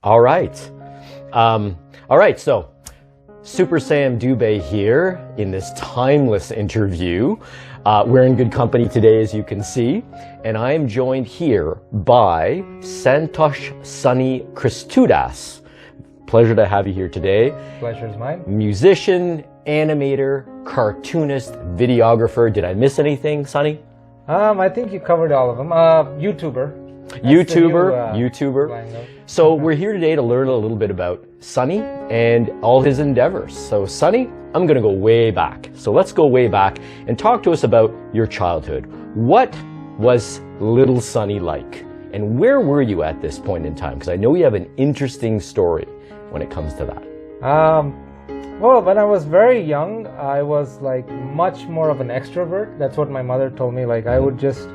All right. All right, so Super Sam Dubé here in this timeless interview. We're in good company today, as you can see, and I am joined here by Santhosh CHRiSTUDAS. Pleasure to have you here today. Pleasure is mine. Musician, animator, cartoonist, videographer. Did I miss anything, Sonny? I think you covered all of them. YouTuber. YouTuber. So we're here today to learn a little bit about Sonny and all his endeavors. So Sonny, I'm going to go way back. So let's go way back and talk to us about your childhood. What was little Sonny like? And where were you at this point in time? Because I know you have an interesting story when it comes to that. Well, when I was very young, I was like much more of an extrovert. That's what my mother told me. Like I would just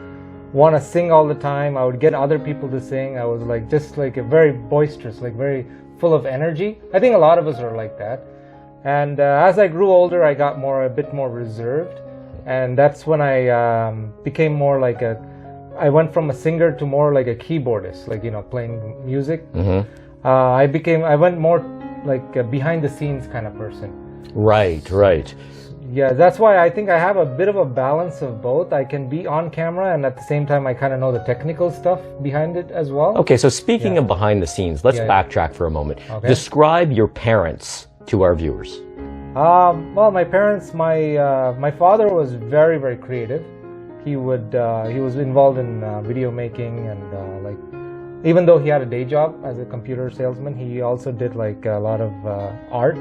want to sing all the time. I would get other people to sing. I was like just like a very boisterous, like very full of energy. I think a lot of us are like that. And as I grew older, I got a bit more reserved. And that's when I became more like I went from a singer to more like a keyboardist, like, you know, playing music. Mm-hmm. I went more like a behind the scenes kind of person. Right. Yeah, that's why I think I have a bit of a balance of both. I can be on camera and at the same time I kind of know the technical stuff behind it as well. Okay, so speaking of behind the scenes, let's backtrack for a moment. Okay. Describe your parents to our viewers. Well, my parents, my father was very, very creative. He was involved in video making and like, even though he had a day job as a computer salesman, he also did like a lot of art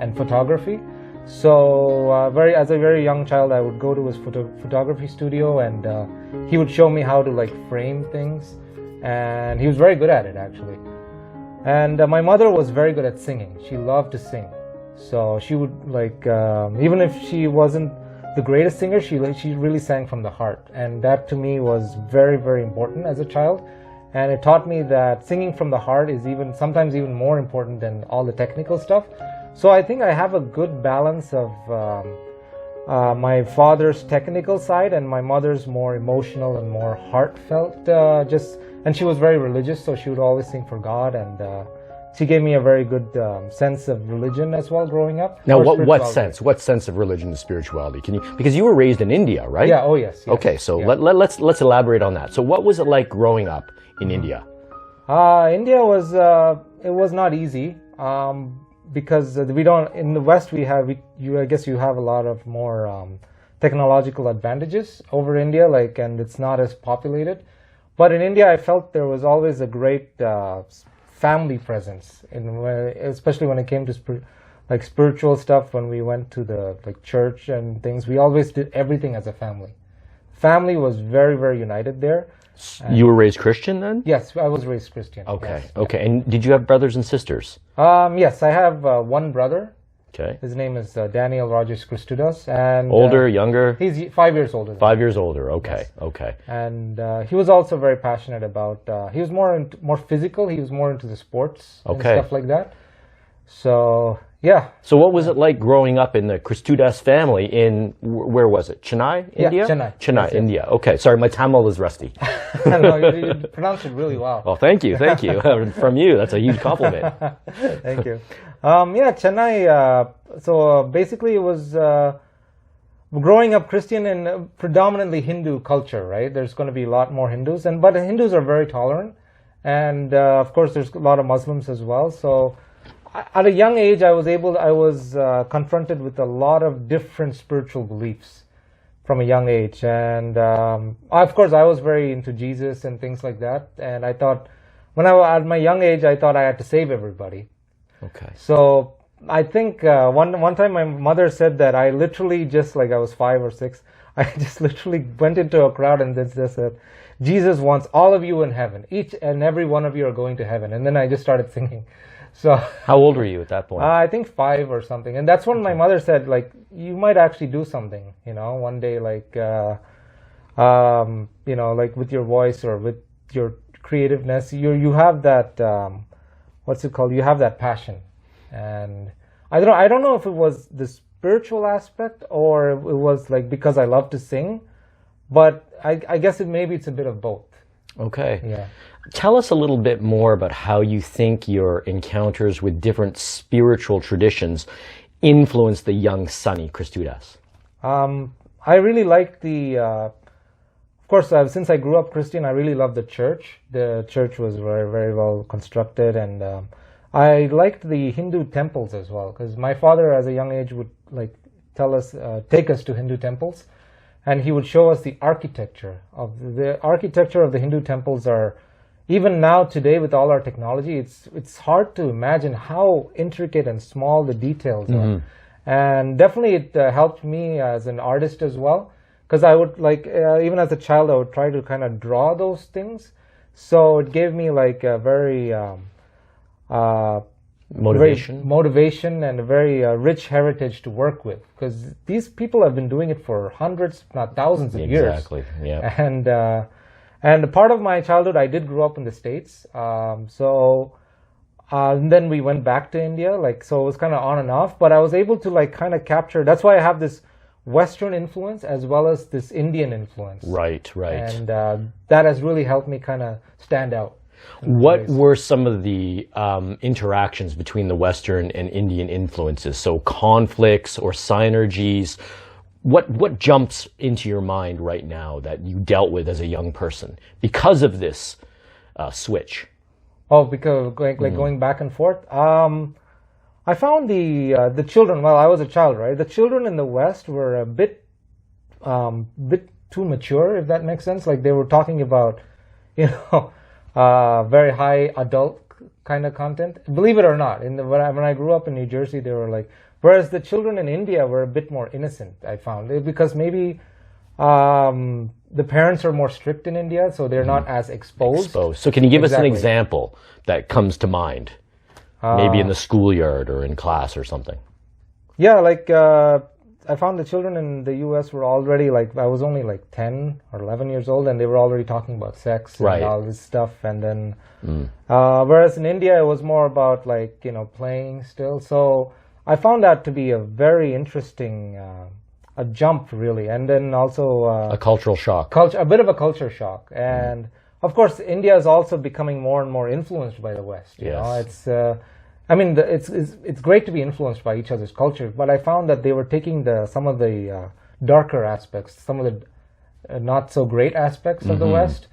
and photography. So as a very young child, I would go to his photography studio and he would show me how to like frame things, and he was very good at it actually. And my mother was very good at singing. She loved to sing. So she would like, even if she wasn't the greatest singer, she really sang from the heart. And that to me was very, very important as a child. And it taught me that singing from the heart is sometimes even more important than all the technical stuff. So I think I have a good balance of my father's technical side and my mother's more emotional and more heartfelt. And she was very religious, so she would always sing for God, and she gave me a very good sense of religion as well growing up. Now, what sense of religion and spirituality? Because you were raised in India, right? Yeah. Oh, yes. Okay, so let's elaborate on that. So what was it like growing up in India? India was not easy. Because we don't, in the West I guess you have a lot of more technological advantages over India, like, and it's not as populated. But in India, I felt there was always a great family presence, especially when it came to spiritual stuff. When we went to the church and things, we always did everything as a family. Family was very, very united there. You were raised Christian then? Yes, I was raised Christian. Okay, yes. Okay. And did you have brothers and sisters? Yes, I have one brother. Okay. His name is Daniel Rogers CHRiSTUDAS. And older, younger? He's 5 years older. 5 years older. Okay. Yes. Okay. And he was also very passionate about. He was more physical. He was more into the sports and stuff like that. So yeah. So what was it like growing up in the CHRiSTUDAS family in, where was it? Chennai, India? Yeah, Chennai, yes, India. Okay. Sorry, my Tamil is rusty. No, you pronounced it really well. Well, thank you. From you, that's a huge compliment. Thank you. Yeah, Chennai. So basically, it was growing up Christian in predominantly Hindu culture, right? There's going to be a lot more Hindus, but Hindus are very tolerant, and of course, there's a lot of Muslims as well. So at a young age, I was confronted with a lot of different spiritual beliefs from a young age, and of course, I was very into Jesus and things like that. And I thought, at my young age, I thought I had to save everybody. Okay. So I think one time my mother said that I literally just I was 5 or 6, I just literally went into a crowd and just said, Jesus wants all of you in heaven. Each and every one of you are going to heaven. And then I just started singing. So how old were you at that point? I think 5 or something. And that's when my mother said, you might actually do something, one day, with your voice or with your creativeness. You have that, what's it called? You have that passion. And I don't know if it was the spiritual aspect or it was because I love to sing, but I guess maybe it's a bit of both. Okay. Yeah. Tell us a little bit more about how you think your encounters with different spiritual traditions influence the young Sonny CHRiSTUDAS. I really like of course, since I grew up Christian, I really loved the church. The church was very, very well constructed, and I liked the Hindu temples as well, because my father, as a young age, would take us to Hindu temples, and he would show us the architecture of the Hindu temples. Are even now today, with all our technology, it's hard to imagine how intricate and small the details are. And definitely it helped me as an artist as well, because I would even as a child, I would try to kind of draw those things. So it gave me like a very motivation and a very rich heritage to work with, because these people have been doing it for hundreds, if not thousands of years. Exactly. Yeah. And part of my childhood, I did grow up in the States. And then we went back to India, so it was kind of on and off, but I was able to kind of capture. That's why I have this Western influence as well as this Indian influence. Right. And that has really helped me kind of stand out. What were some of the interactions between the Western and Indian influences? So conflicts or synergies? What jumps into your mind right now that you dealt with as a young person because of this switch? Oh, because going back and forth. I found the children. Well, I was a child, right? The children in the West were a bit too mature, if that makes sense. Like they were talking about, very high adult kind of content. Believe it or not, when I grew up in New Jersey, they were like. Whereas the children in India were a bit more innocent. I found because maybe the parents are more strict in India, so they're not as exposed. So can you give us an example that comes to mind? Maybe in the schoolyard or in class or something. Yeah, I found the children in the U.S. were already I was only 10 or 11 years old, and they were already talking about sex and all this stuff. And then, whereas in India, it was more about playing still. So I found that to be a very interesting a jump, really. And then also a cultural shock. A bit of a culture shock. And of course, India is also becoming more and more influenced by the West. You know, it's it's great to be influenced by each other's culture, but I found that they were taking some of the darker aspects, some of the not so great aspects of the West,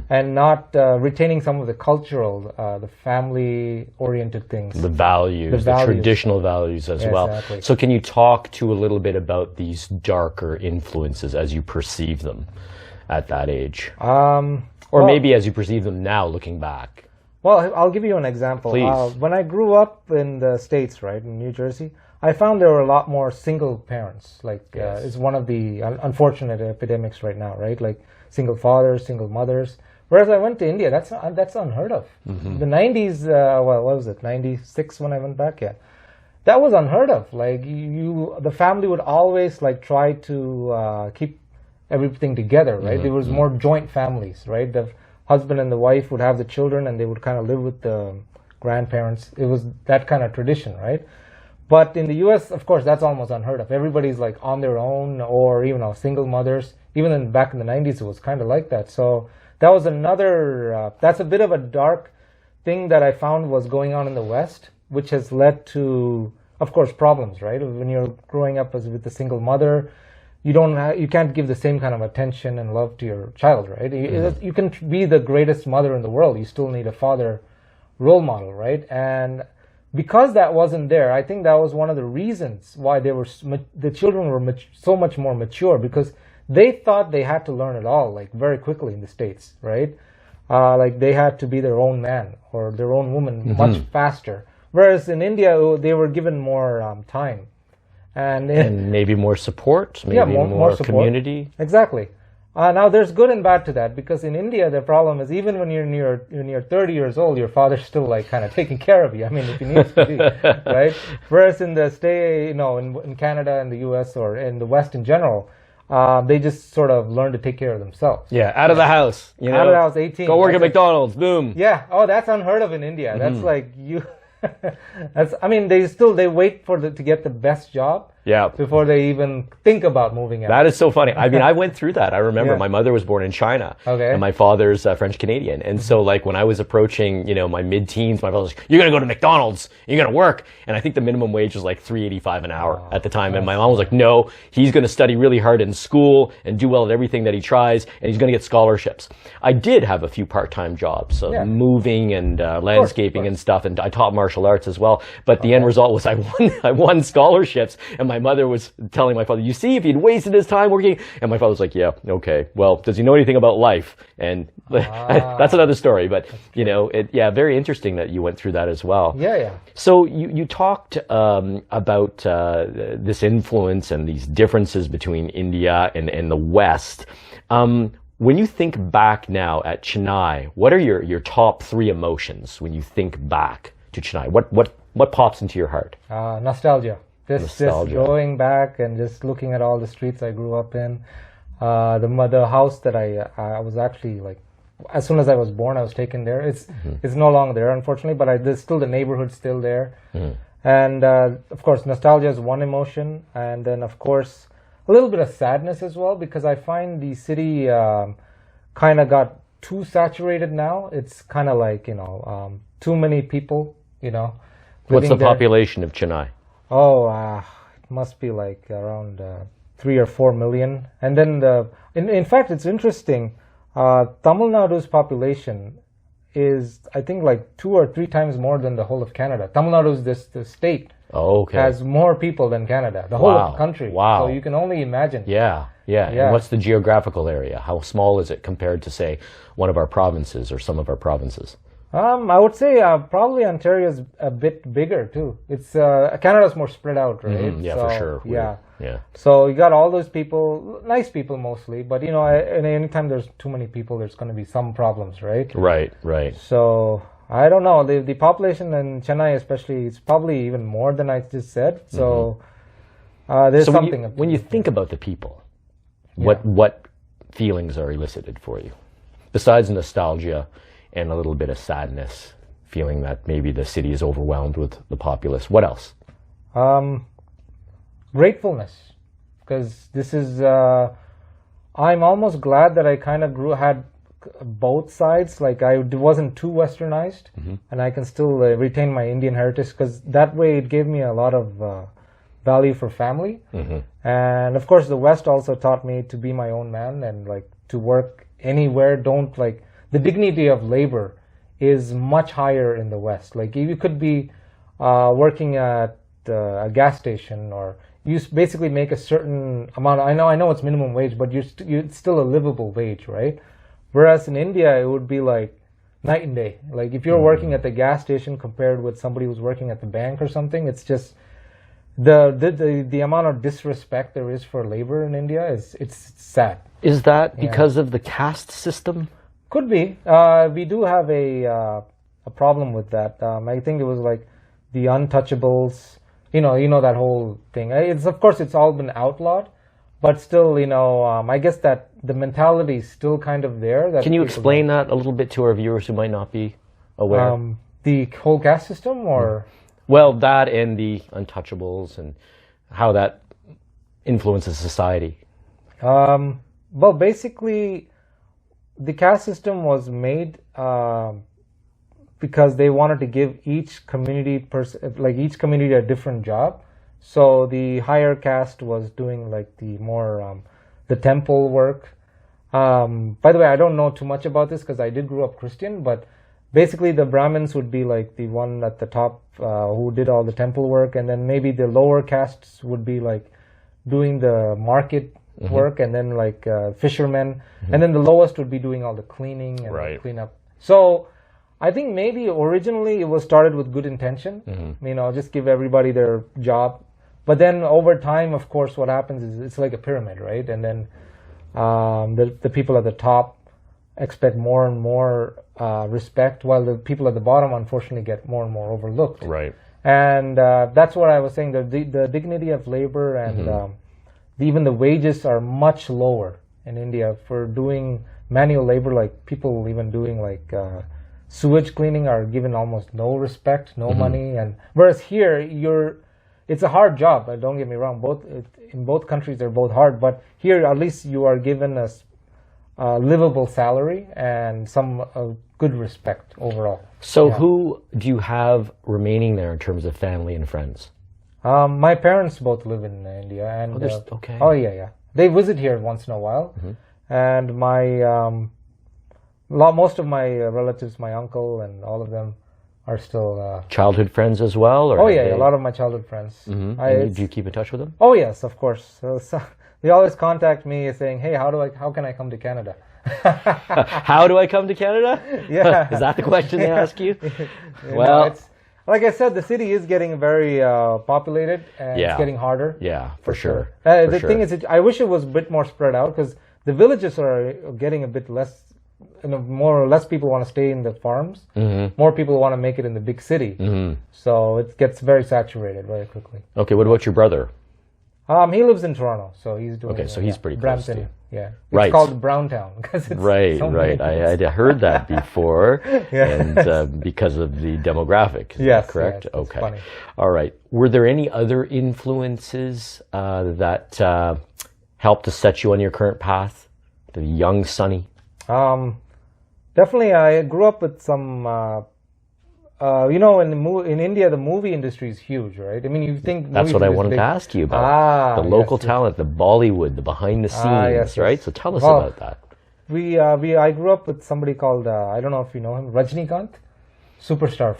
and not retaining some of the cultural, the family-oriented things. The values, the traditional values as well. Exactly. So can you talk to a little bit about these darker influences as you perceive them at that age? Or maybe as you perceive them now, looking back. Well, I'll give you an example. Please. When I grew up in the States, right, in New Jersey, I found there were a lot more single parents. It's one of the unfortunate epidemics right now, right? Like single fathers, single mothers. Whereas I went to India, that's unheard of. The 90s, what was it, 96 when I went back? Yeah. That was unheard of. The family would always try to keep everything together, right? There was more joint families, right? The husband and the wife would have the children, and they would kind of live with the grandparents. It was that kind of tradition, right? But in the U.S., of course, that's almost unheard of. Everybody's on their own, or even single mothers. Even back in the 90s, it was kind of like that. So that was another, that's a bit of a dark thing that I found was going on in the West, which has led to, of course, problems, right? When you're growing up with a single mother, you can't give the same kind of attention and love to your child, right? You can be the greatest mother in the world. You still need a father role model, right? And because that wasn't there, I think that was one of the reasons why the children were so much more mature, because they thought they had to learn it all very quickly in the States, right? They had to be their own man or their own woman much faster. Whereas in India, they were given more time. And maybe more support, maybe more support. Community. Exactly. Now there's good and bad to that, because in India the problem is even when you're near 30 years old, your father's still kind of taking care of you. I mean, if he needs to be, right? Whereas in in Canada and the U.S. or in the West in general, they just sort of learn to take care of themselves. Yeah, out of the house. Out of the house, 18. Go work at McDonald's. Boom. Yeah. Oh, that's unheard of in India. That's they wait to get the best job, Yeah. before they even think about moving out. That is so funny. I mean, I went through that. I remember Yeah. my mother was born in China, Okay. and my father's French Canadian. And so, like, when I was approaching, my mid-teens, my father was like, "You're gonna go to McDonald's. You're gonna work." And I think the minimum wage was like $3.85 an hour at the time. And my mom was like, "No, he's gonna study really hard in school and do well at everything that he tries, and he's gonna get scholarships." I did have a few part-time jobs, so Yeah. moving and landscaping and stuff, and I taught martial arts as well. But the end result was I won scholarships, and my mother was telling my father, "You see, if he'd wasted his time working," and my father was like, "Yeah, okay. Well, does he know anything about life?" And that's another story. But very interesting that you went through that as well. Yeah. So you talked about this influence and these differences between India and the West. When you think back now at Chennai, what are your top 3 emotions when you think back to Chennai? What pops into your heart? Nostalgia. Just going back and just looking at all the streets I grew up in. The house that I was actually like, as soon as I was born, I was taken there. It's no longer there, unfortunately, but there's still the neighborhood still there. And of course, nostalgia is one emotion, and then of course a little bit of sadness as well, because I find the city kind of got too saturated now. It's kind of like too many people. What's the there. population of Chennai? Oh, it must be like around 3 or 4 million. And then in fact, it's interesting. Tamil Nadu's population is, I think, like 2 or 3 times more than the whole of Canada. Tamil Nadu is the state. Oh, okay. Has more people than Canada, the whole of the country. Wow. So you can only imagine. Yeah. And what's the geographical area? How small is it compared to, say, one of our provinces or some of our provinces? I would say probably Ontario is a bit bigger too. It's Canada's more spread out, right? For sure. Yeah. So you got all those people, nice people mostly, but and anytime there's too many people, there's going to be some problems, right? Right. So I don't know. The population in Chennai, especially, it's probably even more than I just said. So there's something. When you think about the people, what feelings are elicited for you, besides nostalgia and a little bit of sadness, feeling that maybe the city is overwhelmed with the populace? What else? Gratefulness, because this is. I'm almost glad that I kind of had both sides. Like I wasn't too westernized, and I can still retain my Indian heritage, because that way it gave me a lot of value for family. And of course, the West also taught me to be my own man and like to work anywhere. Don't like. The dignity of labor is much higher in the West. Like you could be working at a gas station, or you basically make a certain amount. I know it's minimum wage, but it's still a livable wage, right? Whereas in India, it would be like night and day. Like if you're working at the gas station compared with somebody who's working at the bank or something, it's just the amount of disrespect there is for labor in India it's sad. Is that because of the caste system? Could be. We do have a problem with that. I think it was like the untouchables. You know that whole thing. Of course it's all been outlawed, but still, I guess that the mentality is still kind of there. That Can you explain that a little bit to our viewers who might not be aware? The whole caste system, or well, that and the untouchables and how that influences society. Well, basically, the caste system was made because they wanted to give each community a different job. So the higher caste was doing like the more the temple work. By the way, I don't know too much about this because I did grow up Christian, but basically the Brahmins would be like the one at the top who did all the temple work, and then maybe the lower castes would be like doing the market work, and then like fishermen, and then the lowest would be doing all the cleaning and the cleanup. So I think maybe originally it was started with good intention, just give everybody their job. But then over time, of course, what happens is it's like a pyramid, right? And then the people at the top expect more and more respect, while the people at the bottom, unfortunately, get more and more overlooked. Right. And that's what I was saying. The dignity of labor and even the wages are much lower in India for doing manual labor. Like people even doing like sewage cleaning are given almost no respect, no money. And whereas here, it's a hard job. Don't get me wrong. In both countries, they're both hard. But here, at least you are given a livable salary and some good respect overall. So who do you have remaining there in terms of family and friends? My parents both live in India, and okay. Oh yeah, they visit here once in a while, and my most of my relatives, my uncle, and all of them are still childhood friends as well. Or a lot of my childhood friends. Do you keep in touch with them? Oh yes, of course. So they always contact me saying, "Hey, how can I come to Canada?" How do I come to Canada? Yeah, is that the question they ask you? Well, it's, like I said, the city is getting very populated, and it's getting harder. Yeah, for sure. The thing is, I wish it was a bit more spread out, because the villages are getting a bit less. More or less people want to stay in the farms. More people want to make it in the big city. So it gets very saturated very quickly. Okay, what about your brother? He lives in Toronto, so he's doing. Okay, so he's pretty close to you. Yeah, it's called Browntown because it's right. I heard that before, and because of the demographic. Yes, correct. Yeah, okay, funny. All right. Were there any other influences that helped to set you on your current path? The young Sonny. Definitely, I grew up with some. In India, the movie industry is huge, right? I mean, you think that's what I wanted to ask you about. The local talent, the Bollywood, the behind the scenes, right? So tell us about that. I grew up with somebody called I don't know if you know him, Rajnikant, superstar.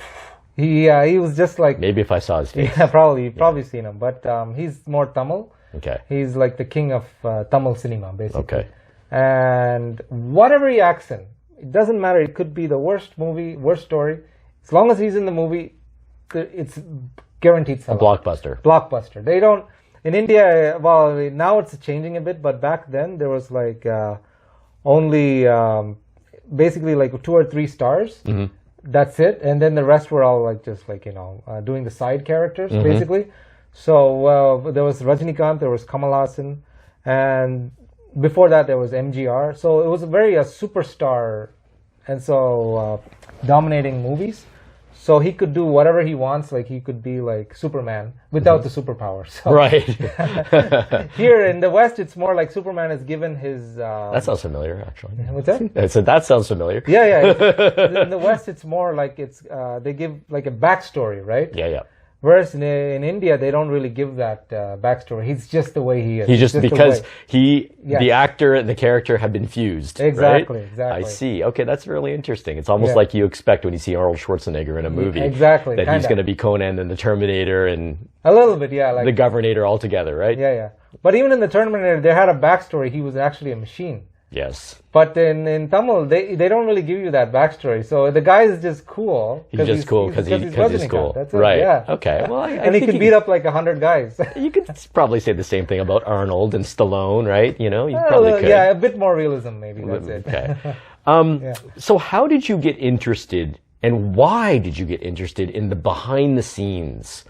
He was just like, maybe if I saw his face. Yeah, probably you've probably seen him, but he's more Tamil. Okay. He's like the king of Tamil cinema, basically. Okay. And whatever he acts in, it doesn't matter. It could be the worst movie, worst story. As long as he's in the movie, it's guaranteed sell. A blockbuster. Blockbuster. They don't in India. Well, now it's changing a bit, but back then there was like only basically like 2 or 3 stars. That's it, and then the rest were all like just like doing the side characters basically. So there was Rajnikant, there was Kamal Hassan, and before that there was MGR. So it was a very superstar, and so dominating movies. So he could do whatever he wants. Like he could be like Superman without the superpowers. So right. Here in the West, it's more like Superman is given his. That sounds familiar, actually. What's that? I said that sounds familiar. Yeah. In the West, it's more like they give like a backstory, right? Yeah. Whereas in India, they don't really give that backstory. He's just the way he is. He's just because the actor and the character have been fused. Exactly, right? exactly. I see. Okay, that's really interesting. It's almost like you expect when you see Arnold Schwarzenegger in a movie. Exactly. That he's going to be Conan and the Terminator and a little bit, yeah, like the Governator all together, right? Yeah. But even in the Terminator, they had a backstory. He was actually a machine. Yes. But in Tamil, they don't really give you that backstory. So the guy is just cool. He's just cool because he's cool. That's it, right. Yeah. Okay. Well, and he could beat up like 100 guys. You could probably say the same thing about Arnold and Stallone, right? You probably could. Yeah, a bit more realism, maybe. That's it. Okay. So how did you get interested, and why did you get interested in the behind the scenes?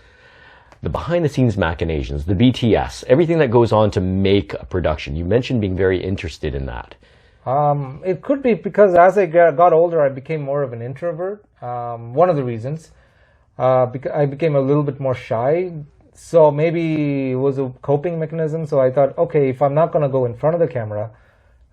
The behind-the-scenes machinations, the BTS, everything that goes on to make a production. You mentioned being very interested in that. It could be because as I got older, I became more of an introvert. One of the reasons. Because I became a little bit more shy. So maybe it was a coping mechanism. So I thought, okay, if I'm not going to go in front of the camera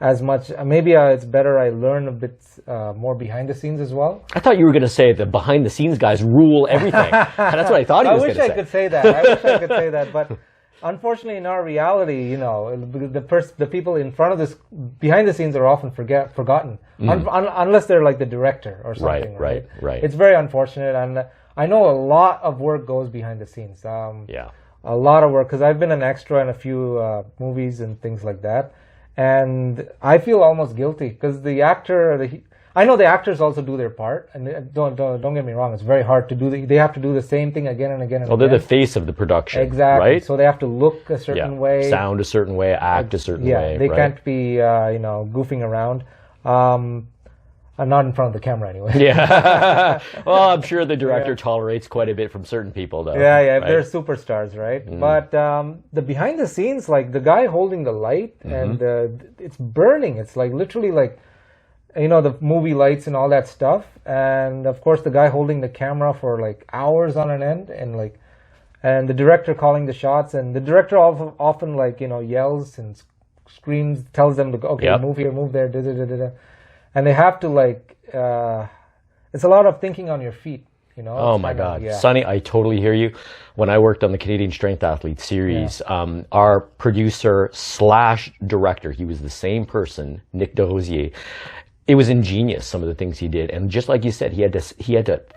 as much, maybe it's better I learn a bit more behind the scenes as well. I thought you were going to say the behind the scenes guys rule everything. That's what I thought he was going to say. I wish I could say that. I wish I could say that, but unfortunately, in our reality, the people in front of this behind the scenes are often forgotten, unless they're like the director or something. Right. It's very unfortunate, and I know a lot of work goes behind the scenes. A lot of work because I've been an extra in a few movies and things like that. And I feel almost guilty because the actor, I know the actors also do their part, and don't get me wrong, it's very hard to do. They have to do the same thing again and again and again. They're the face of the production, exactly. Right? So they have to look a certain way, sound a certain way, act a certain way. They can't be goofing around. Not in front of the camera anyway. Yeah. Well, I'm sure the director tolerates quite a bit from certain people, though. Yeah, if they're superstars, right? But the behind the scenes, like the guy holding the light and it's burning. It's like literally like, the movie lights and all that stuff. And of course, the guy holding the camera for like hours on an end and like, and the director calling the shots, and the director often like, you know, yells and screams, tells them to go, okay, move here, move there, and they have to like, it's a lot of thinking on your feet, you know. Oh my God, Sonny, I totally hear you. When I worked on the Canadian Strength Athlete series, our producer / director, he was the same person, Nick DeRosier. It was ingenious, some of the things he did, and just like you said, he had to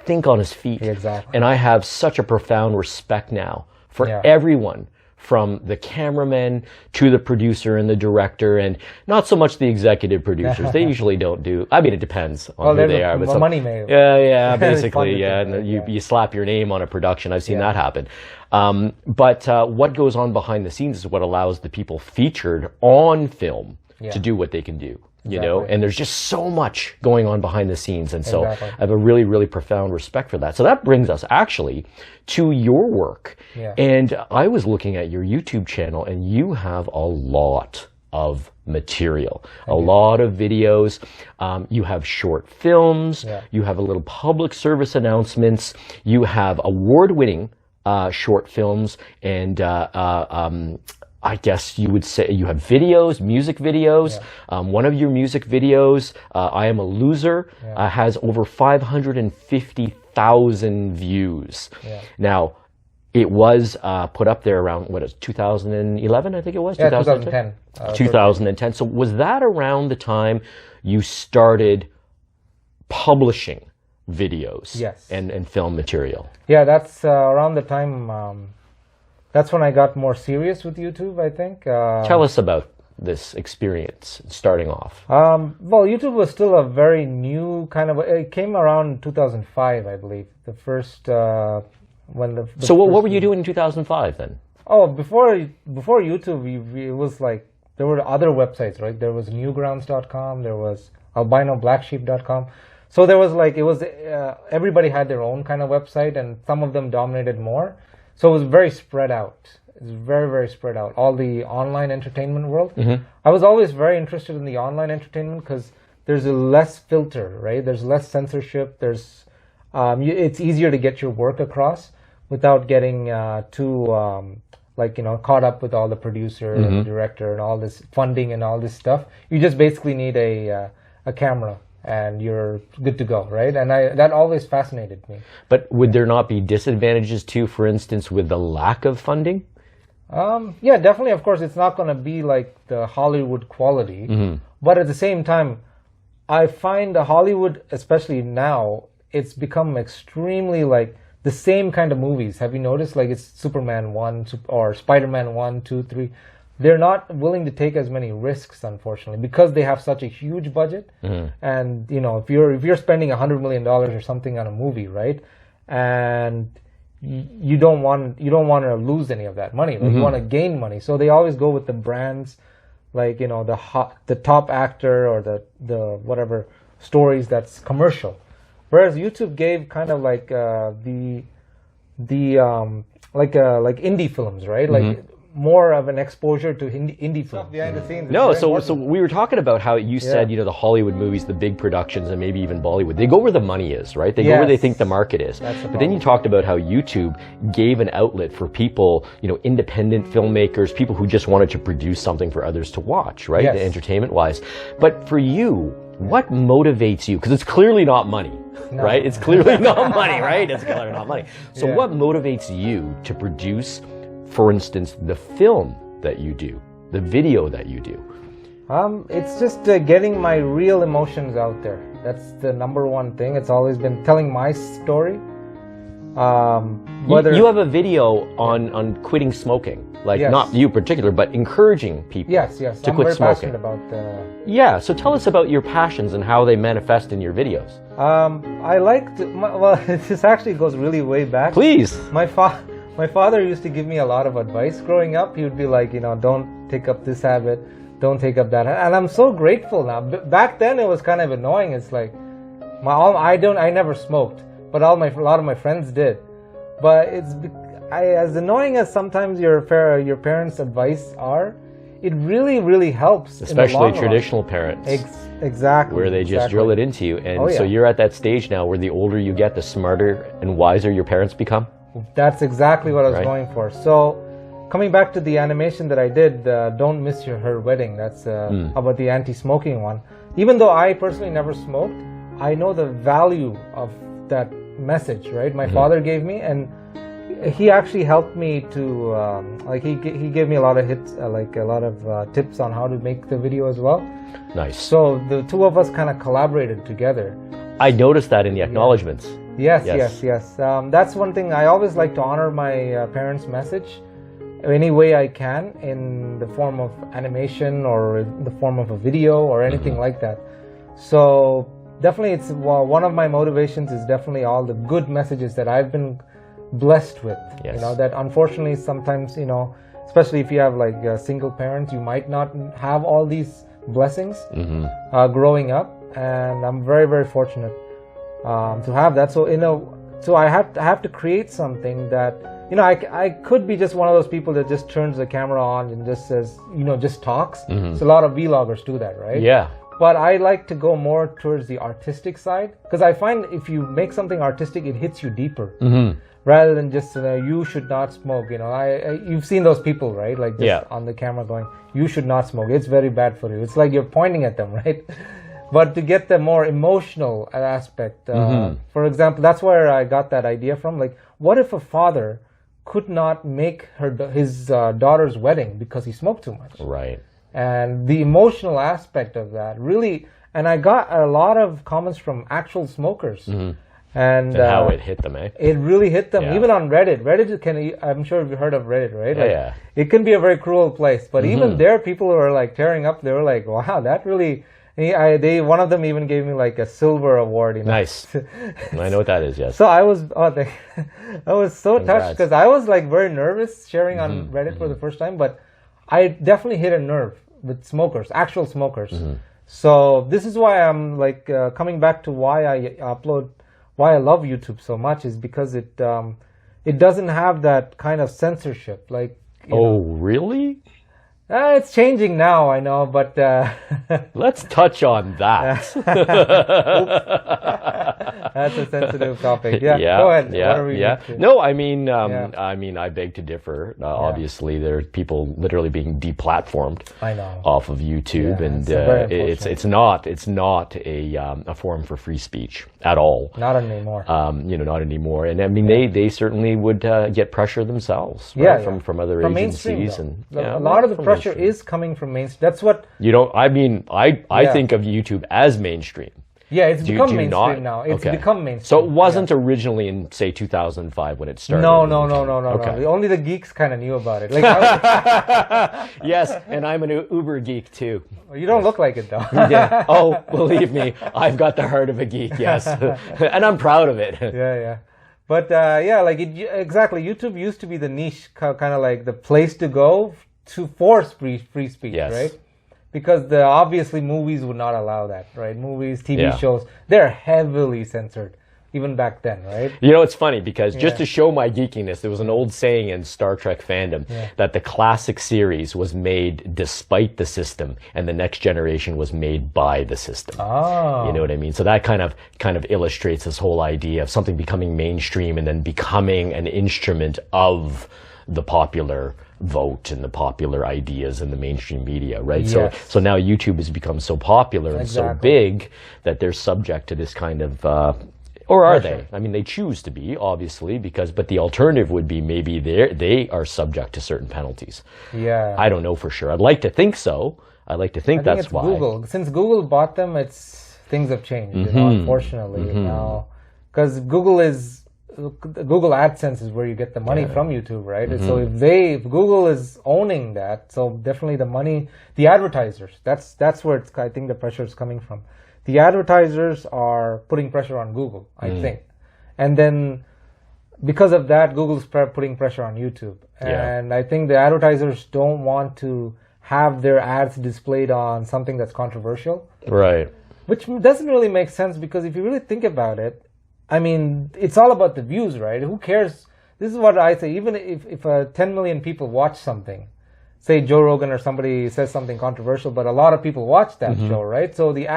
think on his feet. Exactly. And I have such a profound respect now for everyone, from the cameraman to the producer and the director, and not so much the executive producers. They usually don't do. I mean, it depends on who they are. But money mail. Yeah, basically, and you slap your name on a production. I've seen that happen. But what goes on behind the scenes is what allows the people featured on film to do what they can do. You know, and there's just so much going on behind the scenes. And so I have a really, really profound respect for that. So that brings us actually to your work. And I was looking at your YouTube channel, and you have a lot of material, a lot of videos. You have short films. You have a little public service announcements. You have award-winning short films, and I guess you would say you have videos, music videos. One of your music videos, I Am a Loser, has over 550,000 views. Now, it was put up there around, 2011, I think it was? 2010. 2010. So was that around the time you started publishing videos and film material? Yeah, that's around the time. That's when I got more serious with YouTube, I think. Tell us about this experience starting off. Well, YouTube was still a very new kind of. It came around 2005, I believe. The first when the. So what were you doing in 2005 then? Oh, before YouTube, it was like there were other websites, right? There was Newgrounds.com. There was AlbinoBlackSheep.com. So there was like everybody had their own kind of website, and some of them dominated more. So it was very spread out. It's very, very spread out. All the online entertainment world. I was always very interested in the online entertainment because there's a less filter, right? There's less censorship. There's it's easier to get your work across without getting too caught up with all the producer and the director and all this funding and all this stuff. You just basically need a camera, and you're good to go, right? And that always fascinated me. But would there not be disadvantages too, for instance, with the lack of funding? Yeah, definitely. Of course, it's not going to be like the Hollywood quality. But at the same time, I find the Hollywood, especially now, it's become extremely like the same kind of movies. Have you noticed? Like it's Superman 1 or Spider-Man 1, 2, 3. They're not willing to take as many risks, unfortunately, because they have such a huge budget. And you know, if you're spending $100 million or something on a movie, right, and you don't want to lose any of that money. Like, you want to gain money, so they always go with the brands, like, you know, the top actor or the whatever stories that's commercial. Whereas YouTube gave kind of like like indie films, right? Like more of an exposure to indie films behind the scenes. No, so we were talking about how you said, you know, the Hollywood movies, the big productions, and maybe even Bollywood, they go where the money is, right? They go where they think the market is. But then you talked about how YouTube gave an outlet for people, you know, independent filmmakers, people who just wanted to produce something for others to watch, right? Entertainment-wise. But for you, what motivates you? Because it's clearly not money, right? It's clearly not money, right? It's clearly not money. So what motivates you to produce, for instance, the film that you do, the video that you do? It's just getting my real emotions out there. That's the number one thing. It's always been telling my story. You have a video on quitting smoking, like not you particular, but encouraging people to quit smoking. I'm very passionate about Yeah, so tell us about your passions and how they manifest in your videos. I like to, well, this actually goes really way back. Please. My father used to give me a lot of advice growing up. He would be like, you know, don't take up this habit, don't take up that. And I'm so grateful now. Back then it was kind of annoying. It's like, I never smoked, but a lot of my friends did. But as annoying as sometimes your parents' advice are, it really, really helps. Especially traditional parents. Exactly. Where they just drill it into you. And so you're at that stage now where the older you get, the smarter and wiser your parents become? That's exactly what I was Right. going for. So, coming back to the animation that I did, Don't Miss Her Wedding, that's about the anti-smoking one. Even though I personally never smoked, I know the value of that message, right? My father gave me, and he actually helped me to, he gave me a lot of hits, like a lot of tips on how to make the video as well. Nice. So the two of us kind of collaborated together. I noticed that in the acknowledgements. Yes. That's one thing. I always like to honor my parents' message any way I can, in the form of animation or in the form of a video or anything like that. So definitely, it's one of my motivations is definitely all the good messages that I've been blessed with. Yes. You know, that unfortunately sometimes, you know, especially if you have like single parents, you might not have all these blessings growing up, and I'm very, very fortunate to have that. So so I have to create something that, you know, I could be just one of those people that just turns the camera on and just says, you know, just talks. So a lot of vloggers do that, right? Yeah. But I like to go more towards the artistic side, because I find if you make something artistic, it hits you deeper. Rather than just you should not smoke. You know, you've seen those people, right? Like just on the camera going, you should not smoke. It's very bad for you. It's like you're pointing at them, right? But to get the more emotional aspect, for example, that's where I got that idea from. Like, what if a father could not make his daughter's wedding because he smoked too much? Right. And the emotional aspect of that really, and I got a lot of comments from actual smokers. And how it hit them, eh? It really hit them, Yeah. even on Reddit. I'm sure you've heard of Reddit, right? Like, Yeah. It can be a very cruel place, but even there, people who are like tearing up. They were like, "Wow, that really." One of them even gave me like a silver award. You know? Nice. I know what that is. Yes. So I was, I was so touched, Congrats. because I was like very nervous sharing on Reddit for the first time, but I definitely hit a nerve with smokers, actual smokers. So this is why I'm like coming back to why I love YouTube so much, is because it doesn't have that kind of censorship. Like, you know. Really? It's changing now, I know, but Let's touch on that. that's a sensitive topic. Yeah, go ahead. What are we going to- No, I mean, I beg to differ. Obviously, there are people literally being deplatformed. I know. Off of YouTube, Yeah, and it's very it's not a forum for free speech at all. Not anymore. Not anymore. And I mean, they certainly would get pressure themselves, right? From other from agencies, mainstream, and a lot of the from pressure mainstream. is coming from mainstream. That's what. I mean, I think of YouTube as mainstream. Yeah, it's become do you mainstream not? now. It's Okay. become mainstream. So it wasn't originally in, say, 2005 when it started? No. Okay. Only the geeks kind of knew about it. Like, Yes, and I'm an Uber geek too. you don't look like it though. Yeah. Oh, believe me, I've got the heart of a geek, yes. And I'm proud of it. Yeah. But exactly. YouTube used to be the niche, kind of like the place to go to force free speech, Yes. right? Because obviously movies would not allow that, right? Movies, TV Yeah. shows, they're heavily censored, even back then, right? You know, it's funny because just to show my geekiness, there was an old saying in Star Trek fandom that the classic series was made despite the system, and the next generation was made by the system. Oh. You know what I mean? So that kind of illustrates this whole idea of something becoming mainstream and then becoming an instrument of the popular vote and the popular ideas in the mainstream media, right? Yes. So now YouTube has become so popular and so Exactly. big that they're subject to this kind of or are Pressure. they? I mean, they choose to be, obviously, but the alternative would be maybe they are subject to certain penalties. Yeah. I don't know for sure. I'd like to think so. I'd like to think I think that's it's why. Google. Since Google bought them, things have changed. You know, unfortunately, now, because Google AdSense is where you get the money from YouTube, right? So if Google is owning that, so definitely the money, the advertisers. That's where I think the pressure is coming from. The advertisers are putting pressure on Google, I think, and then because of that, Google's putting pressure on YouTube, and I think the advertisers don't want to have their ads displayed on something that's controversial, Right. which doesn't really make sense, because if you really think about it, I mean, it's all about the views, right? Who cares? This is what I say. Even if 10 million people watch something, say Joe Rogan or somebody says something controversial, but a lot of people watch that show, right? So the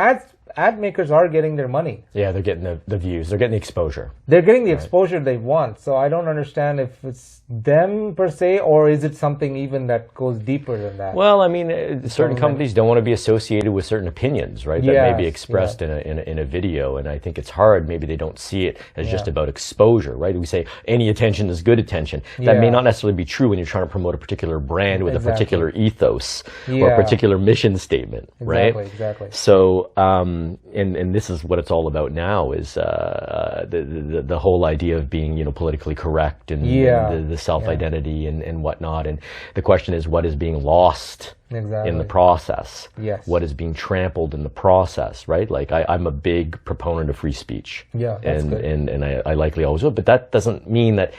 ad makers are getting their money. Yeah, they're getting the views. They're getting the exposure. They're getting the exposure they want. So I don't understand if it's them per se, or is it something even that goes deeper than that? Well, I mean, certain companies don't want to be associated with certain opinions, right? That may be expressed in a video, and I think it's hard. Maybe they don't see it as just about exposure, right? We say any attention is good attention. That may not necessarily be true when you're trying to promote a particular brand with a particular ethos or a particular mission statement, right? Exactly. So, and this is what it's all about now, is the whole idea of being, politically correct and the self-identity and whatnot. And the question is, what is being lost in the process? Yes. What is being trampled in the process, right? Like I'm a big proponent of free speech. Yeah, that's good. And I likely always will, but that doesn't mean that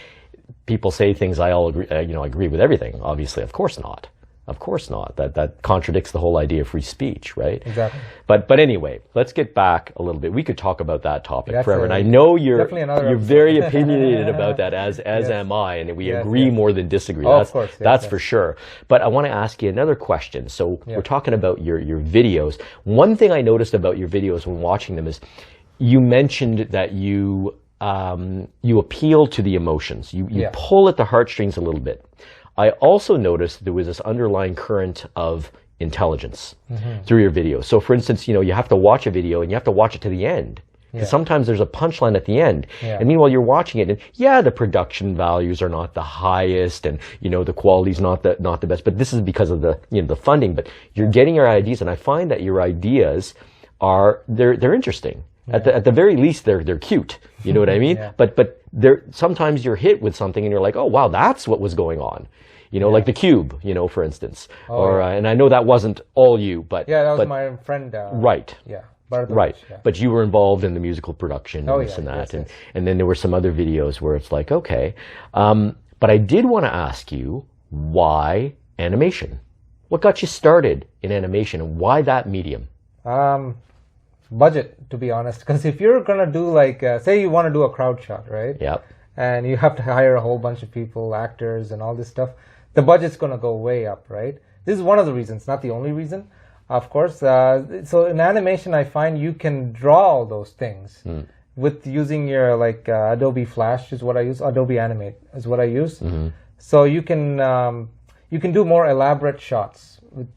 people say things I all agree, I agree with everything. Obviously, of course not. Of course not. That contradicts the whole idea of free speech, right? Exactly. But anyway, let's get back a little bit. We could talk about that topic forever, and I know you're episode. very opinionated about that, as am I, and we agree more than disagree. Of course. That's for sure. But I want to ask you another question. So we're talking about your videos. One thing I noticed about your videos when watching them is you mentioned that you appeal to the emotions. You pull at the heartstrings a little bit. I also noticed there was this underlying current of intelligence through your videos. So for instance, you have to watch a video and you have to watch it to the end. Because sometimes there's a punchline at the end. And meanwhile, you're watching it and the production values are not the highest and, the quality's not the best, but this is because of the, the funding, but you're getting your ideas, and I find that your ideas they're interesting. At the very least, they're cute. You know what I mean? But sometimes you're hit with something and you're like, oh wow, that's what was going on. Like the Cube, for instance. And I know that wasn't all you, but that was my friend. Right. Yeah. Right. But you were involved in the musical production and this and that, and then there were some other videos where it's like, okay. But I did want to ask you, why animation? What got you started in animation, and why that medium? Budget, to be honest, because if you're gonna do say you want to do a crowd shot, right? Yep. And you have to hire a whole bunch of people, actors and all this stuff, the budget's gonna go way up, right? This is one of the reasons, not the only reason, of course. So in animation, I find you can draw all those things with using your Adobe Flash is what I use. Adobe Animate is what I use. So you can do more elaborate shots with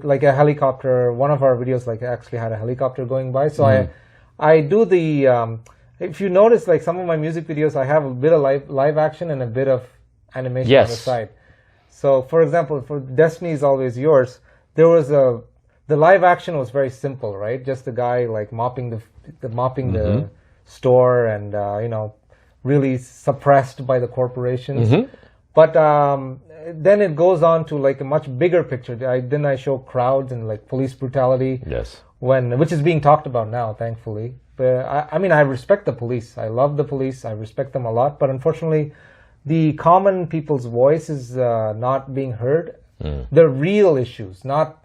like a helicopter. One of our videos actually had a helicopter going by. So I do the if you notice, some of my music videos, I have a bit of live action and a bit of animation on the side. So for example, for Destiny Is Always Yours, there was the live action was very simple, right? Just the guy mopping the store and really suppressed by the corporations. But then it goes on to a much bigger picture. Then I show crowds and police brutality. Yes. Which is being talked about now, thankfully. But I mean, I respect the police. I love the police. I respect them a lot. But unfortunately, the common people's voice is not being heard. The real issues, not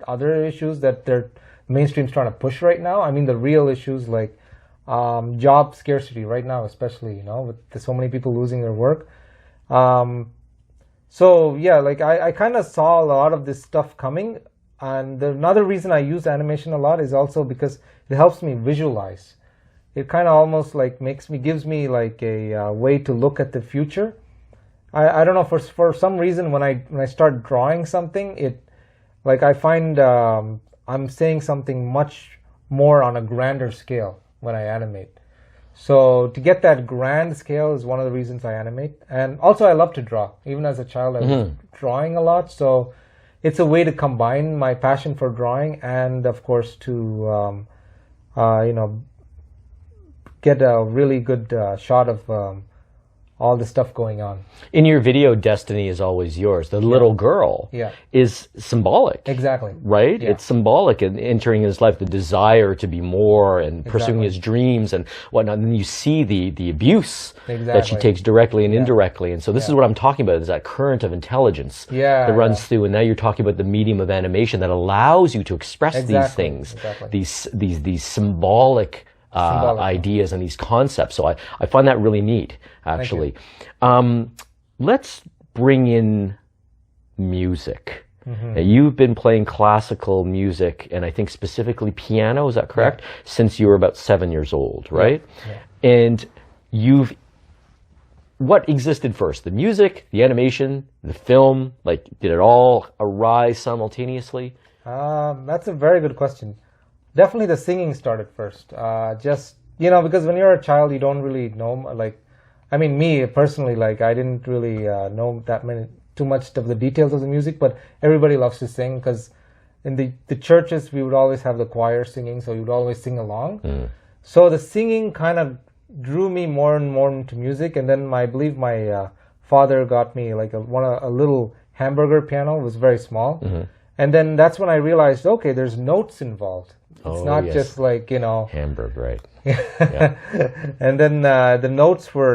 other issues that they're mainstream's trying to push right now. I mean, the real issues like job scarcity right now, especially, with so many people losing their work. So yeah, I kind of saw a lot of this stuff coming, and another reason I use animation a lot is also because it helps me visualize. It kind of almost gives me a way to look at the future. I don't know, for some reason when I start drawing something, I find I'm saying something much more on a grander scale when I animate. So to get that grand scale is one of the reasons I animate. And also I love to draw. Even as a child, I was drawing a lot. So it's a way to combine my passion for drawing and, of course, to, get a really good shot of all the stuff going on. In your video, Destiny Is Always Yours, the little girl is symbolic. Exactly. Right? Yeah. It's symbolic in entering his life, the desire to be more and pursuing his dreams and whatnot. And then you see the abuse that she takes directly and indirectly. And so this is what I'm talking about, is that current of intelligence that runs through. And now you're talking about the medium of animation that allows you to express these things, these symbolic ideas and these concepts. So I find that really neat, actually. Let's bring in music. Now, you've been playing classical music, and I think specifically piano, is that correct? Yeah. Since you were about 7 years old, right? Yeah. And what existed first? The music, the animation, the film? Like, did it all arise simultaneously? That's a very good question. Definitely the singing started first. Just, because when you're a child, you don't really know, me personally, I didn't really know too much of the details of the music, but everybody loves to sing because in the churches, we would always have the choir singing, so you would always sing along. So the singing kind of drew me more and more into music, and then I believe my father got me a little hamburger piano. It was very small. And then that's when I realized, okay, there's notes involved. It's not just Hamburg, right? Yeah. And then the notes were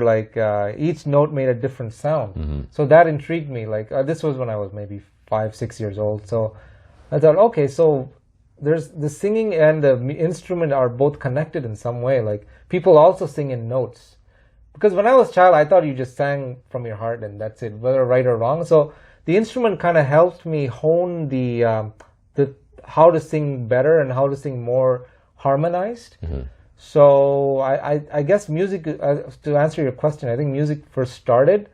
each note made a different sound. So that intrigued me. This was when I was maybe 5-6 years old. So I thought, okay, so there's the singing and the instrument are both connected in some way. People also sing in notes. Because when I was a child, I thought you just sang from your heart and that's it, whether right or wrong. So the instrument kind of helped me hone the how to sing better and how to sing more harmonized. So I guess music, to answer your question, I think music first started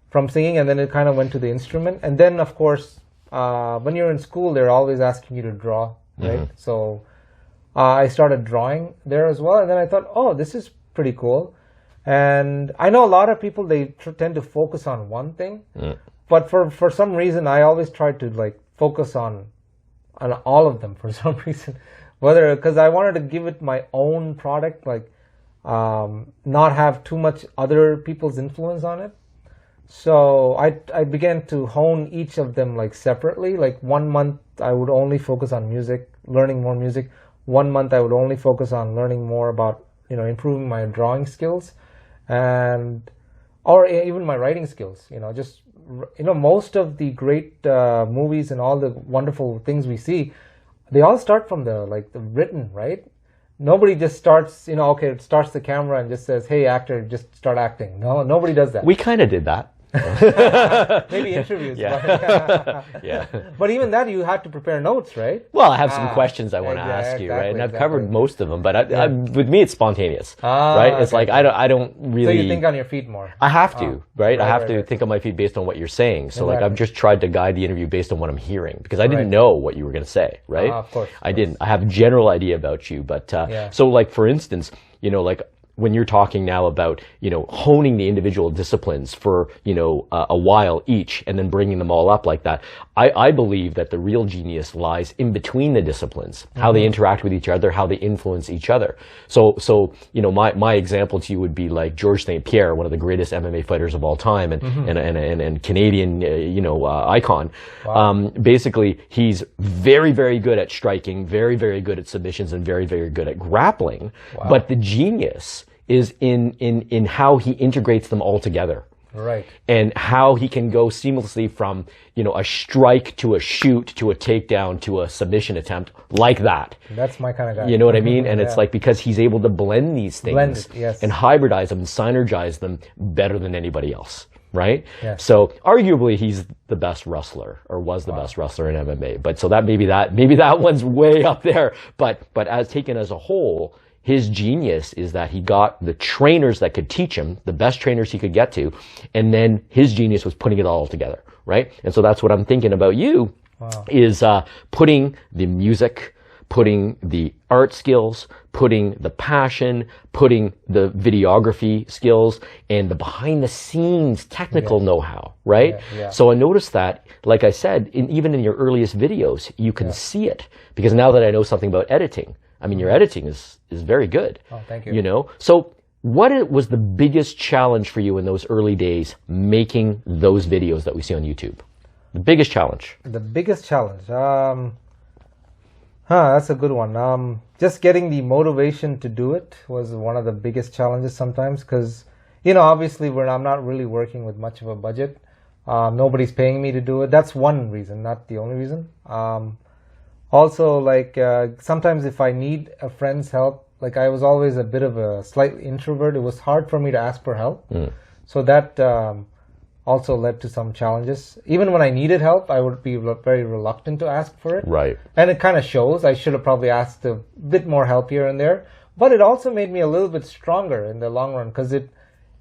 from singing and then it kind of went to the instrument. And then, of course, when you're in school, they're always asking you to draw, right? So I started drawing there as well. And then I thought, oh, this is pretty cool. And I know a lot of people, they tend to focus on one thing. But for some reason, I always tried to focus on all of them for some reason. Because I wanted to give it my own product, not have too much other people's influence on it. So I began to hone each of them separately. 1 month I would only focus on music, learning more music. 1 month I would only focus on learning more about improving my drawing skills, or even my writing skills. Most of the great movies and all the wonderful things we see, they all start from the written, right? Nobody just starts, it starts the camera and just says, hey, actor, just start acting. No, nobody does that. We kind of did that. Maybe interviews. Yeah. Yeah. But even that, you have to prepare notes, right? Well, I have some questions I want to ask you, right? And I've covered most of them, but with me, it's spontaneous, right? It's I don't really. So you think on your feet more. I have to, right? I have to think on my feet based on what you're saying. So I've just tried to guide the interview based on what I'm hearing because I didn't know what you were going to say, right? Of course. I didn't. I have a general idea about you, but so for instance, when you're talking now about, honing the individual disciplines for, a while each and then bringing them all up like that, I believe that the real genius lies in between the disciplines, how they interact with each other, how they influence each other. So my example to you would be like Georges St. Pierre, one of the greatest MMA fighters of all time and Canadian, icon. Wow. Basically, he's very, very good at striking, very, very good at submissions, and very, very good at grappling. Wow. But the genius is in how he integrates them all together. Right. And how he can go seamlessly from, a strike to a shoot to a takedown to a submission attempt like that. That's my kind of guy. You know what I mean? And it's because he's able to blend these things and hybridize them and synergize them better than anybody else. Right? Yes. So arguably he's the best wrestler or was the best wrestler in MMA. But so maybe that one's way up there. But as taken as a whole, his genius is that he got the trainers that could teach him, the best trainers he could get to, and then his genius was putting it all together, right? And so that's what I'm thinking about you, is putting the music, putting the art skills, putting the passion, putting the videography skills, and the behind-the-scenes technical know-how, right? Yeah. So I noticed that, like I said, even in your earliest videos, you can see it. Because now that I know something about editing, your editing is very good. Oh, thank you. So what was the biggest challenge for you in those early days making those videos that we see on YouTube? The biggest challenge? The biggest challenge? That's a good one. Just getting the motivation to do it was one of the biggest challenges sometimes because, obviously I'm not really working with much of a budget. Nobody's paying me to do it. That's one reason, not the only reason. Also, sometimes if I need a friend's help, I was always a bit of a slight introvert. It was hard for me to ask for help. So that also led to some challenges. Even when I needed help, I would be very reluctant to ask for it. Right. And it kind of shows. I should have probably asked a bit more help here and there. But it also made me a little bit stronger in the long run, because it,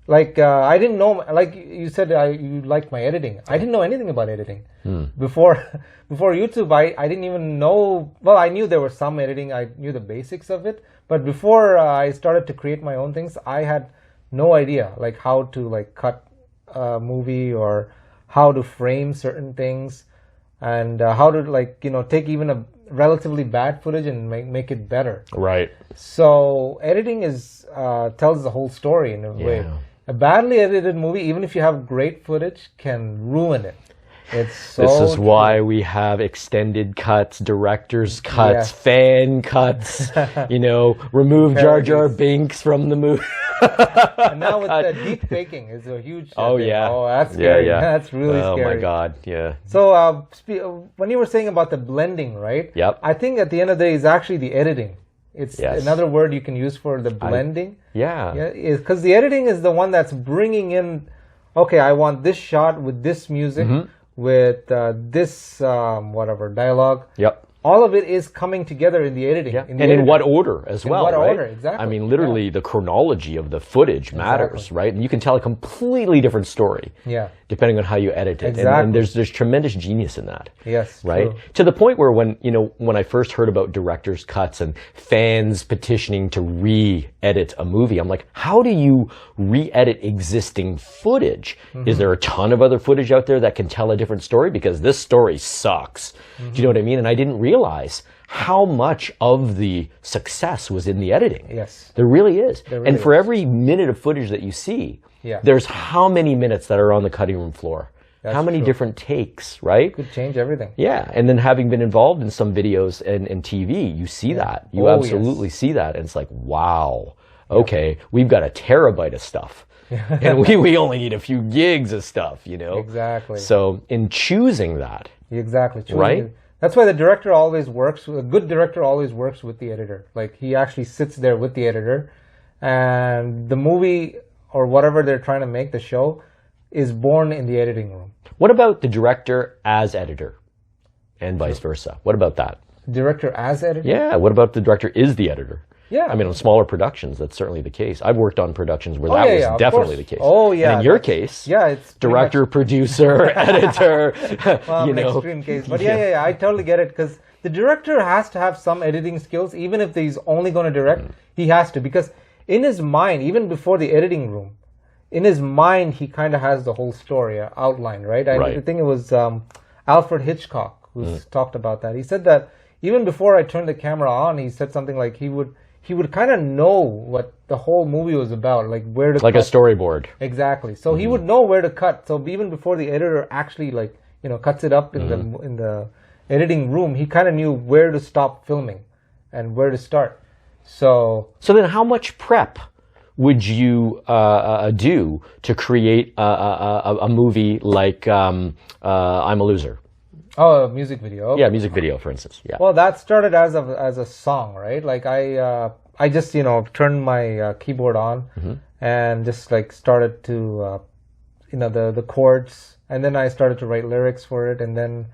like, I didn't know, like you said, you liked my editing. I didn't know anything about editing. Before YouTube, I didn't even know, well, I knew there was some editing. I knew the basics of it. But before I started to create my own things, I had no idea, like, how to, like, cut a movie, or how to frame certain things, and how to, like, you know, take even a relatively bad footage and make it better. Right. So editing is tells the whole story in a way. A badly edited movie, even if you have great footage, can ruin it. It's so This is true. why we have extended cuts, director's cuts, Yes. fan cuts, you know, remove Jar Jar Binks from the movie. And now with the deep faking is a huge Oh, thing. yeah. Oh, that's scary. Yeah, yeah. That's really scary. Oh, my God. Yeah. So when you were saying about the blending, right? Yep. I think at the end of the day is actually the editing. It's Yes. another word you can use for the blending. Yeah. Because the editing is the one that's bringing in, okay, I want this shot with this music, with this whatever dialogue. Yep. All of it is coming together in the editing. Yeah. In the And in editing. what order as well, what right? order, exactly. I mean, literally, the chronology of the footage matters, right? And you can tell a completely different story, Yeah. depending on how you edit it. Exactly. And there's tremendous genius in that. Yes. Right? True. To the point where when I first heard about director's cuts and fans petitioning to re-edit a movie, I'm like, how do you re-edit existing footage? Is there a ton of other footage out there that can tell a different story? Because this story sucks. Do you know what I mean? And I didn't realize how much of the success was in the editing. Yes. There really is. There really and for is. every minute of footage that you see, Yeah. there's how many minutes that are on the cutting room floor? That's how many true. different takes, right? Could change everything. Yeah, and then having been involved in some videos and TV, you see that. You Oh, absolutely see that. And it's like, wow, okay, we've got a terabyte of stuff. And we only need a few gigs of stuff, you know? Exactly. So in choosing that, Exactly. Choosing Right? it. That's why the director always works, a good director always works with the editor. Like, he actually sits there with the editor, and the movie or whatever they're trying to make, the show, is born in the editing room. what about the director as editor and vice versa? What about that? Director as editor? Yeah, what about the director is the editor? Yeah. I mean, on smaller productions, that's certainly the case. I've worked on productions where Oh, that yeah, was yeah, of definitely course. the case. Oh, yeah, And in your that's- case, yeah, it's pretty director, producer, editor, Well, you an know. extreme case. But yeah, I totally get it, because the director has to have some editing skills. Even if he's only going to direct, he has to, because in his mind, even before the editing room, in his mind, he kind of has the whole story outlined, right? I think it was Alfred Hitchcock who talked about that. He said that even before I turned the camera on, he said something like he would kind of know what the whole movie was about, like where to Like a cut. storyboard. Exactly. So he would know where to cut. So even before the editor actually, like, you know, cuts it up in the editing room, he kind of knew where to stop filming and where to start. So then how much prep would you do to create a movie like I'm a Loser? a music video. Okay. Yeah, music video, for instance. Yeah. Well, that started as a song, right? Like I just turned my keyboard on and just like started to the chords, and then I started to write lyrics for it, and then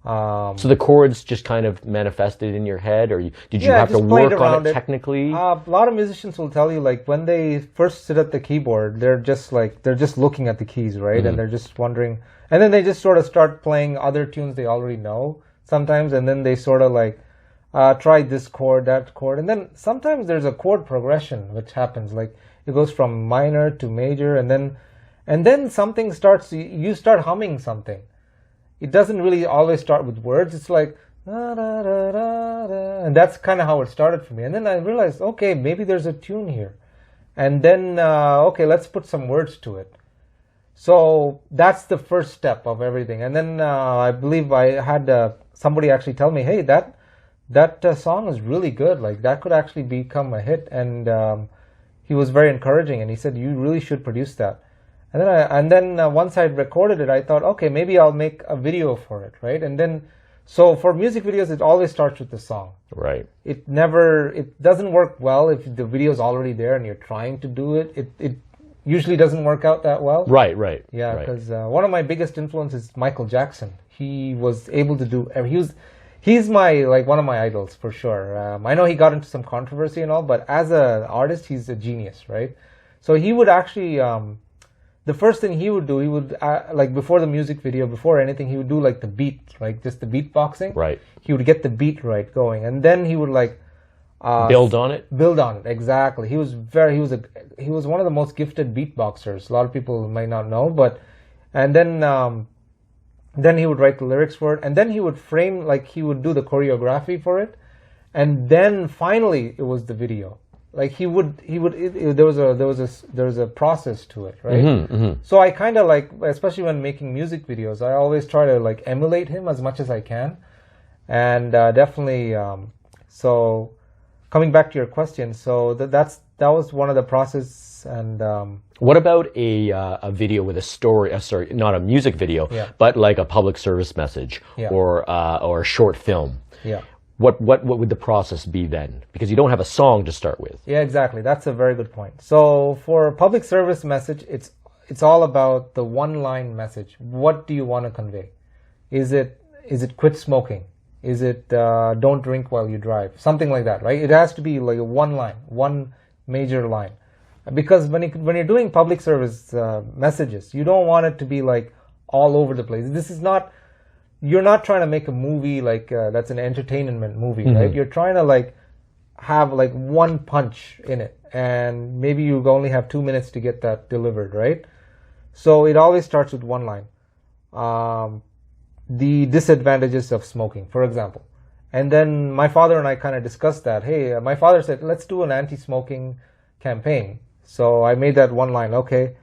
So the chords just kind of manifested in your head, or did you Yeah, have to just played work on around it it. technically? a lot of musicians will tell you, like, when they first sit at the keyboard, they're just looking at the keys, right? And they're just wondering, and then they just sort of start playing other tunes they already know sometimes, and then they sort of like try this chord, that chord, and then sometimes there's a chord progression which happens, like it goes from minor to major, and then something starts, you start humming something. It doesn't really always start with words. It's like, da, da, da, da, da. And that's kind of how it started for me. And then I realized, okay, maybe there's a tune here. And then, okay, let's put some words to it. So that's the first step of everything. And then I believe I had somebody actually tell me, hey, that song is really good. Like, that could actually become a hit. And he was very encouraging. And he said, you really should produce that. And then once I recorded it, I thought, okay, maybe I'll make a video for it, right? And then, so for music videos, it always starts with the song. Right. It doesn't work well if the video is already there and you're trying to do it. usually doesn't work out that well. Right, right. Yeah, right. because one of my biggest influences is Michael Jackson. He was able to do. He's my one of my idols for sure. I know he got into some controversy and all, but as an artist, he's a genius, right? So he would actually. The first thing he would do, he would before the music video, before anything, he would do like the beat, like just the beatboxing. Right. He would get the beat right going, and then he would build on it. Build on it, exactly. He was one of the most gifted beatboxers. A lot of people might not know, but and then he would write the lyrics for it, and then he would frame, he would do the choreography for it, and then finally it was the video. Like there was a process to it, right? Mm-hmm, mm-hmm. So I kind of especially when making music videos, I always try to emulate him as much as I can, and definitely. So coming back to your question, so that was one of the process. And what about a video with a story? Sorry, not a music video, but like a public service message or a short film. Yeah. What would the process be then? Because you don't have a song to start with. Yeah, exactly. That's a very good point. So for a public service message, it's all about the one-line message. What do you want to convey? Is it quit smoking? Is it don't drink while you drive? Something like that, right? It has to be like one line, one major line. Because when you're doing public service messages, you don't want it to be all over the place. You're not trying to make a movie that's an entertainment movie, mm-hmm. right? You're trying to have one punch in it, and maybe you only have 2 minutes to get that delivered, right? So it always starts with one line. The disadvantages of smoking, for example. And then my father and I kind of discussed that. Hey, my father said, let's do an anti-smoking campaign. So I made that one line. Okay,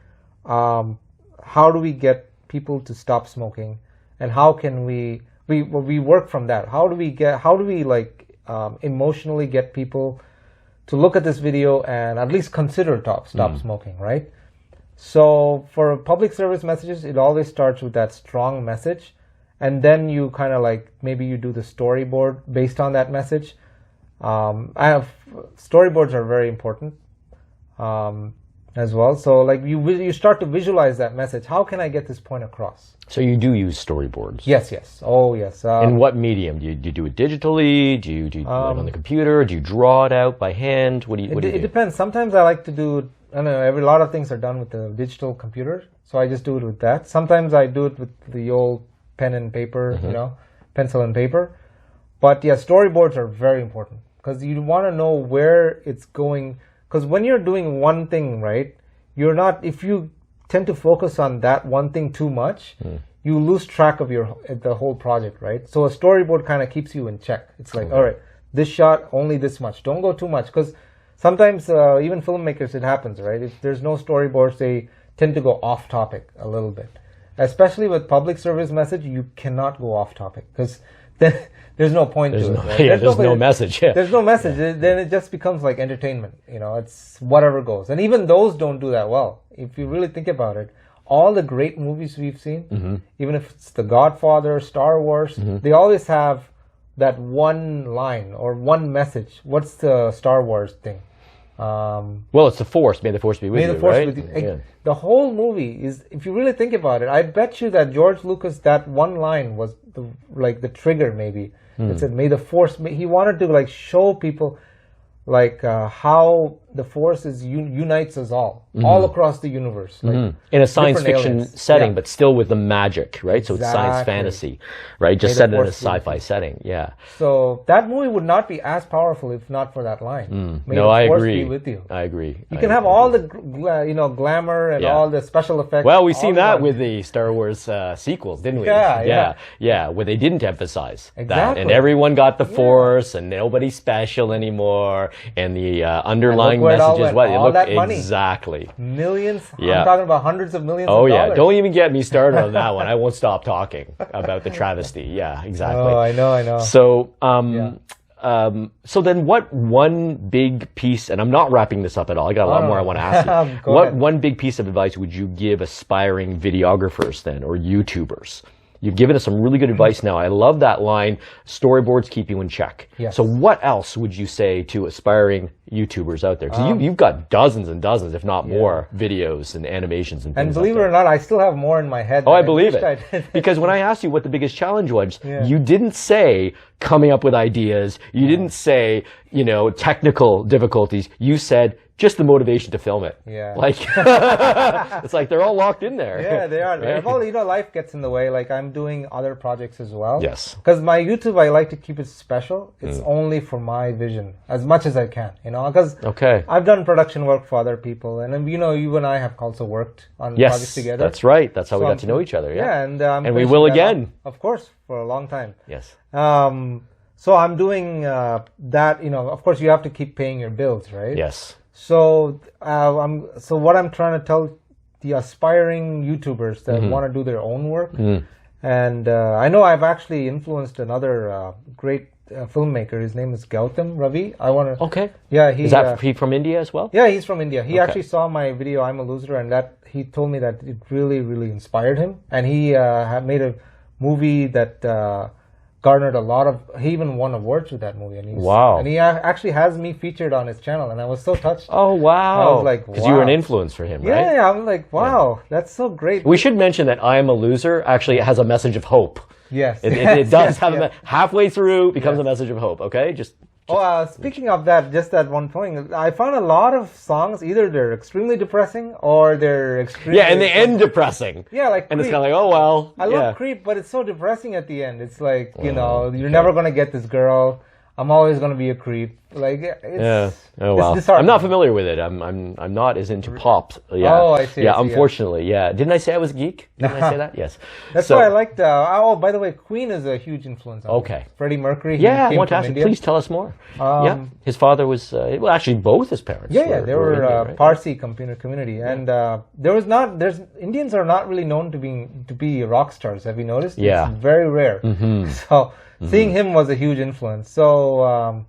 how do we get people to stop smoking? And how can we work from that? How do we emotionally get people to look at this video and at least consider stop smoking, right? So for public service messages, it always starts with that strong message, and then you kind of maybe you do the storyboard based on that message. Storyboards are very important as well. So you start to visualize that message. How can I get this point across? So you do use storyboards? Yes. Oh, yes. In what medium? Do you do it digitally? Do you do it on the computer? Do you draw it out by hand? What do you do? It depends. Sometimes I like to do, I don't know, a lot of things are done with the digital computer, so I just do it with that. Sometimes I do it with the old pen and paper, mm-hmm. Pencil and paper. But yeah, storyboards are very important because you want to know where it's going. Because when you're doing one thing, right, if you tend to focus on that one thing too much, you lose track of the whole project, right? So a storyboard kind of keeps you in check. It's all right, this shot, only this much. Don't go too much, because sometimes even filmmakers, it happens, right? If there's no storyboards, they tend to go off topic a little bit. Especially with public service message, you cannot go off topic, because then there's no point to it. Right? There's no message. Yeah. There's no message. Then it just becomes like entertainment. It's whatever goes. And even those don't do that well. If you really think about it, all the great movies we've seen, mm-hmm. even if it's The Godfather, Star Wars, mm-hmm. they always have that one line or one message. What's the Star Wars thing? Well, it's the Force. May the Force be with you, right? With you. Yeah. The whole movie is, if you really think about it, I bet you that George Lucas, that one line was the trigger, maybe. It said, "May the Force." He wanted to show people how the Force unites us all across the universe, in a science fiction setting, but still with the magic, right? So it's science fantasy, right? Just set it in a sci-fi setting, yeah. So that movie would not be as powerful if not for that line. May no, the I Force agree. be with you. I agree. You can have all the glamour and all the special effects. Well, we've seen that with the Star Wars sequels, didn't we? Yeah, where they didn't emphasize that, and everyone got the Force, and nobody's special anymore, and the underlying messages. All that money. Exactly. Millions. Yeah. I'm talking about hundreds of millions of dollars. Oh, yeah. Don't even get me started on that one. I won't stop talking about the travesty. Yeah, exactly. Oh, I know. So, so then what one big piece, and I'm not wrapping this up at all, I got a lot more I want to ask you. One big piece of advice would you give aspiring videographers then, or YouTubers? You've given us some really good advice now. I love that line, storyboards keep you in check. Yes. So what else would you say to aspiring YouTubers out there? Because you've got dozens and dozens, if not more, videos and animations and things. And believe it or not, I still have more in my head. Oh, I believe it. Because when I asked you what the biggest challenge was, you didn't say coming up with ideas. You didn't say, you know, technical difficulties. You said just the motivation to film it. Yeah. Like, it's like they're all locked in there. Yeah, they are. Right? Well, you know, life gets in the way. Like, I'm doing other projects as well. Yes. Because my YouTube, I like to keep it special. It's only for my vision, as much as I can, you know, because I've done production work for other people. And, you know, you and I have also worked on projects together. That's right. That's how we got to know each other. Yeah, and we will again. Of course, for a long time. Yes. So I'm doing that, you know, of course, you have to keep paying your bills, right? Yes. So so what I'm trying to tell the aspiring YouTubers that want to do their own work, and I know I've actually influenced another great filmmaker. His name is Gautam Ravi. I want to. Okay. Yeah, is that he from India as well? Yeah, he's from India. He actually saw my video, I'm a Loser, and that he told me that it really, really inspired him, and he had made a movie that garnered a lot of. He even won awards with that movie, and and he actually has me featured on his channel, and I was so touched. Oh wow! I was like, wow, because you were an influence for him, right? Yeah, I'm like, wow, that's so great. We should mention that I Am a Loser actually has a message of hope. Yes, it does have halfway through becomes a message of hope. Okay, just. Speaking of that, just at one point, I found a lot of songs, either they're extremely depressing or they're extremely... Yeah, and they end depressing. Yeah, like and Creep. it's kind of like, oh, well. I love Creep, but it's so depressing at the end. It's like, you know, you're never going to get this girl. I'm always going to be a creep. Like, it's... Oh, well. It's I'm not familiar with it. I'm not as into pop. Yeah. Oh, I see. Yeah, unfortunately, yeah. Didn't I say I was a geek? Didn't I say that? Yes. That's why I liked... by the way, Queen is a huge influence on me. Freddie Mercury. Yeah, I want to ask you. Please tell us more. His father was... well, actually, both his parents they were Indian, right? Parsi community. And Indians are not really known to be rock stars. Have you noticed? Yeah. It's very rare. So... Seeing him was a huge influence. So,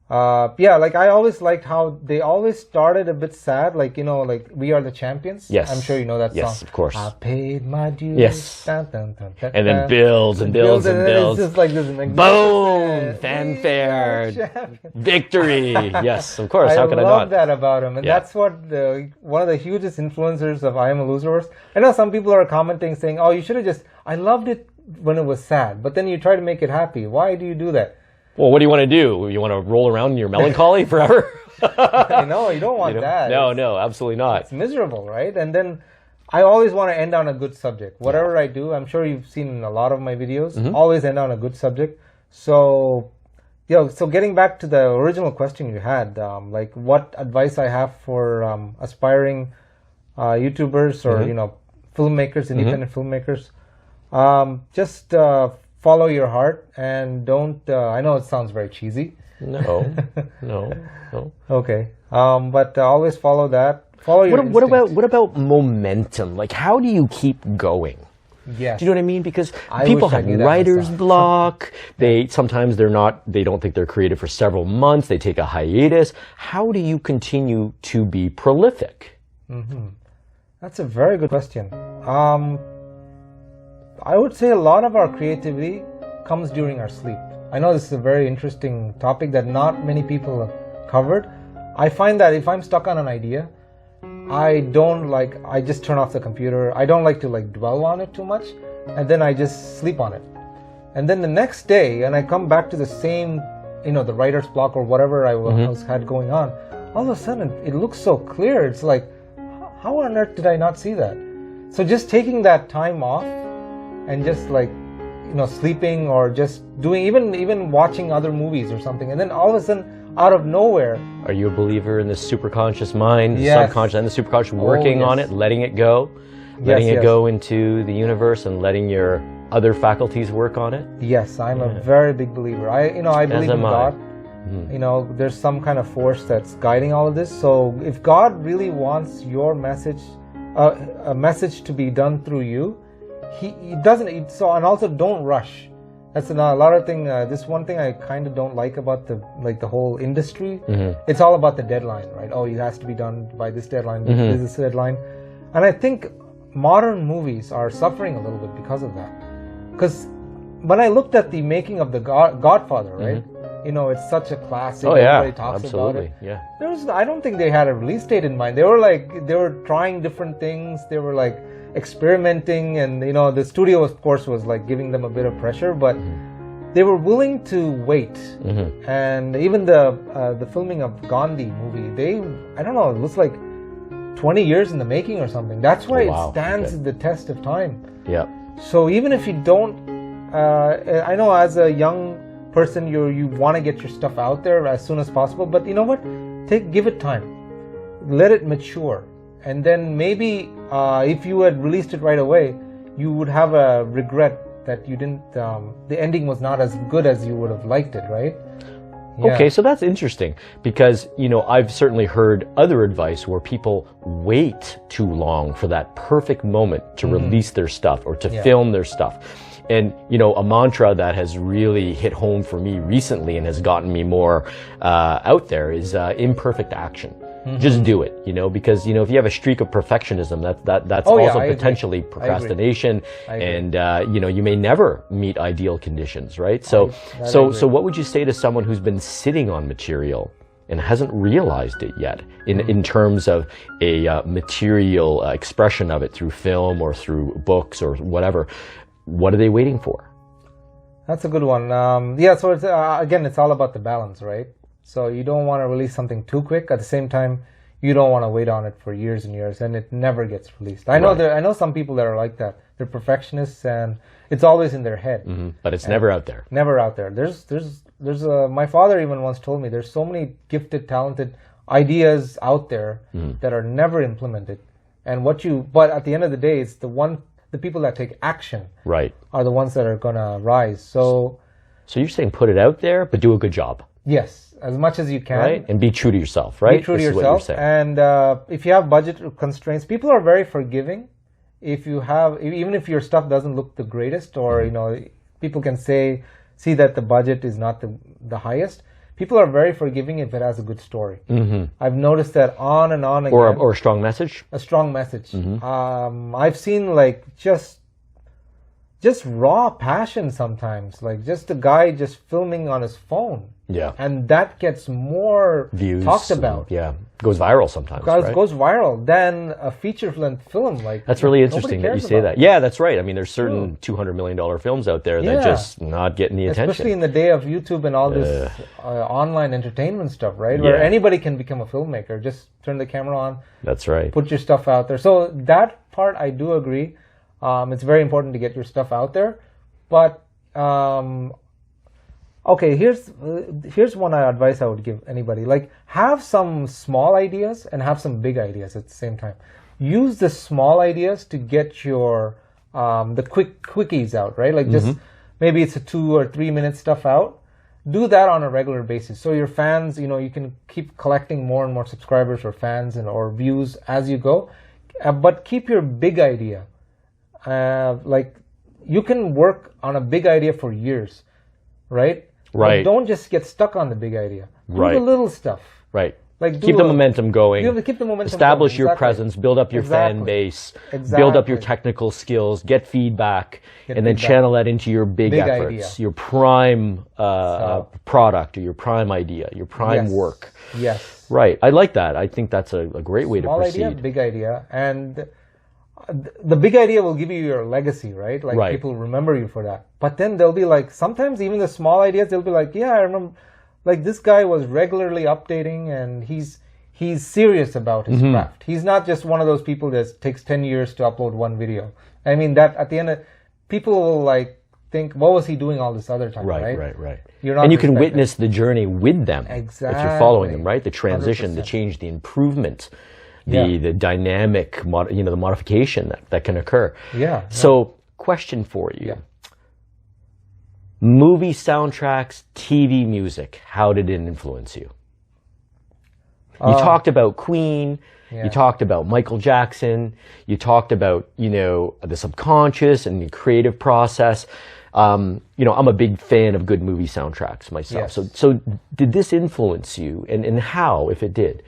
like I always liked how they always started a bit sad, like, you know, like We Are the Champions. Yes. I'm sure you know that song. Yes, of course. I paid my dues. Yes. Dun, dun, dun, dun, and then builds and builds and builds. It's just like this. Boom! Fanfare. Victory. Yes, of course. How can I not? I love that about him. And that's what one of the hugest influencers of I Am a Loser was. I know some people are commenting saying, oh, you should have just... I loved it when it was sad, but then you try to make it happy. Why do you do that? Well, what do you want to do? You want to roll around in your melancholy forever? No, you don't want that. No, absolutely not. It's miserable, right? And then I always want to end on a good subject. Whatever I do, I'm sure you've seen in a lot of my videos, always end on a good subject. So, so getting back to the original question you had, like what advice I have for aspiring YouTubers or, you know, filmmakers, independent filmmakers, just follow your heart and don't, I know it sounds very cheesy. No. Okay. But always follow that. Follow your instinct. What about momentum? Like, how do you keep going? Yes. Do you know what I mean? Because people have writer's block. Sometimes they don't think they're creative for several months. They take a hiatus. How do you continue to be prolific? That's a very good question. I would say a lot of our creativity comes during our sleep. I know this is a very interesting topic that not many people have covered. I find that if I'm stuck on an idea, I just turn off the computer. I don't like to dwell on it too much, and then I just sleep on it. And then the next day, and I come back to the same, the writer's block or whatever I had going on, all of a sudden it looks so clear. It's like, how on earth did I not see that? So just taking that time off and just sleeping or just doing, even watching other movies or something, and then all of a sudden, out of nowhere. Are you a believer in the superconscious mind, the subconscious and the superconscious, working on it, letting it go, go into the universe and letting your other faculties work on it? Yes, I'm a very big believer. I believe in God. There's some kind of force that's guiding all of this. So if God really wants your message, a message to be done through you, he doesn't. So, and also don't rush. That's a lot of thing. This one thing I kind of don't like about the whole industry. It's all about the deadline, right? Oh, it has to be done by this deadline, this deadline. And I think modern movies are suffering a little bit because of that. Because when I looked at the making of the Godfather, right? You know, it's such a classic. Oh yeah, everybody talks absolutely. about it. Yeah. I don't think they had a release date in mind. They were trying different things. They were like experimenting, and you know, the studio, of course, was like giving them a bit of pressure, but they were willing to wait. And even the filming of Gandhi movie, I don't know, it was like 20 years in the making or something. That's why it stands the test of time. Yeah. So even if you don't, I know as a young person, you want to get your stuff out there as soon as possible, but you know what? Give it time. Let it mature. And then maybe if you had released it right away, you would have a regret that you didn't, the ending was not as good as you would have liked it, right? Yeah. Okay, so that's interesting because, you know, I've certainly heard other advice where people wait too long for that perfect moment to release their stuff or to film their stuff. And, you know, a mantra that has really hit home for me recently and has gotten me more out there is imperfect action. Just do it, you know, because, you know, if you have a streak of perfectionism, that's also potentially procrastination, and you know, you may never meet ideal conditions, right? So what would you say to someone who's been sitting on material and hasn't realized it yet in terms of a material expression of it through film or through books or whatever? What are they waiting for? That's a good one. Yeah, so it's, again, it's all about the balance, right? So you don't want to release something too quick. At the same time, you don't want to wait on it for years and years, and it never gets released. I know some people that are like that. They're perfectionists, and it's always in their head. But it's never out there. Never out there. My father even once told me there's so many gifted, talented ideas out there that are never implemented. And but at the end of the day, it's the people that take action are the ones that are gonna rise. So you're saying put it out there, but do a good job. Yes, as much as you can. Right, and be true to yourself, right? Be true to yourself. And if you have budget constraints, people are very forgiving. Even if your stuff doesn't look the greatest, or you know, people can see that the budget is not the highest. People are very forgiving if it has a good story. I've noticed that on and on again. Or a strong message. A strong message. I've seen like just raw passion sometimes, like just a guy just filming on his phone. Yeah. And that gets more views, talked about. Goes viral sometimes. Goes viral than a feature-length film. Like that's really interesting that you say that. Yeah, that's right. I mean, there's certain $200 million films out there that just not getting the attention. Especially in the day of YouTube and all this online entertainment stuff, right? Where anybody can become a filmmaker. Just turn the camera on. That's right. Put your stuff out there. So that part, I do agree. It's very important to get your stuff out there. But okay, here's one advice I would give anybody. Like, have some small ideas and have some big ideas at the same time. Use the small ideas to get your the quickies out, right? Like just maybe it's a 2 or 3 minute stuff out. Do that on a regular basis. So your fans, you know, you can keep collecting more and more subscribers or fans or views as you go. But keep your big idea. Like, you can work on a big idea for years, right? But don't just get stuck on the big idea. Do the little stuff. Right. Like keep the momentum going. Keep the momentum Establish your presence. Build up your fan base. Build up your technical skills. Get feedback, and then channel that into your big efforts. Idea. Your prime product, or your prime idea, your prime work. Yes. Right. I like that. I think that's a great way to proceed. Small idea, big idea, and the big idea will give you your legacy, right? Like people remember you for that. But then they'll be like, sometimes even the small ideas, they'll be like, yeah, I remember, like this guy was regularly updating, and he's serious about his craft. He's not just one of those people that takes 10 years to upload one video. I mean, that at the end, people will like think, what was he doing all this other time, right? Right. And you can witness the journey with them. Exactly. If you're following them, right? The transition, 100%. The change, the improvement. The dynamic, the modification that can occur. So, question for you. Movie soundtracks, TV music, how did it influence you? You talked about Queen, you talked about Michael Jackson, you talked about, the subconscious and the creative process. I'm a big fan of good movie soundtracks myself. So did this influence you, and how, if it did?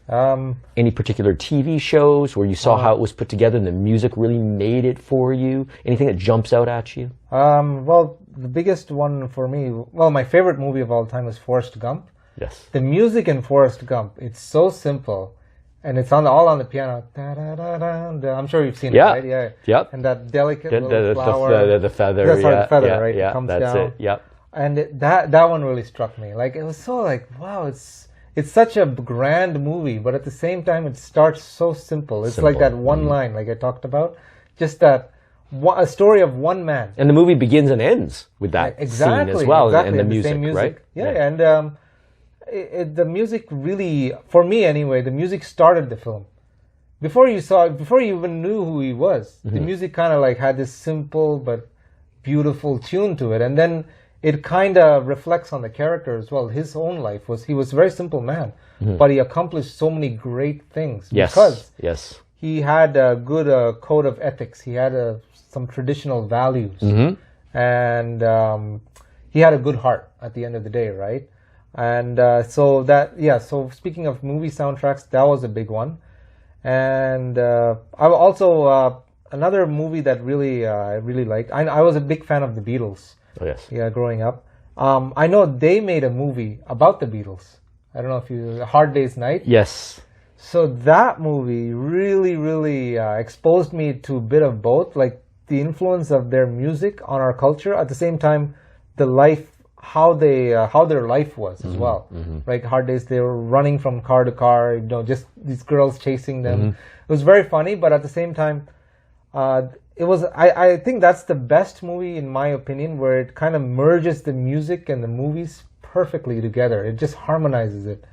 Any particular TV shows where you saw how it was put together and the music really made it for you? Anything that jumps out at you? Well, the biggest one for me, well, my favorite movie of all time is Forrest Gump. Yes. The music in Forrest Gump, it's so simple, and it's all on the piano. Da, da, da, da. I'm sure you've seen it, right? Yeah. Yep. And that delicate little flower. The feather. That's yeah, the feather, yeah, right? Yeah, It comes that's down. it. Yep. And that one really struck me. Like, it was so like, wow, it's such a grand movie, but at the same time, it starts so simple. It's like that one line, like I talked about, just that a story of one man. And the movie begins and ends with that scene as well, and the music, same music, right? Yeah, and the music really, for me anyway, the music started the film. Before you even knew who he was, the music kind of like had this simple but beautiful tune to it, and then it kind of reflects on the character as well. His own life he was a very simple man, but he accomplished so many great things because he had a good code of ethics. He had some traditional values, and he had a good heart at the end of the day, right? And so speaking of movie soundtracks, that was a big one. And I also another movie that I really liked. I was a big fan of the Beatles. Oh, yes. Yeah, growing up. I know they made a movie about the Beatles. I don't know if you... Hard Day's Night? Yes. So that movie really, really exposed me to a bit of both, like the influence of their music on our culture, at the same time, the life, how their life was as well. Right? Hard Days, they were running from car to car, just these girls chasing them. It was very funny, but at the same time, it was. I think that's the best movie in my opinion, where it kind of merges the music and the movies perfectly together. It just harmonizes it.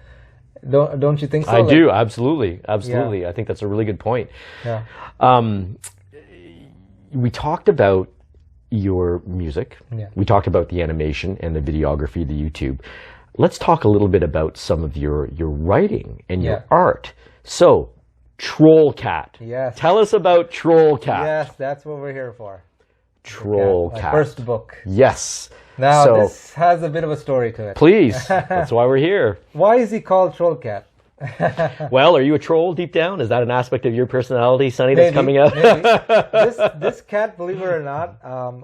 Don't you think so? I do, absolutely. Yeah. I think that's a really good point. Yeah. We talked about your music. Yeah. We talked about the animation and the videography, the YouTube. Let's talk a little bit about some of your writing and your art. So, Troll Cat. Yes. Tell us about Troll Cat. Yes, that's what we're here for. Troll Cat. My first book. Yes. Now, this has a bit of a story to it. Please. That's why we're here. Why is he called Troll Cat? Well, are you a troll deep down? Is that an aspect of your personality, Sonny, that's coming out? Maybe. This cat, believe it or not,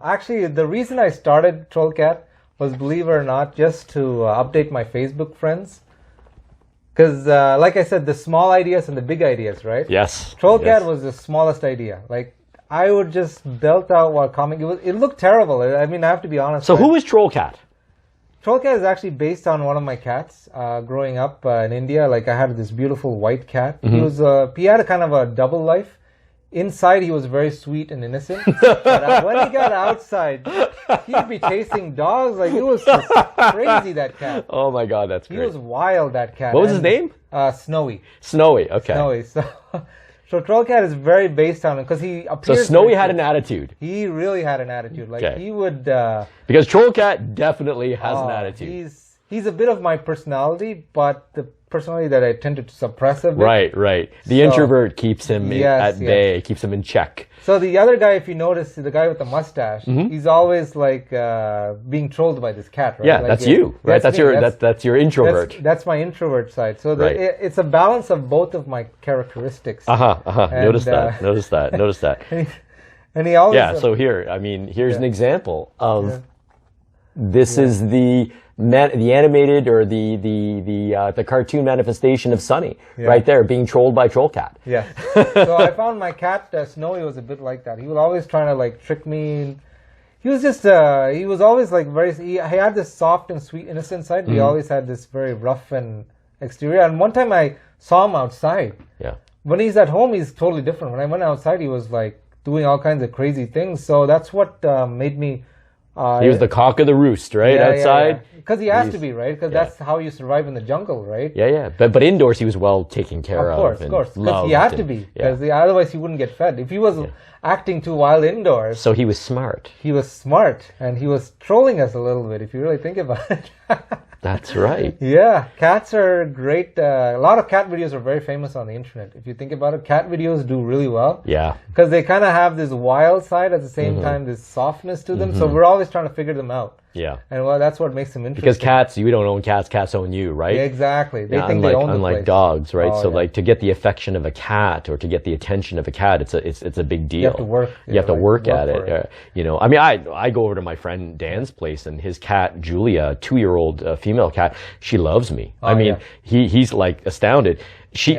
actually, the reason I started Troll Cat was, believe it or not, just to update my Facebook friends. Because, like I said, the small ideas and the big ideas, right? Yes. Troll Cat was the smallest idea. Like, I would just belt out while comic. It looked terrible. I mean, I have to be honest. So who is Troll Cat? Troll Cat is actually based on one of my cats. Growing up in India, like I had this beautiful white cat. He had a kind of a double life. Inside, he was very sweet and innocent. But when he got outside, he'd be chasing dogs. Like, it was just crazy, that cat. Oh my God, that's great. He was wild, that cat. What was his name? Snowy. Snowy, okay. Snowy. So Troll Cat is very based on him because he appears. So Snowy had an attitude. He really had an attitude. Like he would. Because Troll Cat definitely has an attitude. He's a bit of my personality, but the personality that I tended to suppress a bit. Right. The introvert keeps him at bay, keeps him in check. So the other guy, if you notice, the guy with the mustache, he's always like being trolled by this cat, right? Yeah, like, that's you, right? That's your introvert. That's my introvert side. So it's a balance of both of my characteristics. Notice that. And he always. So here's an example of this is the animated or the cartoon manifestation of Sonny right there being trolled by Troll Cat. Yeah. So I found my cat Snowy was a bit like that. He was always trying to like trick me. He was just he was always like he had this soft and sweet innocent side. He always had this very rough and exterior. And one time I saw him outside. Yeah. When he's at home, he's totally different. When I went outside, he was like doing all kinds of crazy things. So that's what made me. He was the cock of the roost, right? Outside. Because he has to be, right? Because that's how you survive in the jungle, right? Yeah. But indoors, he was well taken care of. Of course. Because he had to be. Because otherwise, he wouldn't get fed. If he was acting too wild indoors. So he was smart. He was smart. And he was trolling us a little bit, if you really think about it. That's right. Yeah. Cats are great. A lot of cat videos are very famous on the internet. If you think about it, cat videos do really well. Yeah. Because they kind of have this wild side at the same time, this softness to them. So we're always trying to figure them out. Yeah. And well, that's what makes them interesting. Because cats, you don't own cats, cats own you, right? Yeah, exactly. They Yeah, think they own the unlike place. dogs, right? Oh, So yeah. like to get the affection of a cat or to get the attention of a cat, it's a big deal. You have to work. You have to work at for it. You know, I mean, I go over to my friend Dan's place, and his cat Julia, 2-year-old female cat, she loves me. I mean, he's like astounded.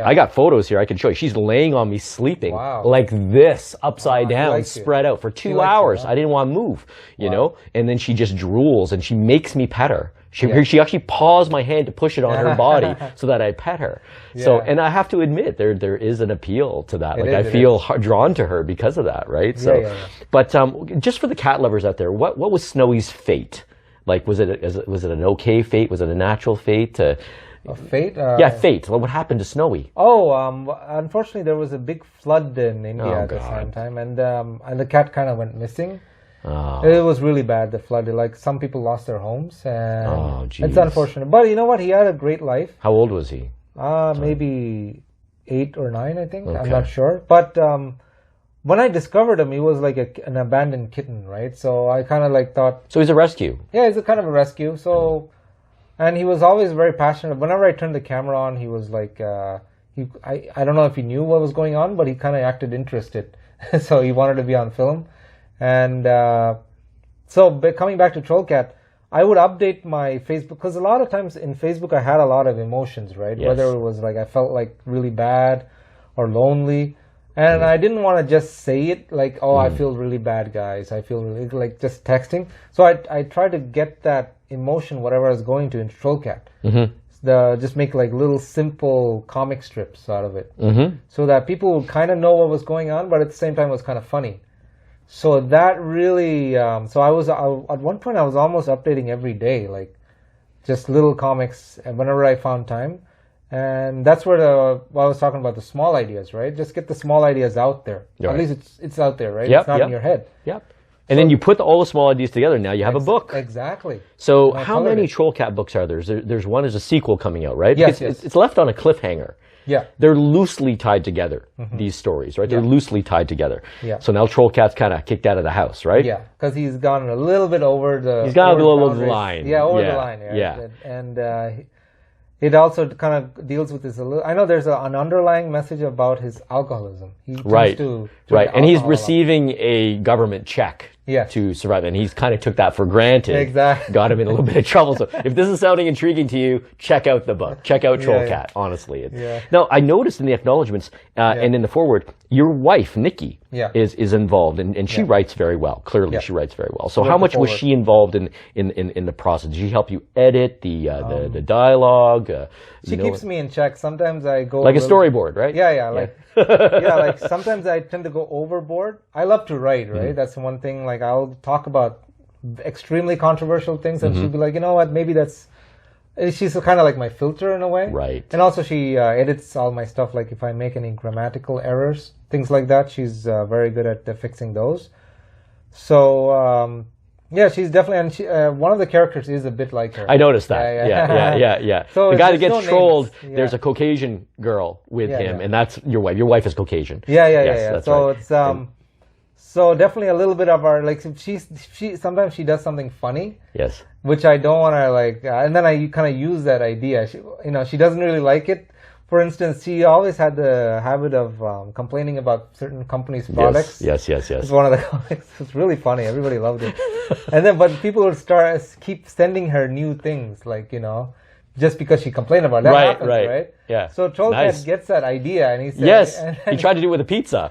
I got photos here I can show you. She's laying on me sleeping like this, upside down, spread out for 2 hours. I didn't want to move, you know? And then she just drools and she makes me pet her. She actually paws my hand to push it on her body so that I pet her. So, and I have to admit, there is an appeal to that. I feel drawn to her because of that, right? So, but just for the cat lovers out there, what was Snowy's fate? Like, was it an okay fate? Was it a natural fate? A fate? Fate. What happened to Snowy? Oh, unfortunately, there was a big flood in India at the same time, and the cat kind of went missing. Oh. It was really bad, the flood. Like, some people lost their homes, and it's unfortunate. But you know what? He had a great life. How old was he? Maybe 8 or 9, I think. Okay. I'm not sure. But when I discovered him, he was like an abandoned kitten, right? So I kind of like thought... So he's a rescue? Yeah, he's a kind of a rescue. So... And he was always very passionate. Whenever I turned the camera on, he was like, I don't know if he knew what was going on, but he kind of acted interested. So he wanted to be on film. And coming back to Trollcat, I would update my Facebook, because a lot of times in Facebook I had a lot of emotions, right? Yes. Whether it was like I felt like really bad or lonely. And I didn't want to just say it like, I feel really bad, guys. I feel really, like just texting. So I tried to get that emotion, whatever I was going to, into Trollcat. Just make like little simple comic strips out of it. So that people would kind of know what was going on, but at the same time it was kind of funny. So that really, at one point I was almost updating every day, like just little comics whenever I found time. And that's where I was talking about the small ideas, right? Just get the small ideas out there. Right. At least it's out there, right? It's not in your head. And then you put all the small ideas together. Now you have a book. Exactly. So how many Trollcat books are there? There's one as a sequel coming out, right? Yes, it's left on a cliffhanger. Yeah. They're loosely tied together, these stories, right? They're loosely tied together. Yeah. So now Trollcat's kind of kicked out of the house, right? Yeah, because he's gone a little bit over the... He's gone a little over the line. Yeah, over the line. Yeah. And it also kind of deals with this a little... I know there's an underlying message about his alcoholism. He tends to and he's receiving a government check to survive, and he's kind of took that for granted. Exactly. Got him in a little bit of trouble. So if this is sounding intriguing to you, check out the book. Check out Trollcat, honestly. Now, I noticed in the acknowledgements and in the foreword, your wife, Nikki, is involved, and she writes very well. Clearly, she writes very well. So how much was she involved in the process? Did she help you edit the dialogue? She keeps me in check. Sometimes I go... Like a storyboard, right? Like sometimes I tend to go overboard. I love to write, right? That's one thing. Like, I'll talk about extremely controversial things, and she'll be like, you know what, maybe that's... She's kind of like my filter in a way. Right. And also she edits all my stuff, like if I make any grammatical errors, things like that, she's very good at fixing those. So... she's definitely, and one of the characters is a bit like her. I noticed that. Yeah. So the guy that gets trolled, there's a Caucasian girl with him, and that's your wife. Your wife is Caucasian. Yeah. So it's so definitely a little bit of our, like, she sometimes she does something funny. Yes. Which I don't want to like, and then I kind of use that idea. She doesn't really like it. For instance, she always had the habit of complaining about certain companies' products. Yes. It's one of the comics. It's really funny. Everybody loved it. But people would keep sending her new things, like, just because she complained about it. That happens, right? Yeah. So Trollcat gets that idea, and he said... Yes, he tried to do it with a pizza.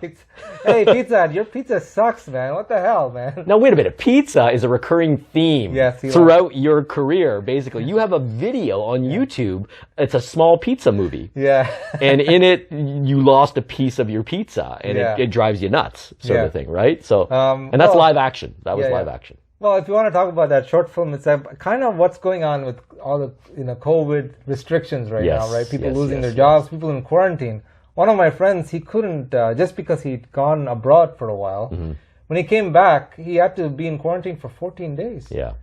Hey, Pizza Hut, your pizza sucks, man. What the hell, man? Now, wait a minute. Pizza is a recurring theme throughout your career, basically. You have a video on YouTube. It's a small pizza movie. Yeah. And in it, you lost a piece of your pizza, and it drives you nuts, sort of thing, right? So, and that's live action. That was live action. Well, if you want to talk about that short film, it's kind of what's going on with all the COVID restrictions right now, right? People losing their jobs, people in quarantine. One of my friends, he couldn't, just because he'd gone abroad for a while, when he came back, he had to be in quarantine for 14 days. Yeah.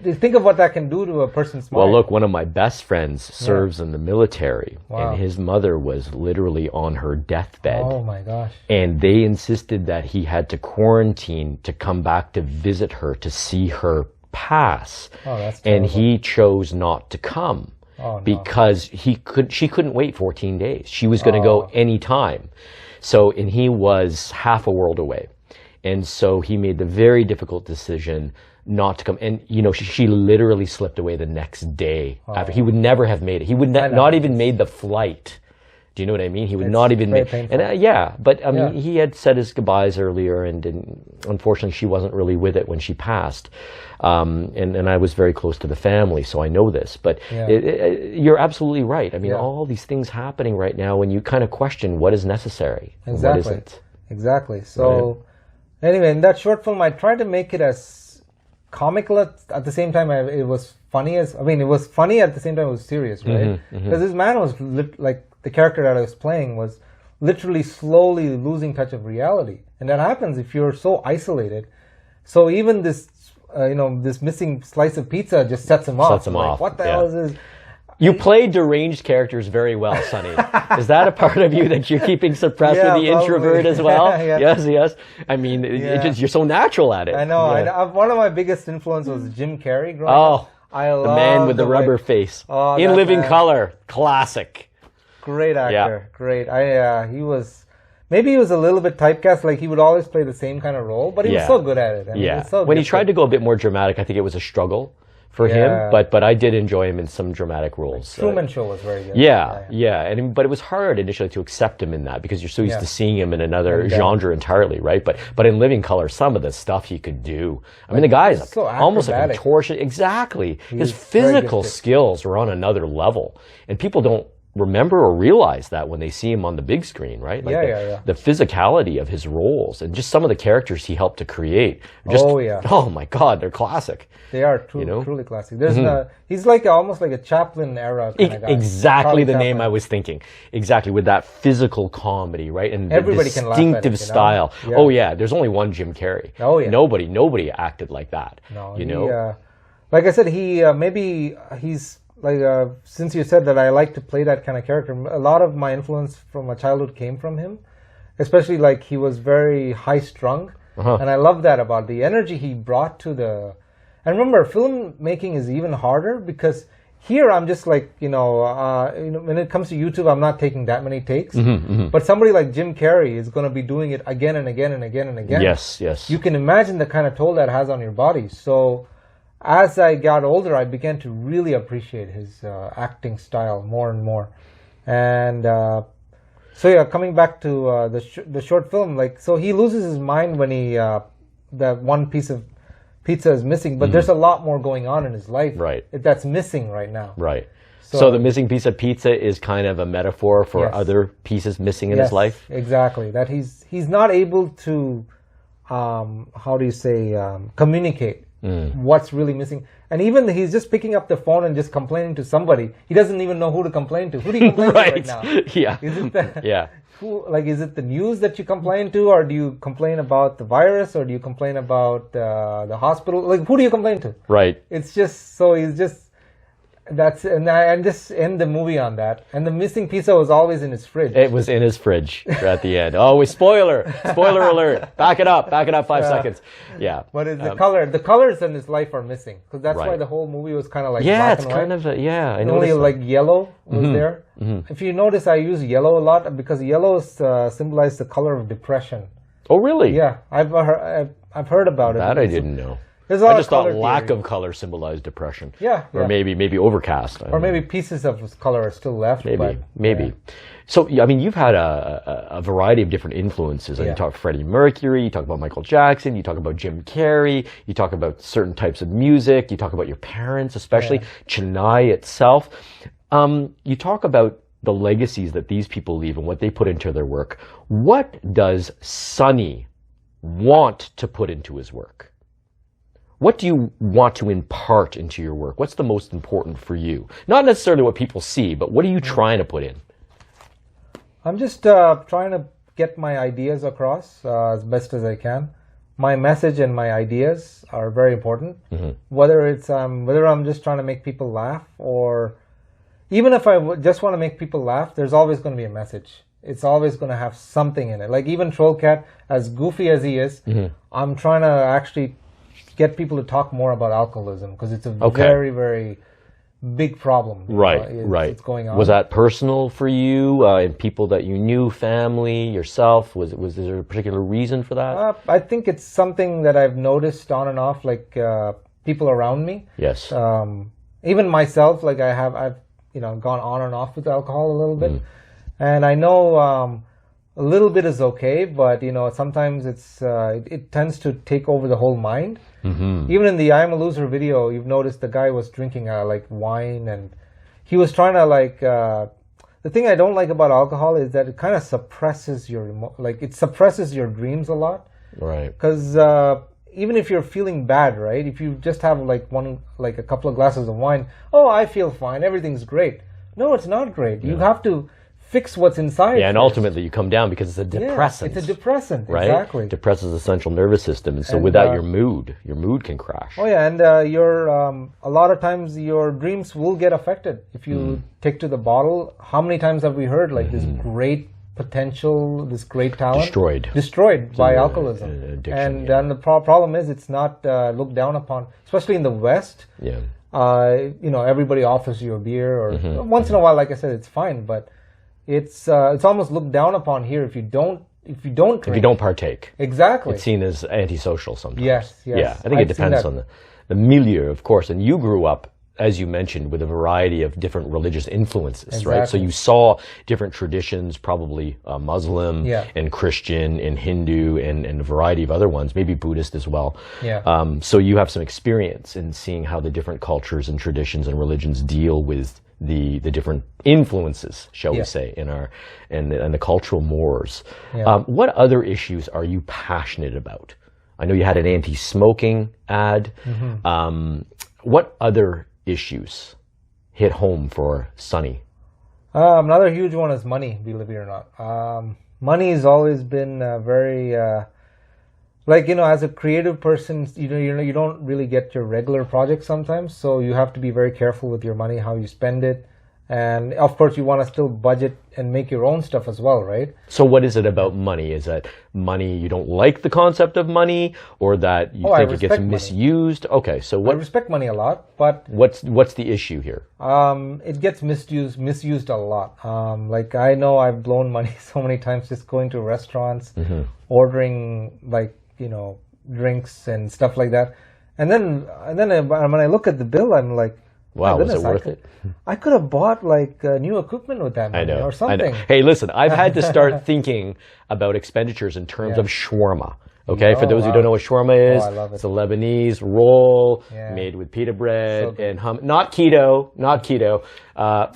Think of what that can do to a person's mind. Well, look, one of my best friends serves in the military, and his mother was literally on her deathbed. Oh my gosh. And they insisted that he had to quarantine to come back to visit her, to see her pass. Oh, that's and terrible. he chose not to come. Oh, no. Because she couldn't wait 14 days. She was going to go anytime. So, and he was half a world away. And so he made the very difficult decision not to come. And, you know, she literally slipped away the next day after. He would never have made it. He would not even made the flight. Do you know what I mean? He would not even make it. And but I mean, he had said his goodbyes earlier, and unfortunately she wasn't really with it when she passed. And I was very close to the family, so I know this. But you're absolutely right. I mean, all these things happening right now, and you kind of question what is necessary and what isn't. Exactly. So anyway, in that short film, I tried to make it as comical at the same time. It was funny it was funny at the same time it was serious, right? Because this man was like, the character that I was playing was literally slowly losing touch of reality. And that happens if you're so isolated. So even this, this missing slice of pizza just sets him off. Sets him off. What the hell is this? You play deranged characters very well, Sonny. Is that a part of you that you're keeping suppressed with the introvert as well? Yes. I mean, you're so natural at it. I know. One of my biggest influences was Jim Carrey growing up. The man with the rubber face. In Living Color. Classic. Great actor, great. He was a little bit typecast, like he would always play the same kind of role, but he was so good at it. I mean, when he tried to go a bit more dramatic, I think it was a struggle for him, but I did enjoy him in some dramatic roles. Truman Show was very good. But it was hard initially to accept him in that because you're so used to seeing him in another genre entirely, right? But in Living Color, some of the stuff he could do. I mean, the guy is so almost like a contortion. Exactly. His physical skills were on another level, and people don't remember or realize that when they see him on the big screen, right? Like the physicality of his roles and just some of the characters he helped to create. Oh my God, they're classic. They are truly classic. There's he's like almost like a Chaplin era kind of guy. Exactly the name I was thinking. Exactly, with that physical comedy, right? And everybody the can laugh at it, distinctive style. There's only one Jim Carrey. Nobody acted like that. No, like I said, he's like, since you said that I like to play that kind of character, a lot of my influence from my childhood came from him. Especially, like, he was very high-strung. And I love that about the energy he brought to the... And remember, filmmaking is even harder because here I'm just like, when it comes to YouTube, I'm not taking that many takes. But somebody like Jim Carrey is going to be doing it again and again and again and again. Yes. You can imagine the kind of toll that has on your body. So... as I got older, I began to really appreciate his acting style more and more. And coming back to the short film, so he loses his mind when that one piece of pizza is missing, but there's a lot more going on in his life that's missing right now. Right. So the missing piece of pizza is kind of a metaphor for other pieces missing in his life? Exactly. That he's not able to, communicate. What's really missing. And even he's just picking up the phone and just complaining to somebody. He doesn't even know who to complain to. Who do you complain to right now? Is it is it the news that you complain to, or do you complain about the virus, or do you complain about the hospital? Like, who do you complain to? Right. It's just, so he's just, and I just end the movie on that. And the missing pizza was always in his fridge. It was in his fridge at the end. Oh, spoiler alert. Back it up 5 seconds. Yeah. But the colors in his life are missing. Because that's why the whole movie was kind of like black and white. Kind of, I only like yellow was there. If you notice, I use yellow a lot because yellow symbolizes the color of depression. Oh, really? Yeah. I've heard about it. That I didn't know. I just thought lack of color symbolized depression. Or maybe overcast. Or maybe pieces of color are still left. Maybe. So, I mean, you've had a variety of different influences. You talk Freddie Mercury, you talk about Michael Jackson, you talk about Jim Carrey, you talk about certain types of music, you talk about your parents, especially Chennai itself. You talk about the legacies that these people leave and what they put into their work. What does Sonny want to put into his work? What do you want to impart into your work? What's the most important for you? Not necessarily what people see, but what are you trying to put in? I'm just trying to get my ideas across as best as I can. My message and my ideas are very important. Whether I'm just trying to make people laugh, or even if I just want to make people laugh, there's always going to be a message. It's always going to have something in it. Like even Trollcat, as goofy as he is, I'm trying to actually get people to talk more about alcoholism, because it's a very, very big problem. Right, It's going on. Was that personal for you, and people that you knew, family, yourself? Was there a particular reason for that? I think it's something that I've noticed on and off, like people around me. Yes. Even myself, like I've gone on and off with alcohol a little bit, and I know a little bit is okay, but sometimes it tends to take over the whole mind. Mm-hmm. Even in the "I Am a Loser" video, you've noticed the guy was drinking like wine, and he was trying to like. The thing I don't like about alcohol is that it kind of suppresses your dreams a lot. Right. Because even if you're feeling bad, right? If you just have like a couple of glasses of wine, oh, I feel fine, everything's great. No, it's not great. You have to fix what's inside. Yeah, and ultimately you come down because it's a depressant. Yeah, it's a depressant, right? Exactly. Depresses the central nervous system, and so without your mood can crash. Oh yeah, and a lot of times your dreams will get affected if you take to the bottle. How many times have we heard like this great potential, this great talent destroyed by alcoholism? Addiction, and the problem is it's not looked down upon, especially in the West. Yeah. Everybody offers you a beer, or once in a while, like I said, it's fine, but it's almost looked down upon here if you don't drink. If you don't partake. Exactly. It's seen as antisocial sometimes. Yes. Yeah, I think it depends on the milieu, of course. And you grew up, as you mentioned, with a variety of different religious influences, right? So you saw different traditions, probably Muslim and Christian and Hindu and a variety of other ones, maybe Buddhist as well. Yeah. So you have some experience in seeing how the different cultures and traditions and religions deal with the different influences, shall we say, in our and the cultural mores. Yeah. What other issues are you passionate about? I know you had an anti-smoking ad. Mm-hmm. What other issues hit home for Sonny? Another huge one is money, believe it or not. Money has always been very as a creative person, you don't really get your regular projects sometimes, so you have to be very careful with your money, how you spend it. And of course you want to still budget and make your own stuff as well, right? So what is it about money? Is that money, you don't like the concept of money, or that you think it gets misused? Okay, so I respect money a lot, but what's the issue here? It gets misused a lot. Like I know I've blown money so many times just going to restaurants, ordering drinks and stuff like that. And then when I look at the bill, I'm like, wow, was it worth it? I could have bought new equipment with that money or something. I know. Hey, listen, I've had to start thinking about expenditures in terms of shawarma. Okay, for those who don't know what shawarma is, I love it. It's a Lebanese roll made with pita bread and not keto,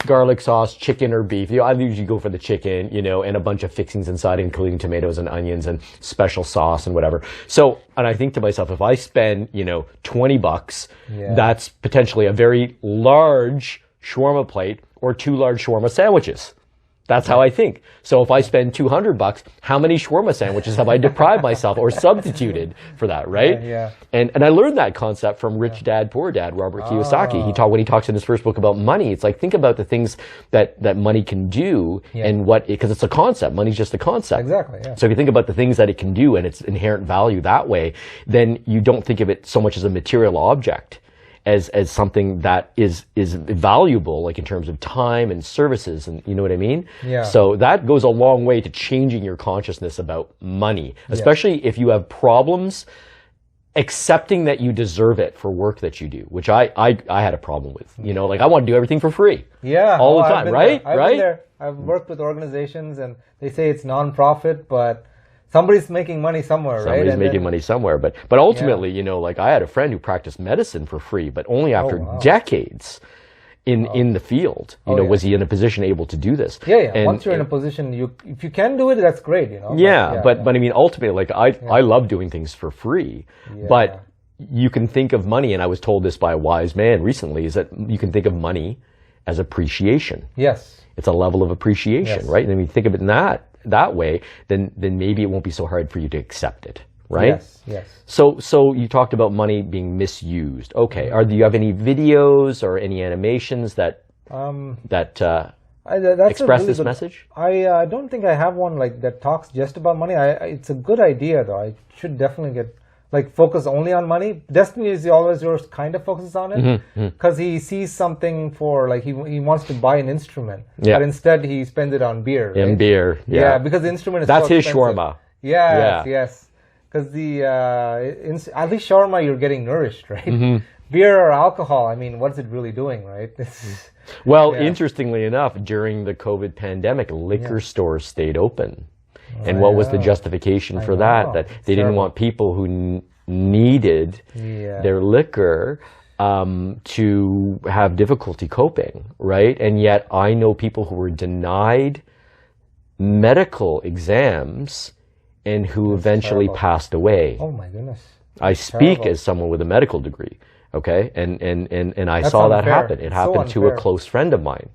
garlic sauce, chicken or beef. I usually go for the chicken, and a bunch of fixings inside, including tomatoes and onions and special sauce and whatever. So, and I think to myself, if I spend, $20, that's potentially a very large shawarma plate or 2 large shawarma sandwiches. That's how I think. So if I spend $200, how many shawarma sandwiches have I deprived myself or substituted for that, right? Yeah. And I learned that concept from Rich Dad, Poor Dad, Robert Kiyosaki. When he talks in his first book about money, it's like, think about the things that money can do and because it's a concept. Money's just a concept. Exactly, yeah. So if you think about the things that it can do and its inherent value that way, then you don't think of it so much as a material object, as something that is valuable, like in terms of time and services, and you know what I mean? Yeah. So that goes a long way to changing your consciousness about money, especially if you have problems accepting that you deserve it for work that you do, which I had a problem with. I want to do everything for free. Yeah. All the time, right? I've been there. I've worked with organizations and they say it's non-profit, but somebody's making money somewhere, right? Somebody's making money somewhere. But ultimately, I had a friend who practiced medicine for free, but only after decades in the field, was he in a position able to do this? Yeah. And once you're in a position, if you can do it, that's great, Yeah, but I mean, ultimately, I love doing things for free, but you can think of money, and I was told this by a wise man recently, is that you can think of money as appreciation. Yes. It's a level of appreciation, right? And when you think of it in that way, then maybe it won't be so hard for you to accept it, right? Yes. So you talked about money being misused. Okay. Do you have any videos or any animations that express this message? I don't think I have one that talks just about money. It's a good idea though. I should definitely get like focus only on money. Destiny is always yours kind of focuses on it because he sees something for like he wants to buy an instrument, but instead he spends it on beer. And right? beer, yeah. Because the instrument is that's so his expensive. shawarma. Yes. Because the at least shawarma you're getting nourished, right? Beer or alcohol, I mean, what's it really doing, right? Well, interestingly enough, during the COVID pandemic, liquor stores stayed open. And what was the justification for that? That they didn't want people who needed their liquor to have difficulty coping, right? And yet I know people who were denied medical exams and who eventually passed away. Oh my goodness. I speak as someone with a medical degree, okay? And I saw that happen. It happened to a close friend of mine.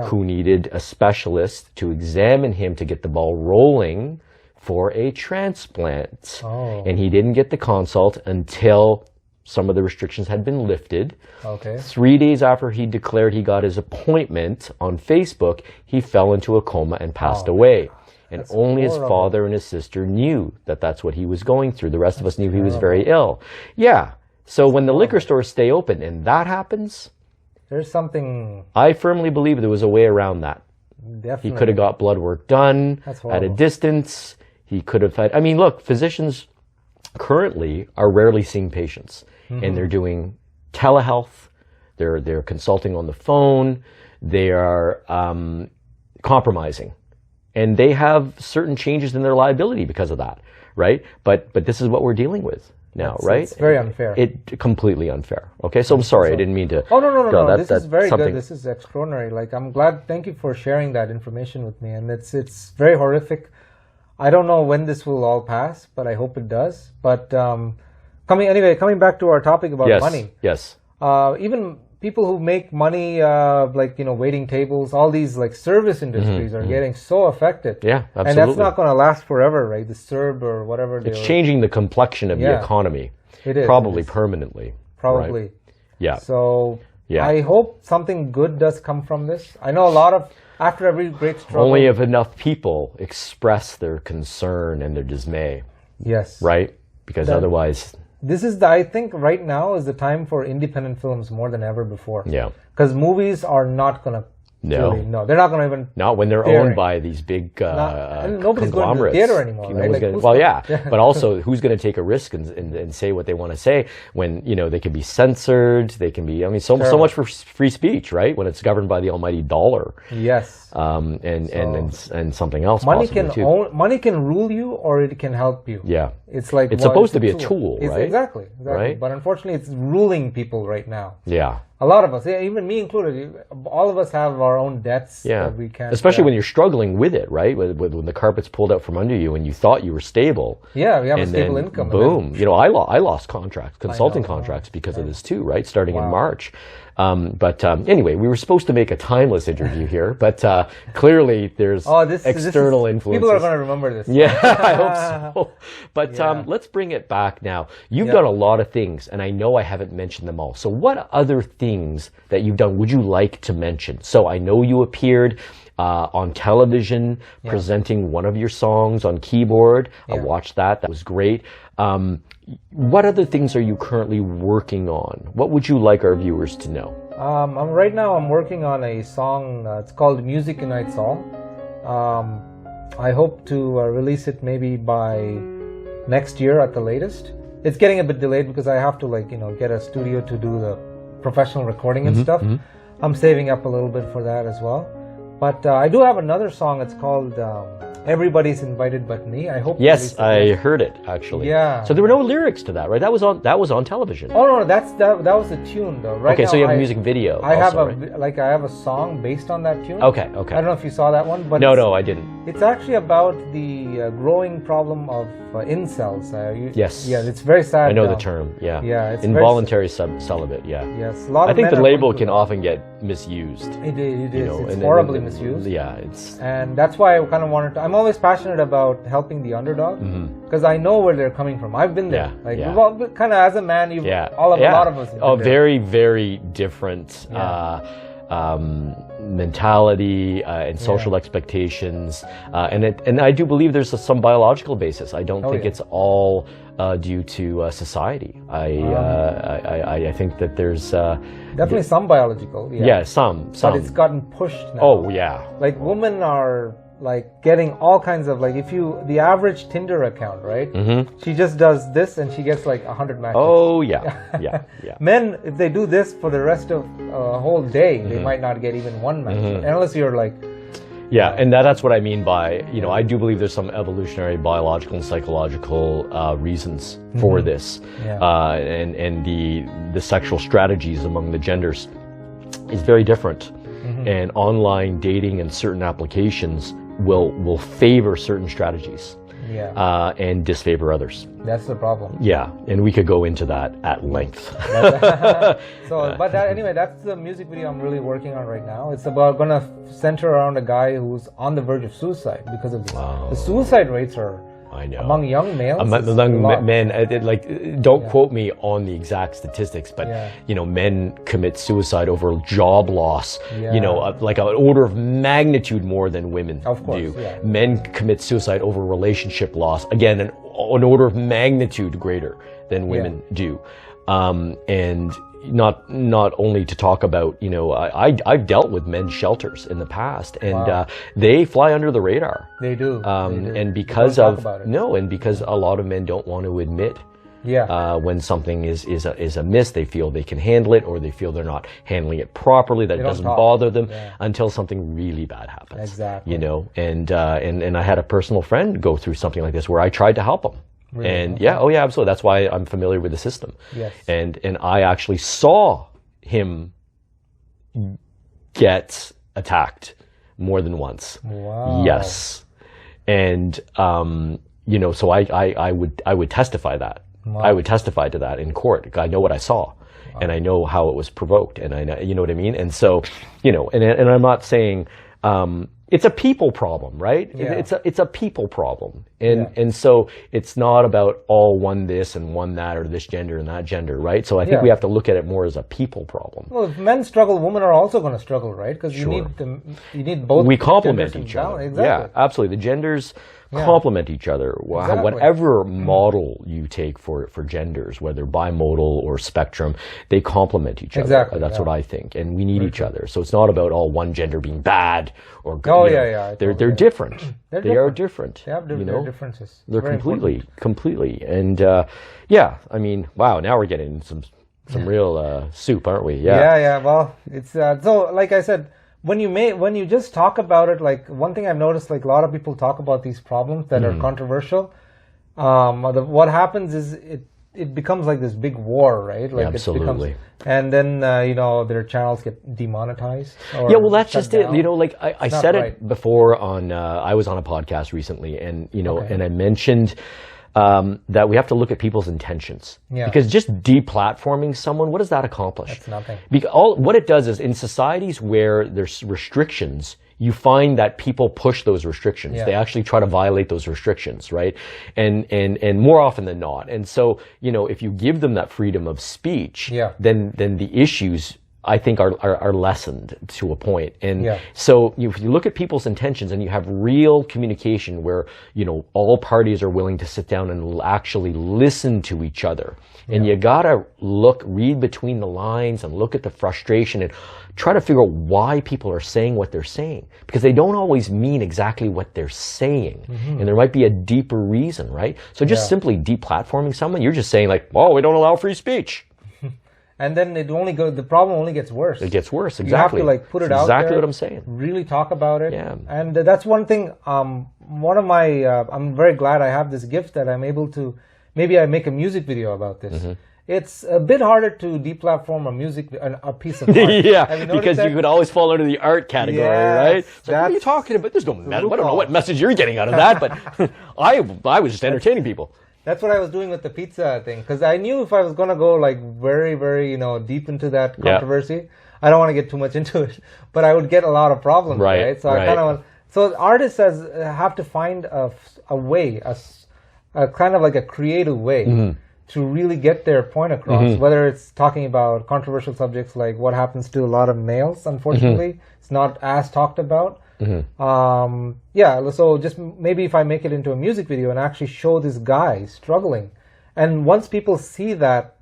Who needed a specialist to examine him to get the ball rolling for a transplant. And he didn't get the consult until some of the restrictions had been lifted. 3 days after he declared he got his appointment on Facebook, he fell into a coma and passed away. And only his father and his sister knew that that's what he was going through. The rest of us knew he was very ill. So when the liquor stores stay open and that happens, there's something... I firmly believe there was a way around that. Definitely. He could have got blood work done at a distance. He could have had... I mean, look, physicians currently are rarely seeing patients. And they're doing telehealth. They're consulting on the phone. They are compromising. And they have certain changes in their liability because of that, right? But this is what we're dealing with now, right? It's very unfair. Completely unfair. Okay, so I'm sorry, I didn't mean to... Oh, no. This is very good. This is extraordinary. Like, I'm glad, thank you for sharing that information with me. And it's very horrific. I don't know when this will all pass, but I hope it does. But coming back to our topic about money. Yes. Even people who make money, waiting tables, all these like service industries are getting so affected. Yeah, absolutely. And that's not going to last forever, right? The CERB or whatever. It's changing the complexion of the economy. It is. Probably permanently. Probably. Right? Yeah. So I hope something good does come from this. I know after every great struggle. Only if enough people express their concern and their dismay. Yes. Right? Because otherwise... I think right now is the time for independent films more than ever before. Yeah. Because movies are not going to... No. They're not going to even... Not when they're owned by these big nobody's going to the theater anymore, right? But also, who's going to take a risk and say what they want to say when, they can be censored, they can be... I mean, so much for free speech, right? When it's governed by the almighty dollar. Yes. And something else money can rule you or it can help you. Yeah. It's like... It's supposed to be a tool, right? Exactly. Right? But unfortunately, it's ruling people right now. Yeah. A lot of us, even me included, all of us have our own debts that we can't... Especially when you're struggling with it, right? When the carpet's pulled out from under you and you thought you were stable. Yeah, we have a stable income. Boom. I lost consulting contracts because of this too, right? Starting in March. Anyway, we were supposed to make a timeless interview here, but clearly there's external influences. People are going to remember this. Yeah, I hope so. But let's bring it back now. You've done a lot of things, and I know I haven't mentioned them all. So what other things that you've done would you like to mention? So I know you appeared on television presenting one of your songs on keyboard. I watched that. That was great. What other things are you currently working on? What would you like our viewers to know? Right now I'm working on a song. It's called Music Unites All. I hope to release it maybe by next year at the latest. It's getting a bit delayed because I have to get a studio to do the professional recording and stuff. I'm saving up a little bit for that as well. But I do have another song. It's called Everybody's Invited But Me. I hope. Yes, I heard it actually. Yeah. So there were no lyrics to that, right? That was on television. Oh no, that was a tune though. Right. Okay, now, so you have a music video. I also, I have a song based on that tune. Okay. I don't know if you saw that one, but no, I didn't. It's actually about the growing problem of incels. Yes. Yeah, it's very sad. I know the term. Yeah. Yeah. It's involuntary celibate. Yeah. Yes. I think the label can often get misused. It is. It's horribly misused. Yeah. And that's why I kind of wanted to. I'm always passionate about helping the underdog because I know where they're coming from. I've been there. Kind of as a man, a lot of us. Very, very different mentality and social expectations, and I do believe there's some biological basis. I don't think it's all due to society. I think that there's definitely some biological. Yeah, some. But it's gotten pushed now. Oh yeah. Like women are like getting all kinds of, like, if you, the average Tinder account, right? She just does this and she gets like 100 matches. Oh yeah, yeah. Men, if they do this for the rest of a whole day, they might not get even one match, unless you're like. Yeah, and that's what I mean by, you know, I do believe there's some evolutionary, biological, and psychological reasons for this, and the sexual strategies among the genders is very different, and online dating and certain applications will favor certain strategies, and disfavor others. That's the problem. Yeah, and we could go into that at length. So, but anyway, that's the music video I'm really working on right now. It's about gonna center around a guy who's on the verge of suicide because of this. The suicide rates are, I know, among young males, among men. Don't quote me on the exact statistics, but you know, men commit suicide over job loss. You know, like an order of magnitude more than women do. Men commit suicide over relationship loss. Again, an order of magnitude greater than women do. And not only to talk about, you know, I've dealt with men's shelters in the past, and they fly under the radar. They do. And because because a lot of men don't want to admit when something is amiss, they feel they can handle it, or they feel they're not handling it properly, that it doesn't bother them until something really bad happens. Exactly. You know, and I had a personal friend go through something like this where I tried to help him. Really? And absolutely. That's why I'm familiar with the system. Yes. And I actually saw him get attacked more than once. Wow. Yes. And you know, so I would testify that. Wow. I would testify to that in court. I know what I saw, and I know how it was provoked, and I know, you know what I mean. And so, you know, and I'm not saying it's a people problem, right? Yeah. It's a people problem, and so it's not about all one this and one that, or this gender and that gender, right? So I think we have to look at it more as a people problem. Well, if men struggle, women are also going to struggle, right? Because you need both. We complement each other. Exactly. Yeah, absolutely. The genders complement each other. Exactly. Whatever model you take for genders, whether bimodal or spectrum, they complement each other. Exactly. That's what I think, and we need each other. So it's not about all one gender being bad or good. They're different. They are different. They have their differences. They're completely. And I mean, wow. Now we're getting some real soup, aren't we? Yeah. Well, it's so like I said. When you just talk about it, like one thing I've noticed, like a lot of people talk about these problems that are controversial. What happens is it becomes like this big war, right? Like absolutely. And then you know, their channels get demonetized. Well, that's just it. You know, like I said it before on I was on a podcast recently, and you know, and I mentioned that we have to look at people's intentions. Because just deplatforming someone, what does that accomplish? That's nothing. What it does is, in societies where there's restrictions, you find that people push those restrictions. They actually try to violate those restrictions, right? And more often than not. And so, you know, if you give them that freedom of speech, then the issues, I think, are lessened to a point. And so if you look at people's intentions and you have real communication where, you know, all parties are willing to sit down and actually listen to each other, and you gotta read between the lines and look at the frustration and try to figure out why people are saying what they're saying, because they don't always mean exactly what they're saying, and there might be a deeper reason, right? So just simply deplatforming someone, you're just saying like, oh, we don't allow free speech. And then the problem only gets worse. It gets worse, exactly. You have to like put it out there. Exactly what I'm saying. Really talk about it. Yeah. And that's one thing, one of my, I'm very glad I have this gift that I'm able to, maybe I make a music video about this. It's a bit harder to deplatform a piece of art. Because you could always fall under the art category, right? So what are you talking about? There's no message. I don't know what message you're getting out of that, but I was just entertaining people. That's what I was doing with the pizza thing, because I knew if I was going to go like very, very, you know, deep into that controversy, I don't want to get too much into it, but I would get a lot of problems, right? So I kind of, so artists have to find a way, a kind of like a creative way to really get their point across, whether it's talking about controversial subjects like what happens to a lot of males, unfortunately. It's not as talked about. So just maybe if I make it into a music video and actually show this guy struggling, And once people see that,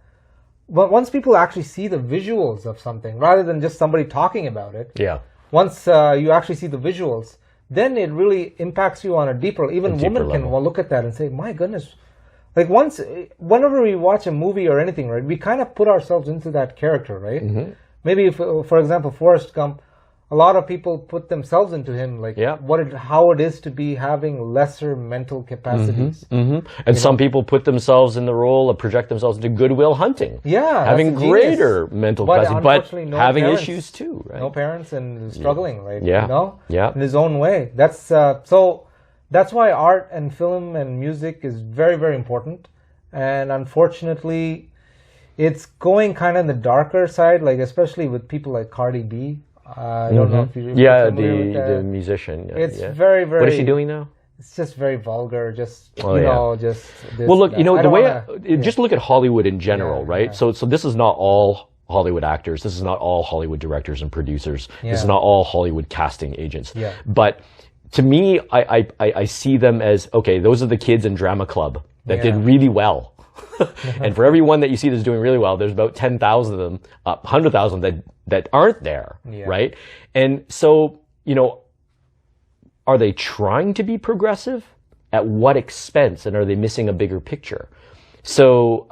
but once people actually see the visuals of something, rather than just somebody talking about it, once you actually see the visuals, then it really impacts you on a deeper, even women can look at that and say, my goodness. Like whenever we watch a movie or anything, right, we kind of put ourselves into that character, right? Maybe, for example, Forrest Gump, a lot of people put themselves into him, like how it is to be having lesser mental capacities. And some people put themselves in the role of project themselves into Good Will Hunting. Having greater mental capacity, but having issues too, right? No parents and struggling, right? In his own way. That's so. That's why art and film and music is very, very important. And unfortunately, it's going kind of in the darker side, like especially with people like Cardi B. I don't know if you're familiar with the musician. It's very, very... What is she doing now? It's just very vulgar, just, just... This, well, look, the way... Just look at Hollywood in general, right? So this is not all Hollywood actors. This is not all Hollywood directors and producers. This is not all Hollywood casting agents. But to me, I see them as, okay, those are the kids in drama club that did really well. And for every one that you see that's doing really well, there's about 10,000 of them, 100,000 that aren't there, right? And so, are they trying to be progressive? At what expense? And are they missing a bigger picture? So,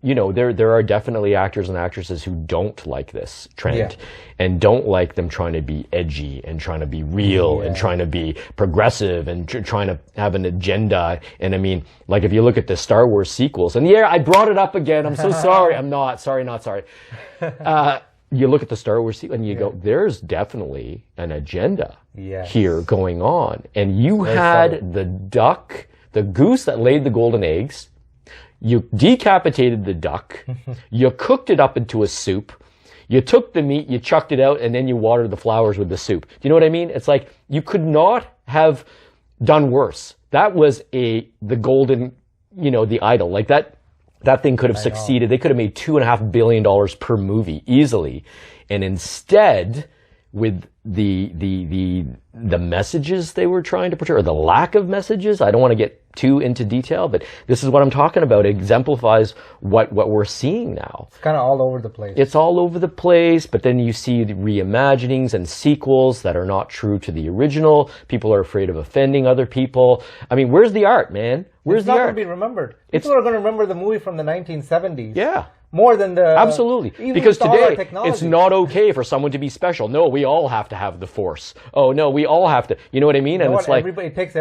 there are definitely actors and actresses who don't like this trend and don't like them trying to be edgy and trying to be real and trying to be progressive and trying to have an agenda. And I mean, like if you look at the Star Wars sequels, and I brought it up again. I'm so sorry. I'm not sorry. You look at the Star Wars sequel and you go, there's definitely an agenda here going on. And you had the duck, the goose that laid the golden eggs. You decapitated the duck, you cooked it up into a soup, you took the meat, you chucked it out, and then you watered the flowers with the soup. Do you know what I mean? It's like, you could not have done worse. That was the golden, the idol. Like that thing could have succeeded. They could have made $2.5 billion per movie easily. And instead, with the messages they were trying to portray, or the lack of messages, I don't want to get too into detail, but this is what I'm talking about. It exemplifies what we're seeing now. It's kind of all over the place. It's all over the place, but then you see the reimaginings and sequels that are not true to the original. People are afraid of offending other people. I mean, where's the art, man? Where's the art? It's not going to be remembered. People are going to remember the movie from the 1970s. Yeah. More than the... Absolutely. Because today, it's not okay for someone to be special. No, we all have to have the Force. Oh, no, we all have to... You know what I mean? And it's like... It takes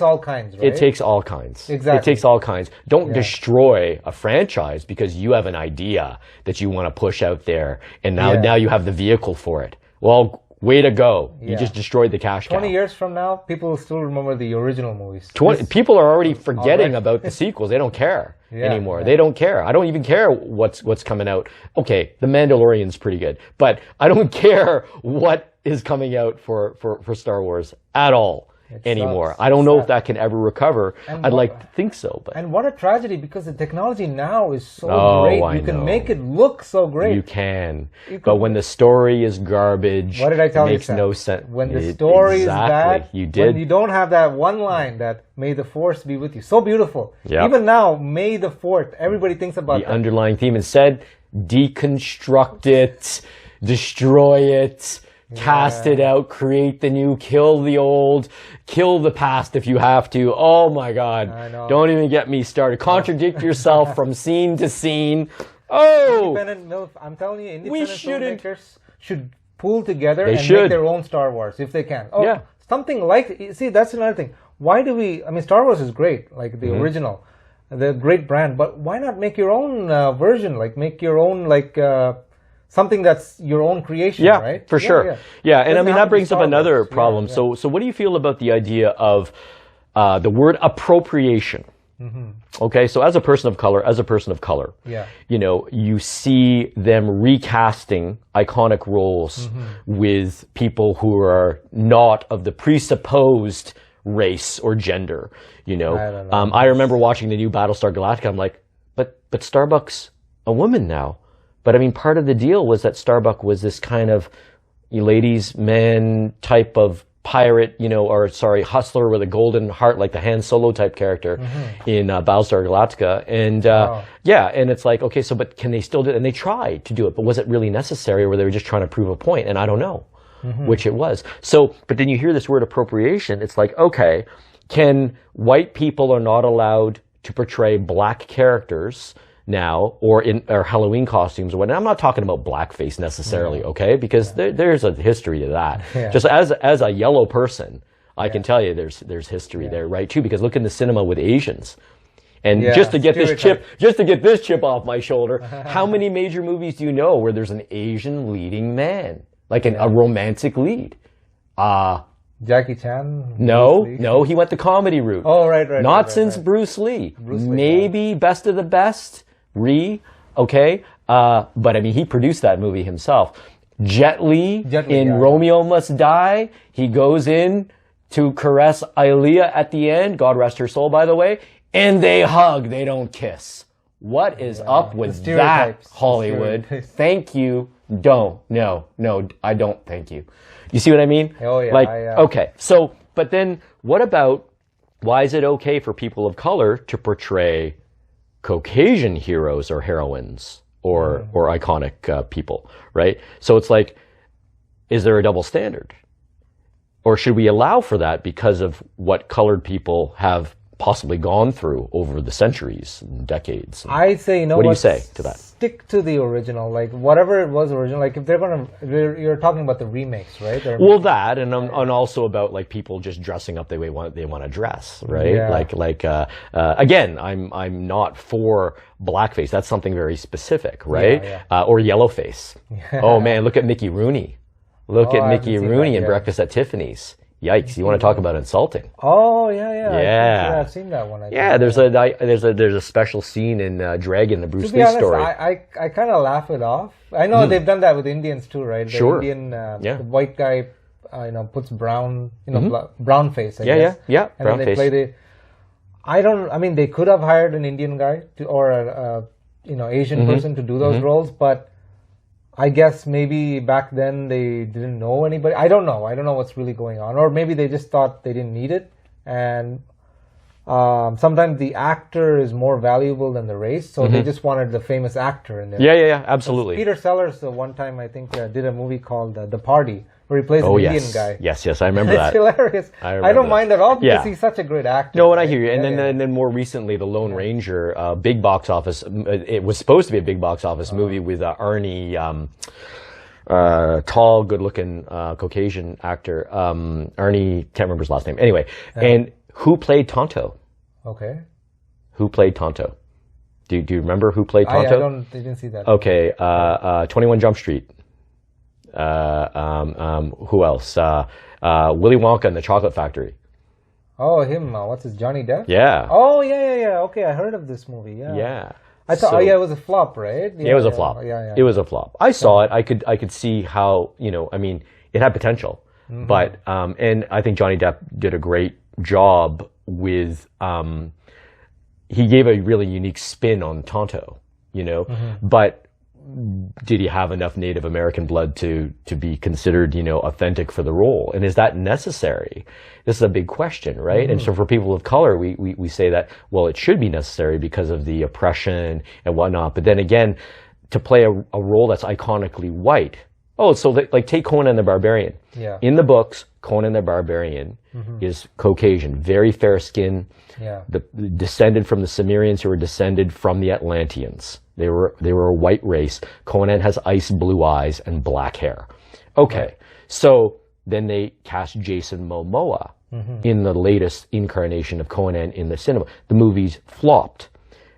all kinds, right? It takes all kinds. Exactly. It takes all kinds. Don't destroy a franchise because you have an idea that you want to push out there, and now you have the vehicle for it. Well, way to go. You just destroyed the cash cow. 20 years from now, people will still remember the original movies. People are already forgetting about the sequels. They don't care anymore. They don't care. I don't even care what's coming out. Okay, The Mandalorian's pretty good, but I don't care what is coming out for Star Wars at all anymore. I don't know if that can ever recover. I'd like to think so, but and what a tragedy, because the technology now is so great. You can make it look so great. You can. But when the story is garbage, what did I tell you? It makes no sense. When the story is bad, when you don't have that one line that "May the Force be with you," so beautiful. Even now, May the 4th, everybody thinks about the underlying theme. Instead, deconstruct it, destroy it. Cast it out, create the new, kill the old, kill the past if you have to. Oh my God. Don't even get me started. Contradict yourself from scene to scene. Oh! I'm telling you, independent filmmakers should pull together and make their own Star Wars if they can. Something like, see, that's another thing. Why do Star Wars is great, like the original, the great brand, but why not make your own version? Like make your own, something that's your own creation, right? For sure. Yeah, and I mean, that brings up another problem. So what do you feel about the idea of the word appropriation? Okay, so as a person of color, you see them recasting iconic roles with people who are not of the presupposed race or gender, I remember watching the new Battlestar Galactica. I'm like, but Starbuck's a woman now. But I mean, part of the deal was that Starbuck was this kind of ladies' man type of pirate, hustler with a golden heart, like the Han Solo type character in Battlestar Galactica. And and it's like, okay, so but can they still do it? And they tried to do it, but was it really necessary, or were they just trying to prove a point? And I don't know which it was. So, but then you hear this word appropriation. It's like, okay, can white people are not allowed to portray black characters now, or Halloween costumes or whatnot. I'm not talking about blackface necessarily, okay? Because there's a history to that. Just as a yellow person, I can tell you there's history there, right? Too, because look in the cinema with Asians. And just to get this chip off my shoulder, how many major movies do you know where there's an Asian leading man, like a romantic lead? Jackie Chan? No, he went the comedy route. Oh, right. Not since Bruce Lee. Maybe Best of the Best, okay? But I mean, he produced that movie himself. Jet Li in Romeo Must Die, he goes in to caress Aaliyah at the end, God rest her soul, by the way, and they hug, they don't kiss. What is up with that, Hollywood? Thank you. No, I don't thank you. You see what I mean? Oh, yeah. Okay. So, but then what about, why is it okay for people of color to portray Caucasian heroes or heroines or iconic people, right? So it's like, is there a double standard? Or should we allow for that because of what colored people have possibly gone through over the centuries and decades? I say, what do you say to that? Stick to the original, like whatever it was original. Like if you're talking about the remakes, right? Well, that and also about like people just dressing up the way they want to dress, right? Yeah. Again, I'm not for blackface. That's something very specific, right? Or yellowface. Oh man, look at Mickey Rooney. Look at Mickey Rooney in Breakfast at Tiffany's. Yikes! You want to talk about insulting? Oh yeah. I've seen that one. There's a special scene in Dragon, the Bruce Lee story. I kind of laugh it off. I know they've done that with Indians too, right? The Indian, the white guy, puts brown, brown face. I guess. Yeah. And brown then they play the. I mean, they could have hired an Indian guy or a Asian person to do those roles, but. I guess maybe back then they didn't know anybody. I don't know what's really going on. Or maybe they just thought they didn't need it. And sometimes the actor is more valuable than the race. So they just wanted the famous actor in there. Yeah, absolutely. Peter Sellers, one time, I think, did a movie called The Party, where he plays an Indian guy. Yes, I remember that. It's hilarious. I don't mind at all because he's such a great actor. No, and I hear you. And then more recently, The Lone Ranger, big box office. It was supposed to be a big box office movie with Arnie, tall, good-looking Caucasian actor. Arnie, can't remember his last name. Anyway, and who played Tonto? Okay. Who played Tonto? Do you remember who played Tonto? I didn't see that. Okay, 21 Jump Street. Who else? Willy Wonka and the Chocolate Factory. Oh, him. What's his, Johnny Depp? Yeah. Oh, yeah. Okay, I heard of this movie. Yeah. I thought, it was a flop, right? Yeah, it was a flop. Yeah. It was a flop. I saw it. I could see how, I mean, it had potential. But, and I think Johnny Depp did a great job with, he gave a really unique spin on Tonto, but did he have enough Native American blood to be considered, authentic for the role? And is that necessary? This is a big question, right? And so for people of color, we say that, well, it should be necessary because of the oppression and whatnot. But then again, to play a role that's iconically white. Oh, so like take Conan the Barbarian. Yeah. In the books, Conan the Barbarian is Caucasian, very fair skin, descended from the Cimmerians, who were descended from the Atlanteans. They were a white race. Conan has ice blue eyes and black hair. Okay, so then they cast Jason Momoa in the latest incarnation of Conan in the cinema. The movies flopped.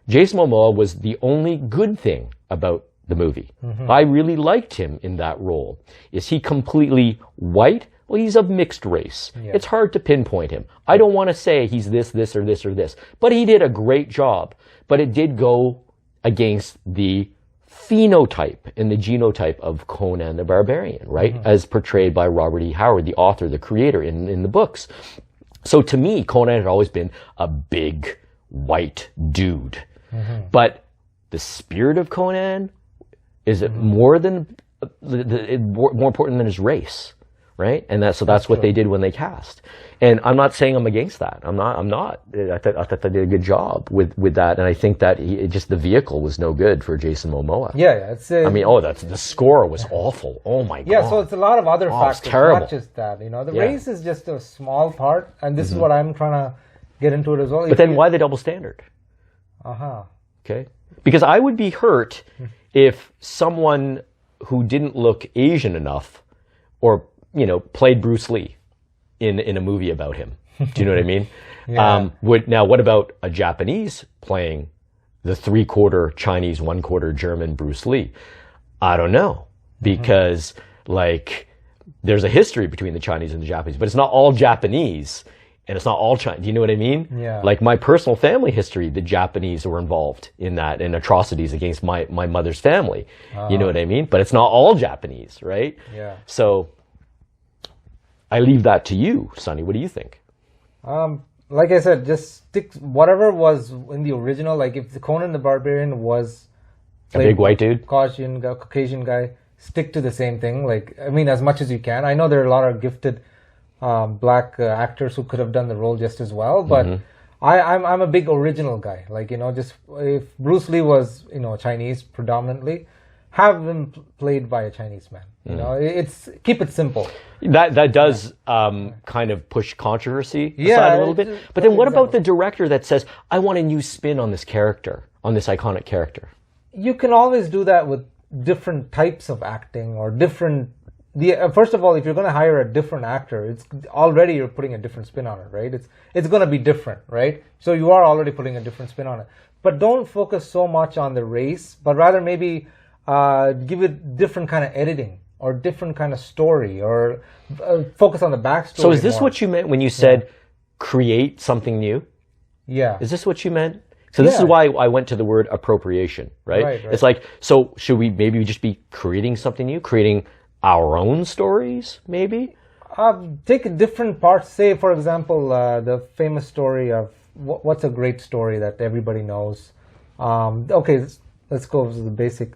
Jason Momoa was the only good thing about the movie. I really liked him in that role. Is he completely white? Well, he's of mixed race. Yeah. It's hard to pinpoint him. I don't want to say he's this, or this, or this. But he did a great job. But it did go against the phenotype and the genotype of Conan the Barbarian, right? As portrayed by Robert E. Howard, the author, the creator in the books. So to me, Conan had always been a big white dude. But the spirit of Conan, is it more important than his race? right? And that's what they did when they cast. And I'm not saying I'm against that. I'm not. I thought they did a good job with that. And I think that just the vehicle was no good for Jason Momoa. Yeah. I mean, the score was awful. Oh my God. Yeah, so it's a lot of other factors, it's terrible. not just that. The race is just a small part, and this is what I'm trying to get into it as well. But then why the double standard? Okay. Because I would be hurt if someone who didn't look Asian enough, or played Bruce Lee in a movie about him. Do you know what I mean? Yeah. Now, what about a Japanese playing the 3/4 Chinese, 1/4 German Bruce Lee? I don't know, because there's a history between the Chinese and the Japanese, but it's not all Japanese. And it's not all China. Do you know what I mean? Yeah. Like my personal family history, the Japanese were involved in that, and atrocities against my mother's family. You know what I mean? But it's not all Japanese, right? Yeah. So I leave that to you, Sonny. What do you think? Like I said, just stick whatever was in the original. Like if the Conan the Barbarian was A big white dude? Caucasian guy, stick to the same thing. As much as you can. I know there are a lot of gifted black actors who could have done the role just as well, but I'm a big original guy. Just if Bruce Lee was Chinese predominantly, have him played by a Chinese man. It's keep it simple. That does kind of push controversy aside a little bit. But then what about the director that says, I want a new spin on this character, on this iconic character? You can always do that with different types of acting or different. First of all, if you're going to hire a different actor, it's already you're putting a different spin on it, right? It's going to be different, right? So you are already putting a different spin on it. But don't focus so much on the race, but rather maybe give it different kind of editing or different kind of story, or focus on the backstory. So is this more. what you meant when you said create something new? Yeah. Is this what you meant? So this is why I went to the word appropriation, right? Right. It's like, so should we maybe just be creating something new, creating our own stories, maybe? Take different parts. Say, for example, the famous story of what's a great story that everybody knows. Okay, let's go to the basic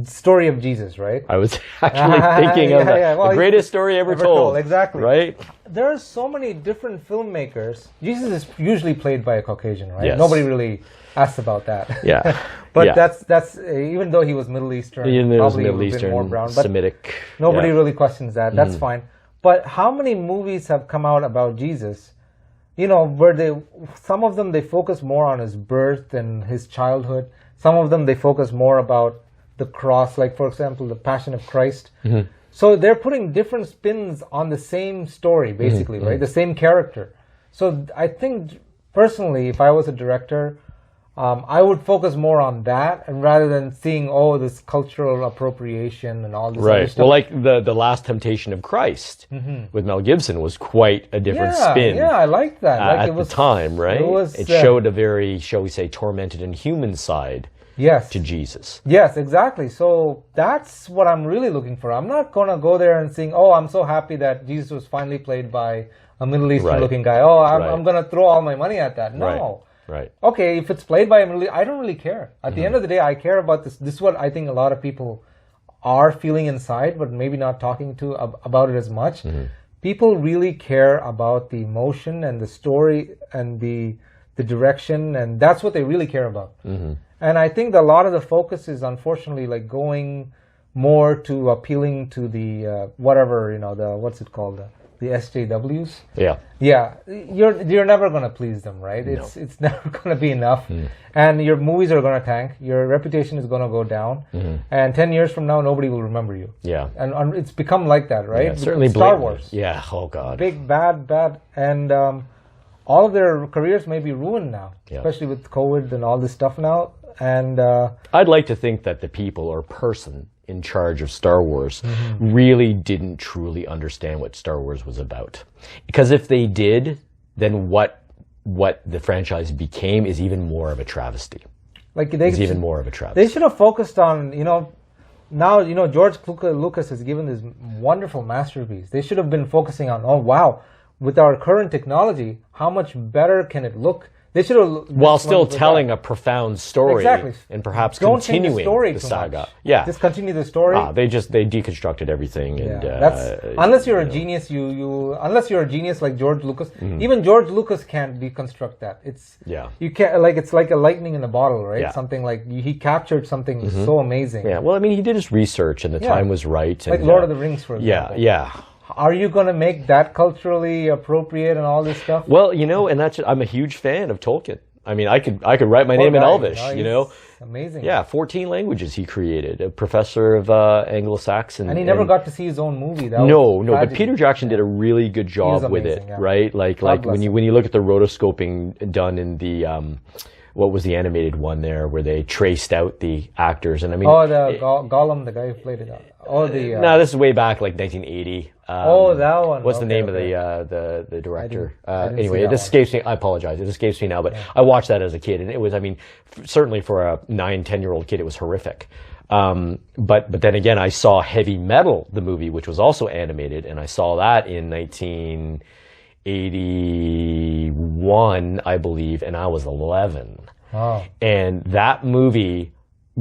story of Jesus, right? I was actually thinking of that. Well, the greatest story ever told. Exactly. Right? There are so many different filmmakers. Jesus is usually played by a Caucasian, right? Yes. Nobody really asks about that. Yeah. But that's even though he was Middle Eastern, probably Middle a Eastern, bit more brown, but Semitic. nobody really questions that. That's fine. But how many movies have come out about Jesus, where some of them they focus more on his birth and his childhood. Some of them they focus more about the cross, like for example, the Passion of Christ. So they're putting different spins on the same story, basically, right? The same character. So I think personally, if I was a director, I would focus more on that, and rather than seeing this cultural appropriation and all this other stuff. Well, like the Last Temptation of Christ with Mel Gibson was quite a different spin. Yeah, I liked that. At the time, right? It showed a very, shall we say, tormented and human side. To Jesus. Yes, exactly. So that's what I'm really looking for. I'm not going to go there and saying, I'm so happy that Jesus was finally played by a Middle Eastern looking guy. I'm going to throw all my money at that. No. Right. Okay, if it's played by a Middle Eastern, I don't really care. At the end of the day, I care about this. This is what I think a lot of people are feeling inside, but maybe not talking about it as much. People really care about the emotion and the story and the direction, and that's what they really care about. And I think a lot of the focus is unfortunately going more to appealing to the whatever, the what's it called, the SJWs. Yeah. You're never going to please them, right? No. It's never going to be enough, and your movies are going to tank. Your reputation is going to go down, and 10 years from now, nobody will remember you. Yeah. And it's become like that, right? Yeah, certainly Star blatantly. Wars. Yeah. Oh God. Big bad, and all of their careers may be ruined now, especially with COVID and all this stuff now. And I'd like to think that the people or person in charge of Star Wars really didn't truly understand what Star Wars was about. Because if they did, then what the franchise became is even more of a travesty. Even more of a travesty. They should have focused on, now, George Lucas has given this wonderful masterpiece. They should have been focusing on, with our current technology, how much better can it look They should have while still telling a profound story, exactly, and perhaps don't continuing change the story the too saga. Much. Yeah, just continue the story. They deconstructed everything, and that's unless you're a genius, unless you're a genius like George Lucas, even George Lucas can't deconstruct that. You can't, like, it's like a lightning in a bottle, right? Yeah. Something like he captured something so amazing. Yeah, well, I mean, he did his research, and the time was right. Like and, Lord of the Rings, for example. Yeah. Are you going to make that culturally appropriate and all this stuff? Well, and I'm a huge fan of Tolkien. I mean, I could write my name in Elvish, Amazing. Yeah, 14 languages he created. A professor of Anglo-Saxon. And he never got to see his own movie. No, but Peter Jackson did a really good job with it, right? Like when you look at the rotoscoping done in the what was the animated one there, where they traced out the actors, and I mean, Gollum, the guy who played it. No, this is way back, like 1980. That one. What's the name of the director? Anyway, it escapes me. I apologize. It escapes me now, but I watched that as a kid, and it was, I mean, certainly for a 9-10-year-old kid, it was horrific. But then again, I saw Heavy Metal, the movie, which was also animated, and I saw that in 1981, I believe, and I was 11. Oh. And that movie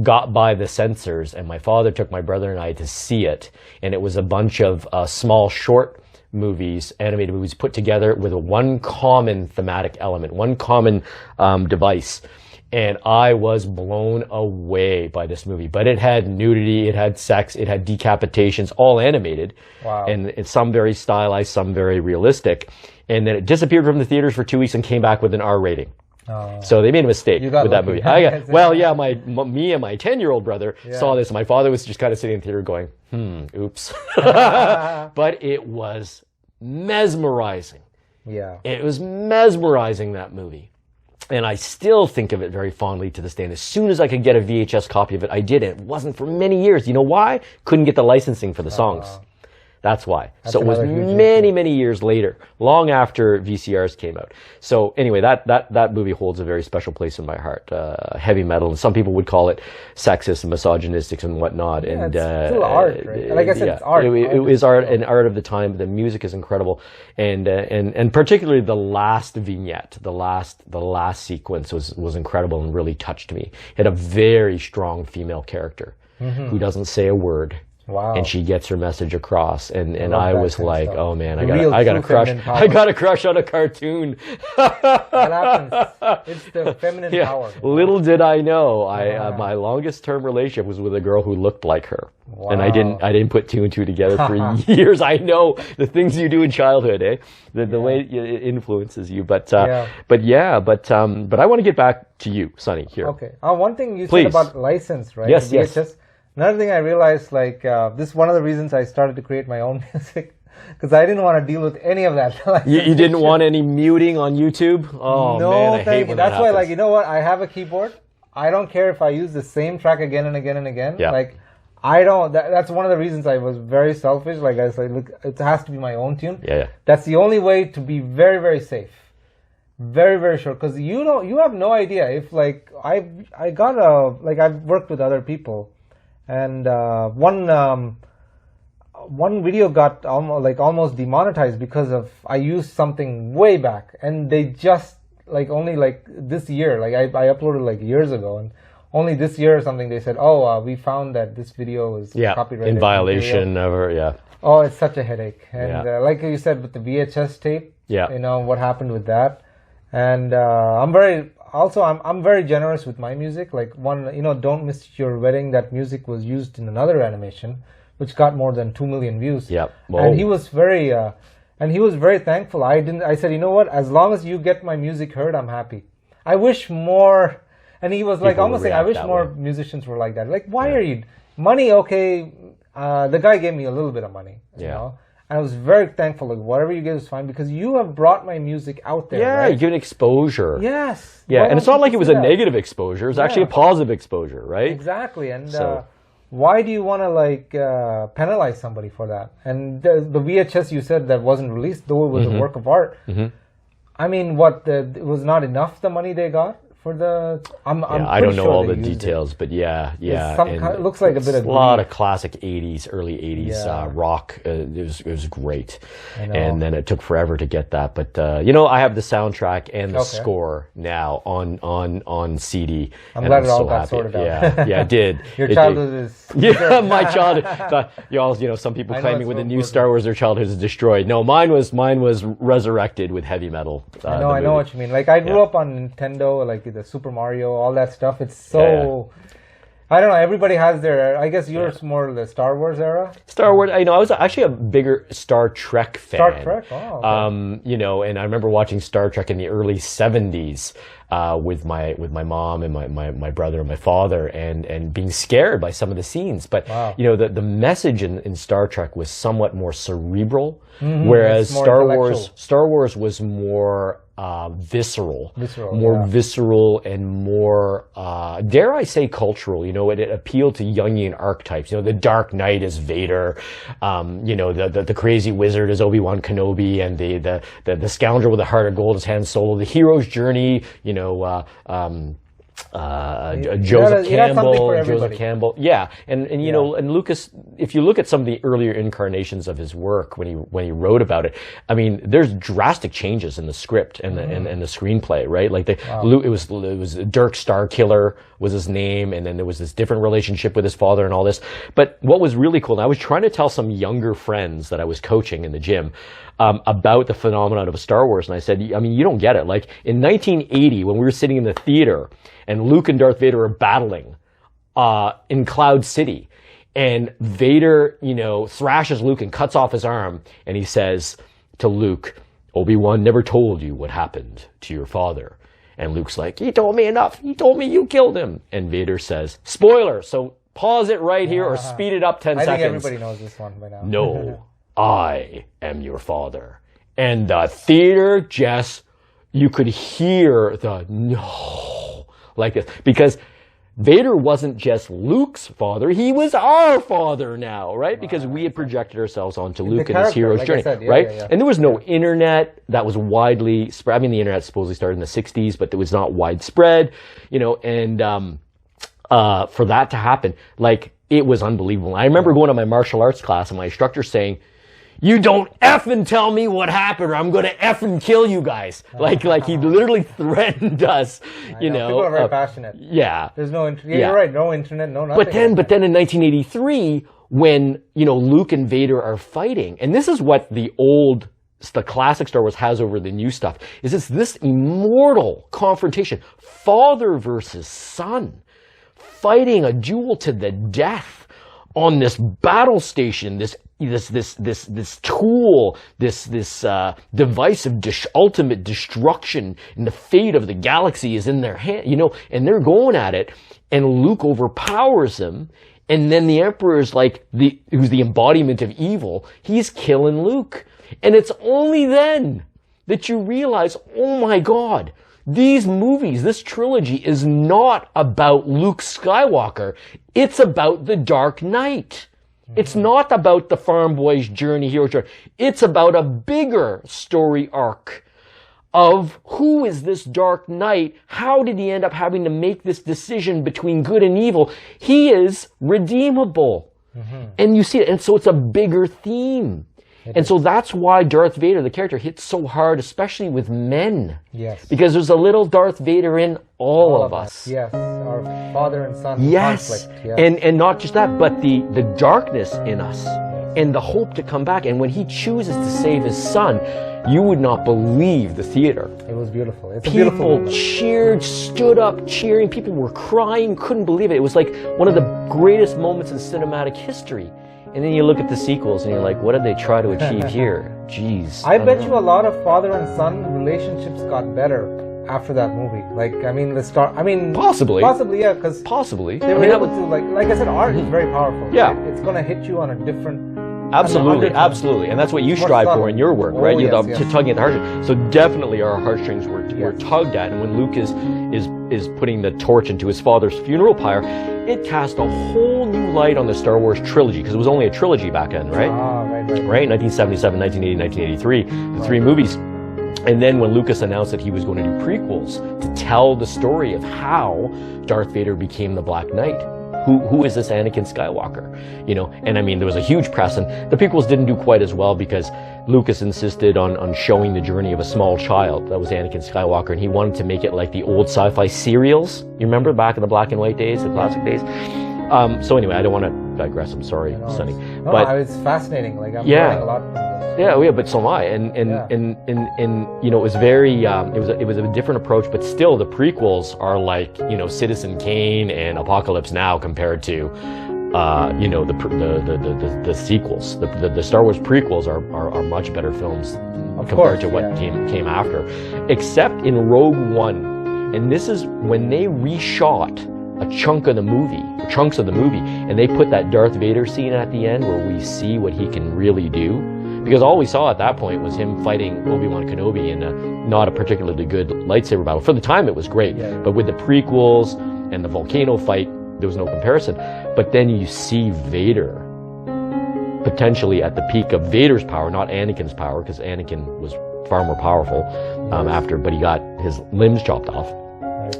got by the censors, and my father took my brother and I to see it, and it was a bunch of small short movies, animated movies, put together with one common thematic element, one common device. And I was blown away by this movie. But it had nudity, it had sex, it had decapitations, all animated. Wow. And some very stylized, some very realistic. And then it disappeared from the theaters for 2 weeks and came back with an R rating. Oh. So they made a mistake with that movie. Me and my 10-year-old brother saw this. And my father was just kind of sitting in the theater going, oops. But it was mesmerizing. Yeah. It was mesmerizing, that movie. And I still think of it very fondly to this day. And as soon as I could get a VHS copy of it, I did it. It wasn't for many years. You know why? Couldn't get the licensing for the songs. That's why. So it was many years later, long after VCRs came out. So anyway, that movie holds a very special place in my heart. Heavy Metal, and some people would call it sexist and misogynistic and whatnot. Yeah, and it's still art, right? Like I said, it's art. It was art, and art of the time. The music is incredible, and particularly the last vignette, the last sequence was incredible and really touched me. It had a very strong female character who doesn't say a word. Wow. And she gets her message across, and I was like, oh man, I got a crush. I got a crush on a cartoon. That happens. It's the feminine power. Little did I know, my longest term relationship was with a girl who looked like her. Wow. And I didn't put two and two together for years. I know the things you do in childhood, the way it influences you. But I want to get back to you, Sonny, here. Okay. One thing you said about license, right? Yes. Another thing I realized, this is one of the reasons I started to create my own music, because I didn't want to deal with any of that. You didn't want any muting on YouTube? Oh, no, man, I hate when that happens. That's why, you know what? I have a keyboard. I don't care if I use the same track again and again and again. Yeah. I don't. That's one of the reasons I was very selfish. Like I said, look, it has to be my own tune. Yeah. That's the only way to be very, very safe. Very, very sure. Because you have no idea if I've worked with other people. And one video got almost demonetized because of I used something way back, and they just only this year, I uploaded years ago, and only this year or something they said, we found that this video is copyrighted in violation of her. Oh, it's such a headache. And like you said with the VHS tape, what happened with that, and I'm very generous with my music. Don't Miss Your Wedding, that music was used in another animation, which got more than 2 million views. Yep. And he was very thankful. I said, you know what? As long as you get my music heard, I'm happy. I wish more. And he was almost saying, I wish more musicians were like that. Why are you money? Okay. The guy gave me a little bit of money. You know? And I was very thankful. Whatever you give is fine, because you have brought my music out there. Yeah, right? you give an exposure. Yes. Yeah, and it's not like it was a negative exposure. It was actually a positive exposure, right? Exactly. And why do you want to penalize somebody for that? And the VHS you said that wasn't released, though it was a work of art. I mean, it was not enough, the money they got for the? I'm I don't know all the details, but yeah. It looks like a bit of a lot of classic '80s, early '80s rock. It was great, and then it took forever to get that. But I have the soundtrack and the score now on CD. I'm glad it all got sorted out. Yeah, it did. Your childhood is my childhood. Some people claiming with the new Star Wars their childhood is destroyed. No, mine was resurrected with heavy metal. I know what you mean. Like I grew up on Nintendo, like the Super Mario, all that stuff. It's so I don't know. Everybody has their. I guess yours more the Star Wars era. Star Wars. I was actually a bigger Star Trek fan. Star Trek. Oh. Okay. And I remember watching Star Trek in the early '70s with my mom and my brother and my father, and being scared by some of the scenes. But the message in Star Trek was somewhat more cerebral, whereas Star Wars was more visceral, and more, dare I say, cultural. It appealed to Jungian archetypes. The Dark Knight is Vader, the crazy wizard is Obi-Wan Kenobi, and the scoundrel with the heart of gold is Han Solo. The hero's journey, Joseph Campbell. Yeah, and Lucas, if you look at some of the earlier incarnations of his work when he wrote about it, I mean, there's drastic changes in the script and the screenplay, right? Like it was Dirk Starkiller was his name, and then there was this different relationship with his father and all this. But what was really cool, and I was trying to tell some younger friends that I was coaching in the gym about the phenomenon of Star Wars, and I said, I mean, you don't get it. Like in 1980, when we were sitting in the theater and Luke and Darth Vader are battling in Cloud City, and Vader, thrashes Luke and cuts off his arm, and he says to Luke, Obi-Wan never told you what happened to your father. And Luke's like, he told me enough. He told me you killed him. And Vader says, spoiler, so pause it right here or speed it up 10 seconds. I think everybody knows this one by now. No, I am your father. And the theater you could hear the no like this, because Vader wasn't just Luke's father, he was our father now, right? Because we had projected ourselves onto Luke and his hero's journey, right? And there was no internet that was widely spread. I mean, the internet supposedly started in the 60s, but it was not widespread, and for that to happen, like, it was unbelievable. I remember going to my martial arts class and my instructor saying, you don't effing tell me what happened or I'm going to effing kill you guys. Like he literally threatened us, People are very passionate. Yeah. There's no internet. You're right. No internet, no nothing. But then in 1983, when, Luke and Vader are fighting, and this is what the classic Star Wars has over the new stuff, is it's this immortal confrontation. Father versus son. Fighting a duel to the death on this battle station, this tool, this device of ultimate destruction, and the fate of the galaxy is in their hand, and they're going at it, and Luke overpowers him, and then the Emperor is like who's the embodiment of evil, he's killing Luke. And it's only then that you realize, oh my God, these movies, this trilogy is not about Luke Skywalker, it's about the Dark Knight. It's not about the farm boy's journey, hero's journey. It's about a bigger story arc of who is this Dark Knight? How did he end up having to make this decision between good and evil? He is redeemable. And you see it. And so it's a bigger theme. And so that's why Darth Vader, the character, hits so hard, especially with men. Yes. Because there's a little Darth Vader in all of us. Yes. Our father and son conflict. Yes. And not just that, but the darkness in us and the hope to come back. And when he chooses to save his son, you would not believe the theater. It was beautiful. It's a beautiful movie. People cheered, stood up cheering. People were crying, couldn't believe it. It was like one of the greatest moments in cinematic history. And then you look at the sequels and you're like, what did they try to achieve here? Jeez. I bet you a lot of father and son relationships got better after that movie. Possibly. Possibly, yeah, because possibly they were able to, like I said, art is very powerful. Yeah. It's going to hit you on a different... Absolutely. And that's what you strive for in your work, right? You're tugging at the heartstrings. So definitely our heartstrings were tugged at. And when Luke is putting the torch into his father's funeral pyre, it cast a whole new light on the Star Wars trilogy, because it was only a trilogy back then, right? Right. 1977, 1980, 1983, the three movies. And then when Lucas announced that he was going to do prequels to tell the story of how Darth Vader became the Black Knight, who is this Anakin Skywalker? You know, and I mean, there was a huge press, and the prequels didn't do quite as well because Lucas insisted on showing the journey of a small child. That was Anakin Skywalker, and he wanted to make it like the old sci-fi serials. You remember back in the black and white days, the classic days? So anyway, I don't want to digress. I'm sorry, Sonny. No, but it's fascinating. Like I'm learning a lot from this. Yeah, but so am I. And you know, it was very it was a different approach, but still the prequels are like, you know, Citizen Kane and Apocalypse Now compared to you know, the sequels. The Star Wars prequels are much better films compared to what came after. Except in Rogue One. And this is when they reshot chunks of the movie, and they put that Darth Vader scene at the end where we see what he can really do. Because all we saw at that point was him fighting Obi-Wan Kenobi in not a particularly good lightsaber battle. For the time, it was great. But with the prequels and the volcano fight, there was no comparison. But then you see Vader potentially at the peak of Vader's power, not Anakin's power, because Anakin was far more powerful but he got his limbs chopped off.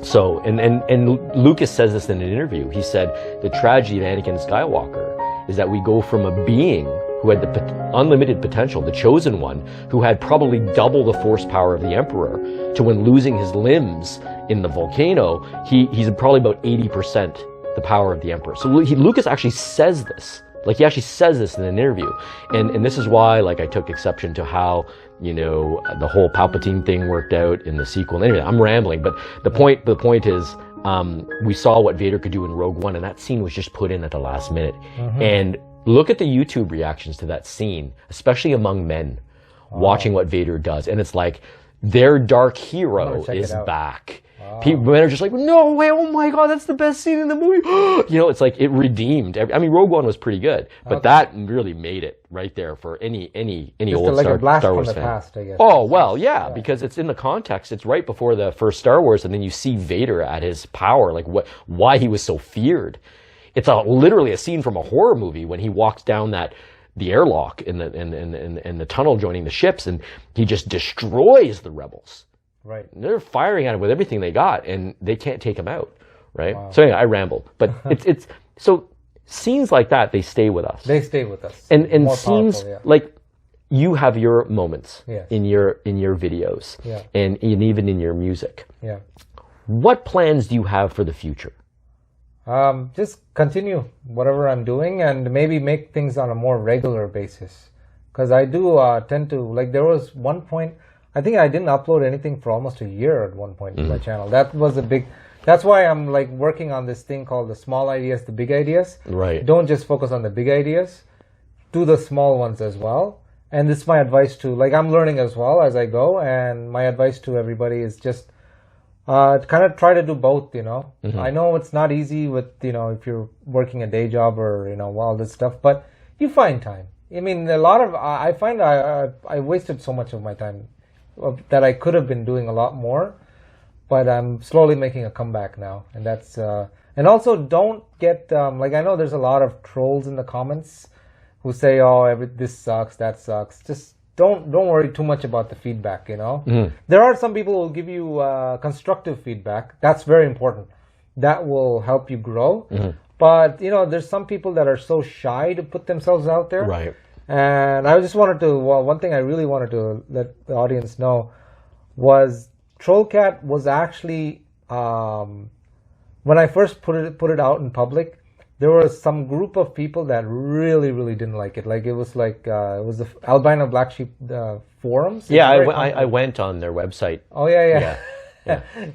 So, and Lucas says this in an interview. He said, the tragedy of Anakin Skywalker is that we go from a being who had the unlimited potential, the chosen one, who had probably double the force power of the Emperor, to when losing his limbs in the volcano, he's probably about 80% the power of the Emperor. So Lucas actually says this. Like, he actually says this in an interview. And this is why, like, I took exception to how, you know, the whole Palpatine thing worked out in the sequel. Anyway, I'm rambling, but the point is, we saw what Vader could do in Rogue One, and that scene was just put in at the last minute. And look at the YouTube reactions to that scene, especially among men, watching what Vader does. And it's like, their dark hero is back. Men are just like, no way, oh my God, that's the best scene in the movie. You know, it's like, it redeemed. I mean, Rogue One was pretty good, but that really made it right there for any old like Star Wars from the fan. Past, I guess. Oh, well, yeah, because it's in the context. It's right before the first Star Wars, and then you see Vader at his power, like why he was so feared. It's literally a scene from a horror movie when he walks down the airlock in the tunnel joining the ships, and he just destroys the rebels. Right. They're firing at him with everything they got, and they can't take him out. Right. Wow. So anyway, I rambled, but it's so scenes like that, they stay with us. They stay with us. And scenes like, you have your moments in your videos, and even in your music. Yeah. What plans do you have for the future? Just continue whatever I'm doing, and maybe make things on a more regular basis. Because I do tend to, like, there was one point, I think I didn't upload anything for almost a year at one point in my channel. That was that's why I'm like working on this thing called the small ideas, the big ideas. Right. Don't just focus on the big ideas. Do the small ones as well. And this is my advice to, like, I'm learning as well as I go. And my advice to everybody is just kind of try to do both, you know. I know it's not easy with, you know, if you're working a day job or, you know, all this stuff, but you find time. I mean, I find I wasted so much of my time that I could have been doing a lot more, but I'm slowly making a comeback now. And that's, and also don't get, like, I know there's a lot of trolls in the comments who say, oh, this sucks, that sucks. Just don't worry too much about the feedback, you know. There are some people who will give you constructive feedback. That's very important. That will help you grow. But, you know, there's some people that are so shy to put themselves out there. Right. And I just wanted to, one thing I really wanted to let the audience know was Trollcat was actually, when I first put it out in public, there was some group of people that really, really didn't like it. Like, it was like, it was the Albino Black Sheep forums. Yeah, I went on their website. Oh, yeah.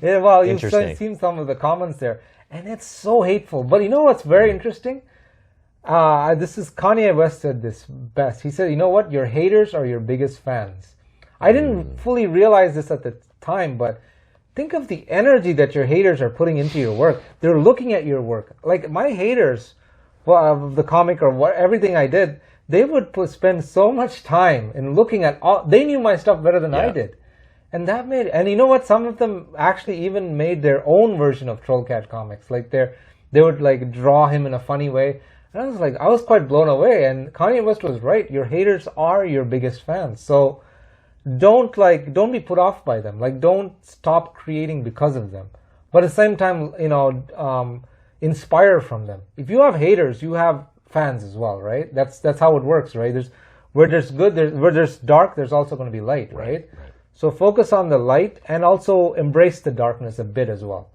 Well, you've seen some of the comments there. And it's so hateful. But you know what's very interesting? This is Kanye West said this best. He said, you know what? Your haters are your biggest fans. I didn't fully realize this at the time, but think of the energy that your haters are putting into your work. They're looking at your work. Like, my haters of the comic or everything I did, they would spend so much time in looking at they knew my stuff better than I did. And and you know what? Some of them actually even made their own version of Trollcat comics. Like, they would, like, draw him in a funny way. And I was quite blown away. And Kanye West was right. Your haters are your biggest fans. So don't be put off by them. Like, don't stop creating because of them. But at the same time, inspire from them. If you have haters, you have fans as well, right? That's how it works, right? Where there's where there's dark, there's also going to be light, right? So focus on the light and also embrace the darkness a bit as well.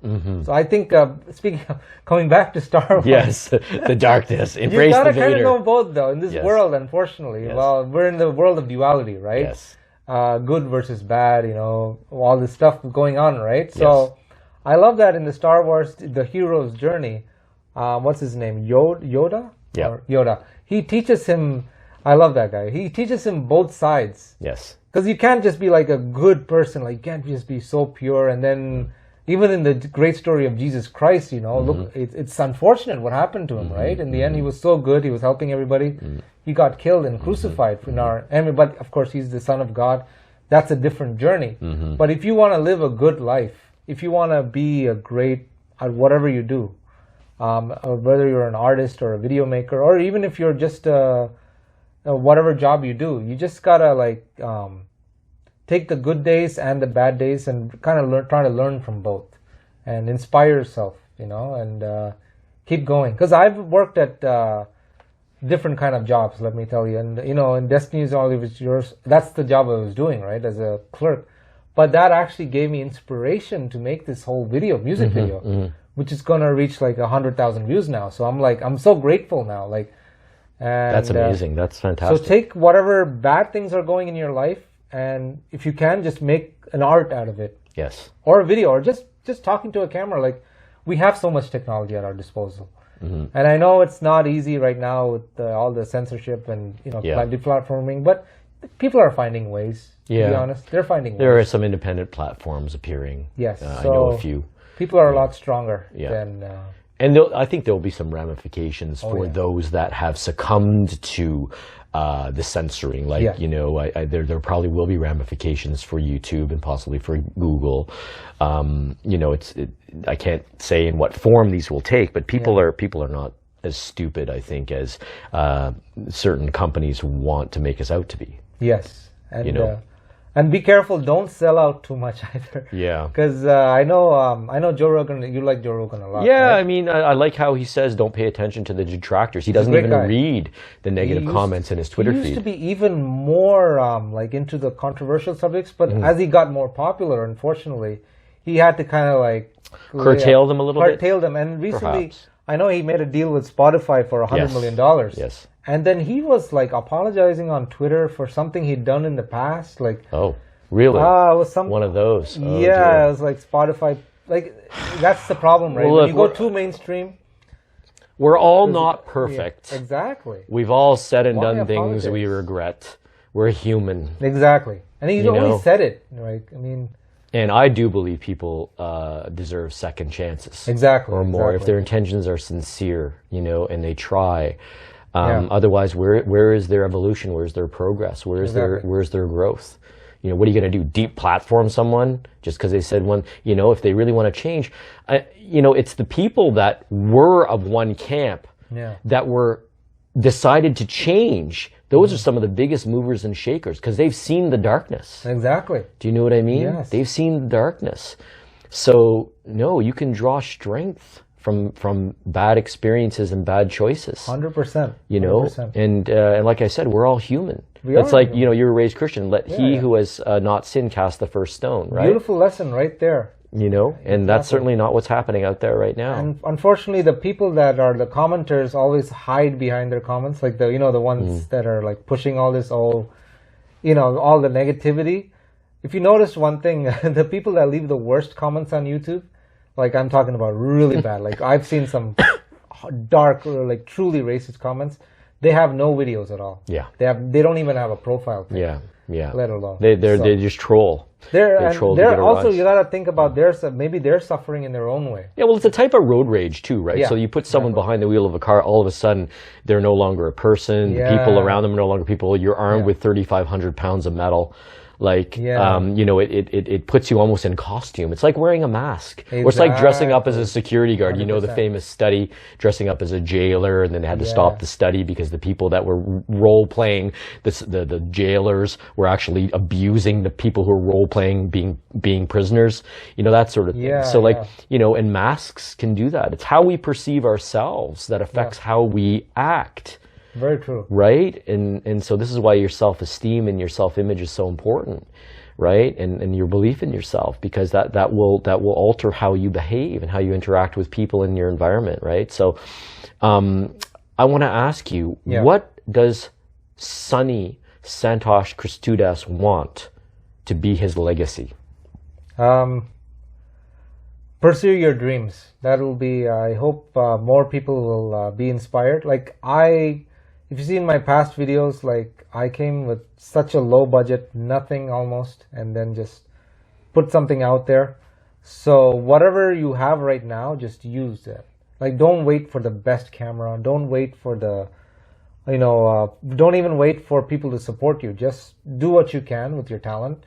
So I think, speaking of, coming back to Star Wars. Yes, the darkness. Embrace you gotta the Vader. kind of know both, though, in this world, unfortunately. Yes. Well, we're in the world of duality, right? Yes. Good versus bad, all this stuff going on, right? So I love that in the Star Wars, the hero's journey. What's his name? Yoda? Yeah. Or Yoda. He teaches him, I love that guy. He teaches him both sides. Yes. Because you can't just be like a good person. Like, you can't just be so pure. And then, even in the great story of Jesus Christ, look, it's unfortunate what happened to him, right? In the end, he was so good. He was helping everybody. He got killed and crucified but of course, he's the Son of God. That's a different journey. But if you want to live a good life, if you want to be a great at whatever you do, whether you're an artist or a video maker, or even if you're just whatever job you do, you just gotta take the good days and the bad days and kind of try to learn from both and inspire yourself, and keep going. Because I've worked at different kind of jobs, let me tell you, and in Destiny's All Of It's Yours, that's the job I was doing, right, as a clerk. But that actually gave me inspiration to make this whole music video, which is gonna reach like 100,000 views now. So I'm so grateful now, and, that's amazing. That's fantastic. So take whatever bad things are going in your life, and if you can, just make an art out of it. Yes. Or a video, or just talking to a camera. Like, we have so much technology at our disposal. And I know it's not easy right now with all the censorship and deplatforming, but people are finding ways. To be honest, they're finding ways. There are some independent platforms appearing. Yes, I know a few. People are a lot stronger than. And I think there'll be some ramifications for those that have succumbed to the censoring. Like, there probably will be ramifications for YouTube and possibly for Google. I can't say in what form these will take, but people are not as stupid, I think, as certain companies want to make us out to be. Yes, and and be careful. Don't sell out too much either. Yeah, because I know Joe Rogan. You like Joe Rogan a lot. Yeah, right? I mean, I like how he says, "Don't pay attention to the detractors." He doesn't even read the negative comments in his Twitter feed. He used to be even more into the controversial subjects, but as he got more popular, unfortunately, he had to kind of curtail them a little bit. Curtail them, and recently, I know he made a deal with Spotify for $100 million. Yes. And then he was apologizing on Twitter for something he'd done in the past. Oh, really? It was one of those. Oh, yeah, it was Spotify. That's the problem, right? Well, when you go too mainstream. We're all not perfect. Yeah, exactly. We've all said and done things we regret. We're human. Exactly. And he always said it, right? I mean. And I do believe people deserve second chances. Exactly. Or more if their intentions are sincere, and they try. Otherwise, where is their evolution? Where's their progress? Where's their growth? What are you going to do? Deep platform someone just because they said one? If they really want to change, it's the people that were of one camp that were decided to change. Those are some of the biggest movers and shakers because they've seen the darkness. Exactly. Do you know what I mean? Yes. They've seen the darkness. So no, you can draw strength from bad experiences and bad choices. 100%. 100%. And like I said, we're all human. It's like, you were raised Christian. Let he who has not sinned cast the first stone, right? Beautiful lesson right there. And that's certainly not what's happening out there right now. And unfortunately, the people that are the commenters always hide behind their comments, like the ones that are pushing all this all the negativity. If you notice one thing, the people that leave the worst comments on YouTube, I'm talking about really bad. I've seen some dark, truly racist comments. They have no videos at all. Yeah. They don't even have a profile page. Yeah. Let alone. They just troll. They're also, you gotta think about maybe they're suffering in their own way. Yeah, well, it's a type of road rage too, right? Yeah, so you put someone behind the wheel of a car, all of a sudden they're no longer a person. The people around them are no longer people. You're armed with 3,500 pounds of metal. Like, Yeah. you know, it puts you almost in costume. It's like wearing a mask. Or it's like dressing up as a security guard. 100%. You know, the famous study, dressing up as a jailer, and then they had to stop the study because the people that were role-playing, the jailers, were actually abusing the people who were role-playing being prisoners. You know, that sort of thing. Yeah, so, like, you know, and masks can do that. It's how we perceive ourselves that affects how we act. Very true. Right? And so this is why your self-esteem and your self-image is so important, right? And your belief in yourself, because that will alter how you behave and how you interact with people in your environment, right? So I want to ask you, what does Santhosh CHRiSTUDAS want to be his legacy? Pursue your dreams. That'll be, I hope more people will be inspired. Like if you see in my past videos, like I came with such a low budget, nothing almost, and then just put something out there. So whatever you have right now, just use it. Like, don't wait for the best camera. Don't wait for the, you know, don't even wait for people to support you. Just do what you can with your talent.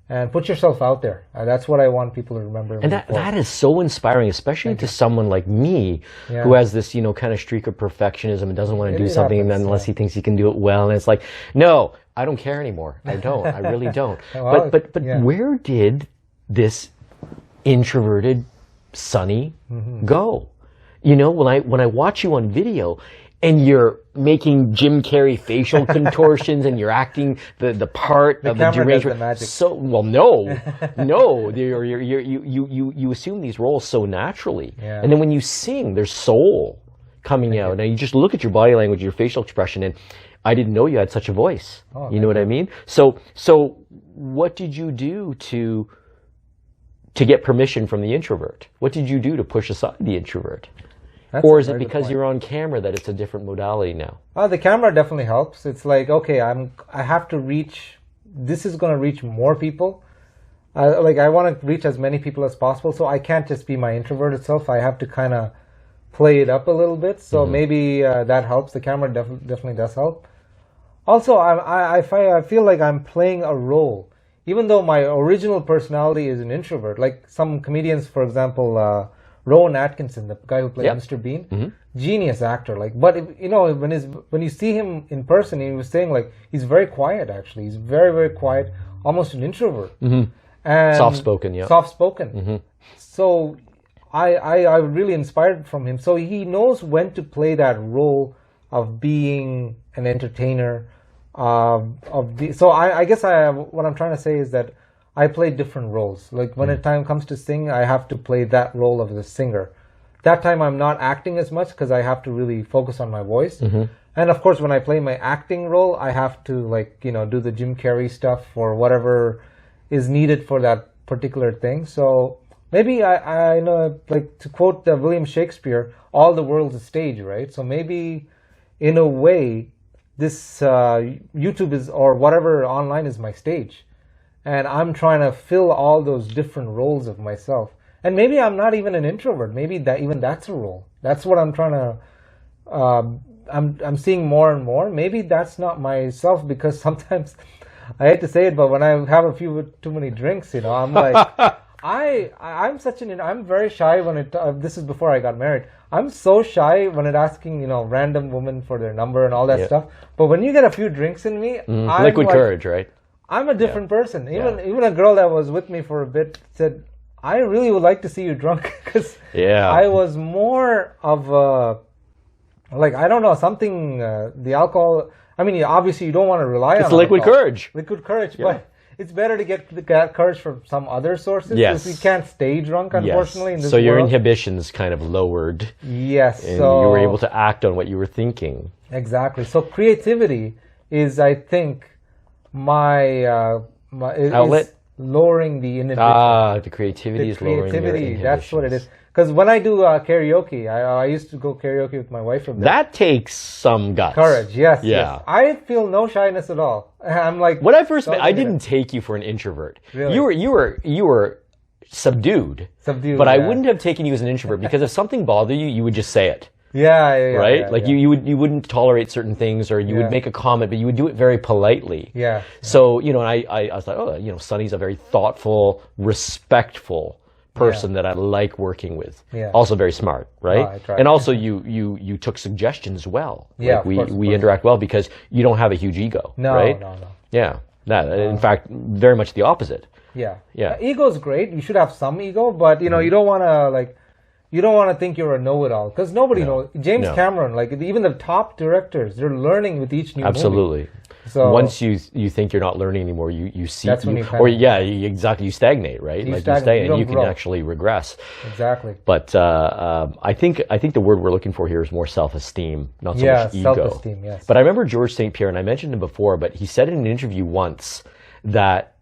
And put yourself out there. That's what I want people to remember. And that is so inspiring, especially to someone like me, who has this, you know, kind of streak of perfectionism and doesn't want to do something unless he thinks he can do it well. And it's like, no, I don't care anymore. I don't. I really don't. Well, but where did this introverted Sonny go? You know, when I watch you on video, and you're making Jim Carrey facial contortions, and you're acting the part of the derangement. So well, no, you assume these roles so naturally, and then when you sing, there's soul coming out. Now you just look at your body language, your facial expression, and I didn't know you had such a voice. You know what I mean? So what did you do to get permission from the introvert? What did you do to push aside the introvert? Or is it because you're on camera that it's a different modality now? The camera definitely helps. It's like, okay, I have to reach, this is going to reach more people. Like, I want to reach as many people as possible, so I can't just be my introverted self. I have to kind of play it up a little bit. So maybe that helps. The camera definitely does help. Also, I feel like I'm playing a role. Even though my original personality is an introvert, like some comedians, for example, Rowan Atkinson, the guy who played Mr. Bean, genius actor. Like, but you know, when you see him in person, he was saying like he's very quiet. Actually, he's very, very quiet, almost an introvert, and soft-spoken. Soft-spoken. So I really inspired from him. So he knows when to play that role of being an entertainer. So I guess what I'm trying to say is that I play different roles. Like when the time comes to sing, I have to play that role of the singer. That time I'm not acting as much because I have to really focus on my voice. And of course, when I play my acting role, I have to, like, you know, do the Jim Carrey stuff or whatever is needed for that particular thing. So maybe I know, like, to quote William Shakespeare, all the world's a stage, right? So maybe in a way, this YouTube is, or whatever online is, my stage. And I'm trying to fill all those different roles of myself. And maybe I'm not even an introvert. Maybe that's a role. That's what I'm trying to, I'm seeing more and more. Maybe that's not myself, because sometimes, I hate to say it, but when I have a few too many drinks, you know, I'm like, I'm very shy when this is before I got married. I'm so shy when asking, you know, random women for their number and all that stuff. But when you get a few drinks in me, I'm liquid courage, right? I'm a different person. Even a girl that was with me for a bit said, I really would like to see you drunk, because I was more of a, like, I don't know, something, the alcohol, I mean, obviously you don't want to rely on liquid courage. Liquid courage, but it's better to get that courage from some other sources, because you can't stay drunk, unfortunately, in this So your world. inhibitions kind of lowered. Yes. And you were able to act on what you were thinking. Exactly. So creativity is, I think, my outlet, is lowering the inhibition. The creativity is lowering your inhibitions. That's what it is. Because when I do karaoke, I used to go karaoke with my wife a bit. That takes some guts. Courage, yes. Yes. I feel no shyness at all. I'm like, when I first met, I didn't take you for an introvert. Really? You were subdued. But I wouldn't have taken you as an introvert, because if something bothered you, you would just say it. right? Like you wouldn't tolerate certain things, or you would make a comment, but you would do it very politely. So, you know, I was like, oh, you know, Sonny's a very thoughtful, respectful person that I like working with. Also very smart, right? And also you took suggestions well. Like we interact well because you don't have a huge ego, right? No. Yeah. In fact, very much the opposite. Ego's great. You should have some ego, but you know, you don't want to think you're a know-it-all, because nobody knows. James Cameron, like even the top directors, they're learning with each new movie. So once you think you're not learning anymore, you see, that's when you stagnate, right? You stagnate, and you can actually regress. Exactly. But I think the word we're looking for here is more self-esteem, not so much ego. Self-esteem, yes. But I remember George St. Pierre, and I mentioned him before, but he said in an interview once that,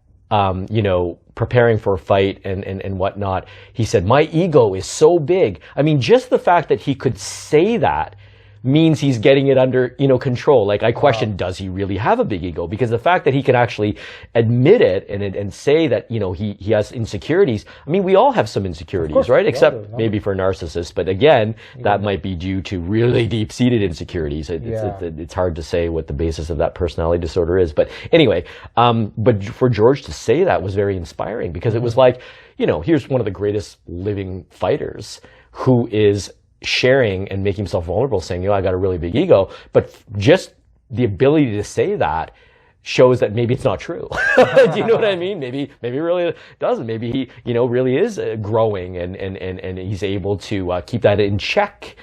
you know, preparing for a fight and whatnot, he said, my ego is so big. I mean, just the fact that he could say that means he's getting it under, you know, control. Like, I question, does he really have a big ego? Because the fact that he can actually admit it and say that, you know, he has insecurities. I mean, we all have some insecurities, right? Except maybe for narcissists. But again, that might be due to really deep-seated insecurities. It's hard to say what the basis of that personality disorder is. But anyway, but for George to say that was very inspiring, because it was like, you know, here's one of the greatest living fighters who is sharing and making himself vulnerable, saying, you know, I got a really big ego. But just the ability to say that shows that maybe it's not true. Do you know what I mean? Maybe it really doesn't. Maybe he, you know, really is growing and he's able to keep that in check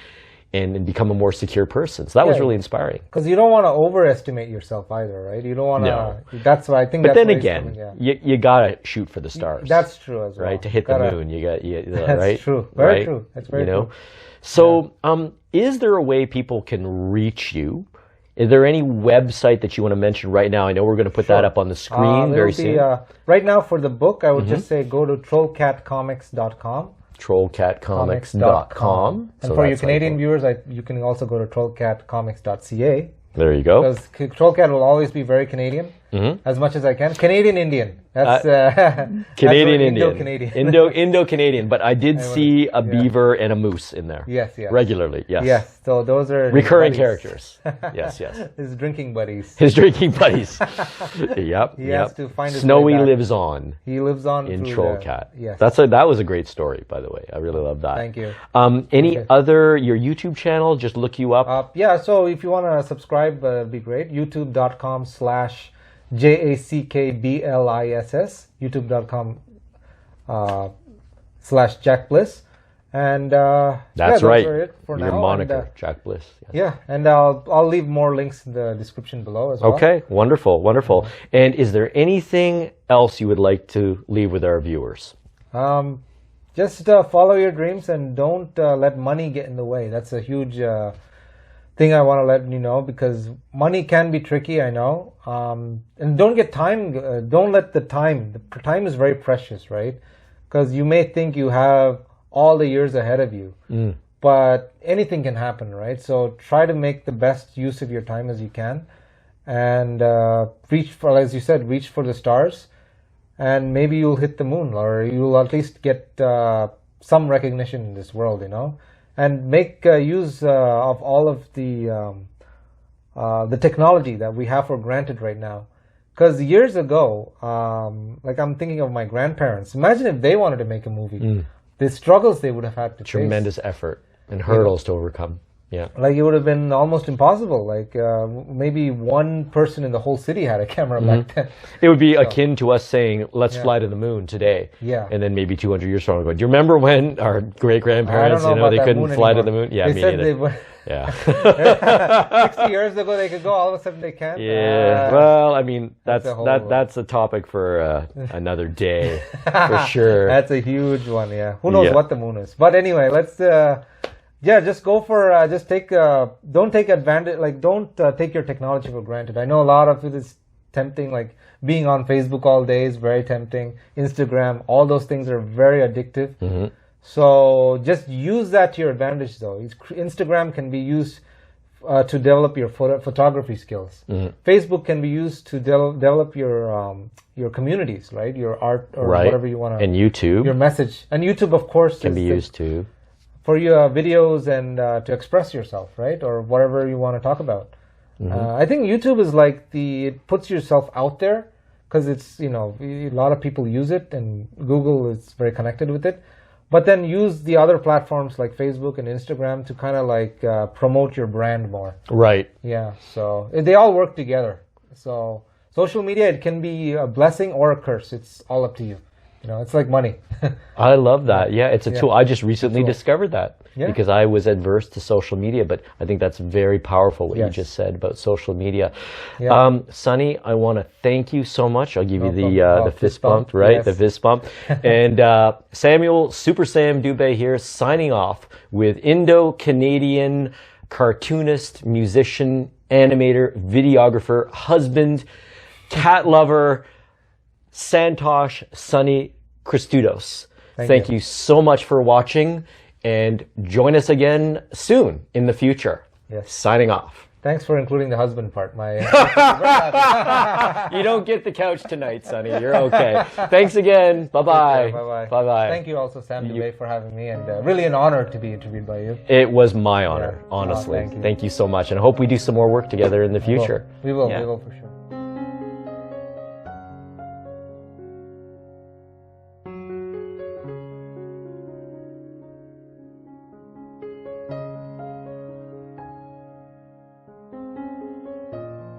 and become a more secure person. So that was really inspiring. Because you don't want to overestimate yourself either, right? You don't want to. That's what I think. But then again, you gotta shoot for the stars. That's true as well. Right, to hit the moon, you got that's right. True. Very true. That's very true. So, is there a way people can reach you? Is there any website that you want to mention right now? I know we're going to put that up on the screen very soon. Right now for the book, I would just say go to trollcatcomics.com. Trollcatcomics.com. And for your Canadian viewers, you can also go to trollcatcomics.ca. There you go. Because Trollcat will always be very Canadian, as much as I can. Canadian-Indian. That's Canadian-Indian. Indo-Canadian. But I did see a beaver and a moose in there. Yes. Regularly, yes. Yes, so those are recurring characters. Yes. His drinking buddies. Yep. He has to find his Snowy way back. lives on. He lives on in Trollcat. Yes. That was a great story, by the way. I really love that. Thank you. Any other, your YouTube channel, just look you up? So if you want to subscribe, it'd be great. youtube.com/jackbliss. youtube.com/jackbliss. And that's right. Those are it for your now. moniker, Jack Bliss. Yes. Yeah, and I'll leave more links in the description below as well. Okay, wonderful. And is there anything else you would like to leave with our viewers? Just follow your dreams and don't let money get in the way. That's a huge thing I want to let you know, because money can be tricky, I know. And don't get time. Don't let the time. The time is very precious, right? Because you may think you have all the years ahead of you, but anything can happen, right? So try to make the best use of your time as you can, and reach for, as you said, reach for the stars, and maybe you'll hit the moon, or you'll at least get some recognition in this world, you know, and make use of all of the technology that we have for granted right now. Because years ago, like I'm thinking of my grandparents. Imagine if they wanted to make a movie. The struggles they would have had to face. Tremendous effort and hurdles to overcome. Yeah. Like it would have been almost impossible. Like maybe one person in the whole city had a camera back then. It would be akin to us saying, let's fly to the moon today. Yeah. And then maybe 200 years from now, do you remember when our great-grandparents, they couldn't fly to the moon? Yeah, they said neither. Yeah. 60 years ago they could go, all of a sudden they can't. Yeah. Well, I mean, that's a topic for another day, for sure. That's a huge one, yeah. Who knows what the moon is. But anyway, let's just go for don't take advantage, like don't take your technology for granted. I know a lot of it is tempting, like being on Facebook all day is very tempting. Instagram, all those things are very addictive. So just use that to your advantage, though. Instagram can be used to develop your photography skills. Facebook can be used to develop your communities, right? Your art or whatever you want to. And YouTube. Your message. And YouTube, of course, can be used to. for your videos and to express yourself, right? Or whatever you want to talk about. I think YouTube is like it puts yourself out there because it's, you know, a lot of people use it and Google is very connected with it. But then use the other platforms like Facebook and Instagram to kind of like promote your brand more. Right. Yeah. So they all work together. So social media, it can be a blessing or a curse. It's all up to you. You know, it's like money. I love that. Yeah, it's a tool. I just recently discovered that because I was adverse to social media, but I think that's very powerful what you just said about social media. Yeah. Sonny, I want to thank you so much. I'll give you the fist bump, right? Yes. The fist bump. And Samuel, Super Sam Dubé here, signing off with Indo-Canadian cartoonist, musician, animator, videographer, husband, cat lover, Santhosh CHRiSTUDAS. Thank you so much for watching, and join us again soon in the future. Yes. Signing off. Thanks for including the husband part. You don't get the couch tonight, Sonny. You're okay. Thanks again. Bye-bye. Bye-bye. Bye-bye. Thank you also, Sam Dubé, for having me, and really an honor to be interviewed by you. It was my honor, honestly. Thank you so much, and I hope we do some more work together in the future. We will for sure.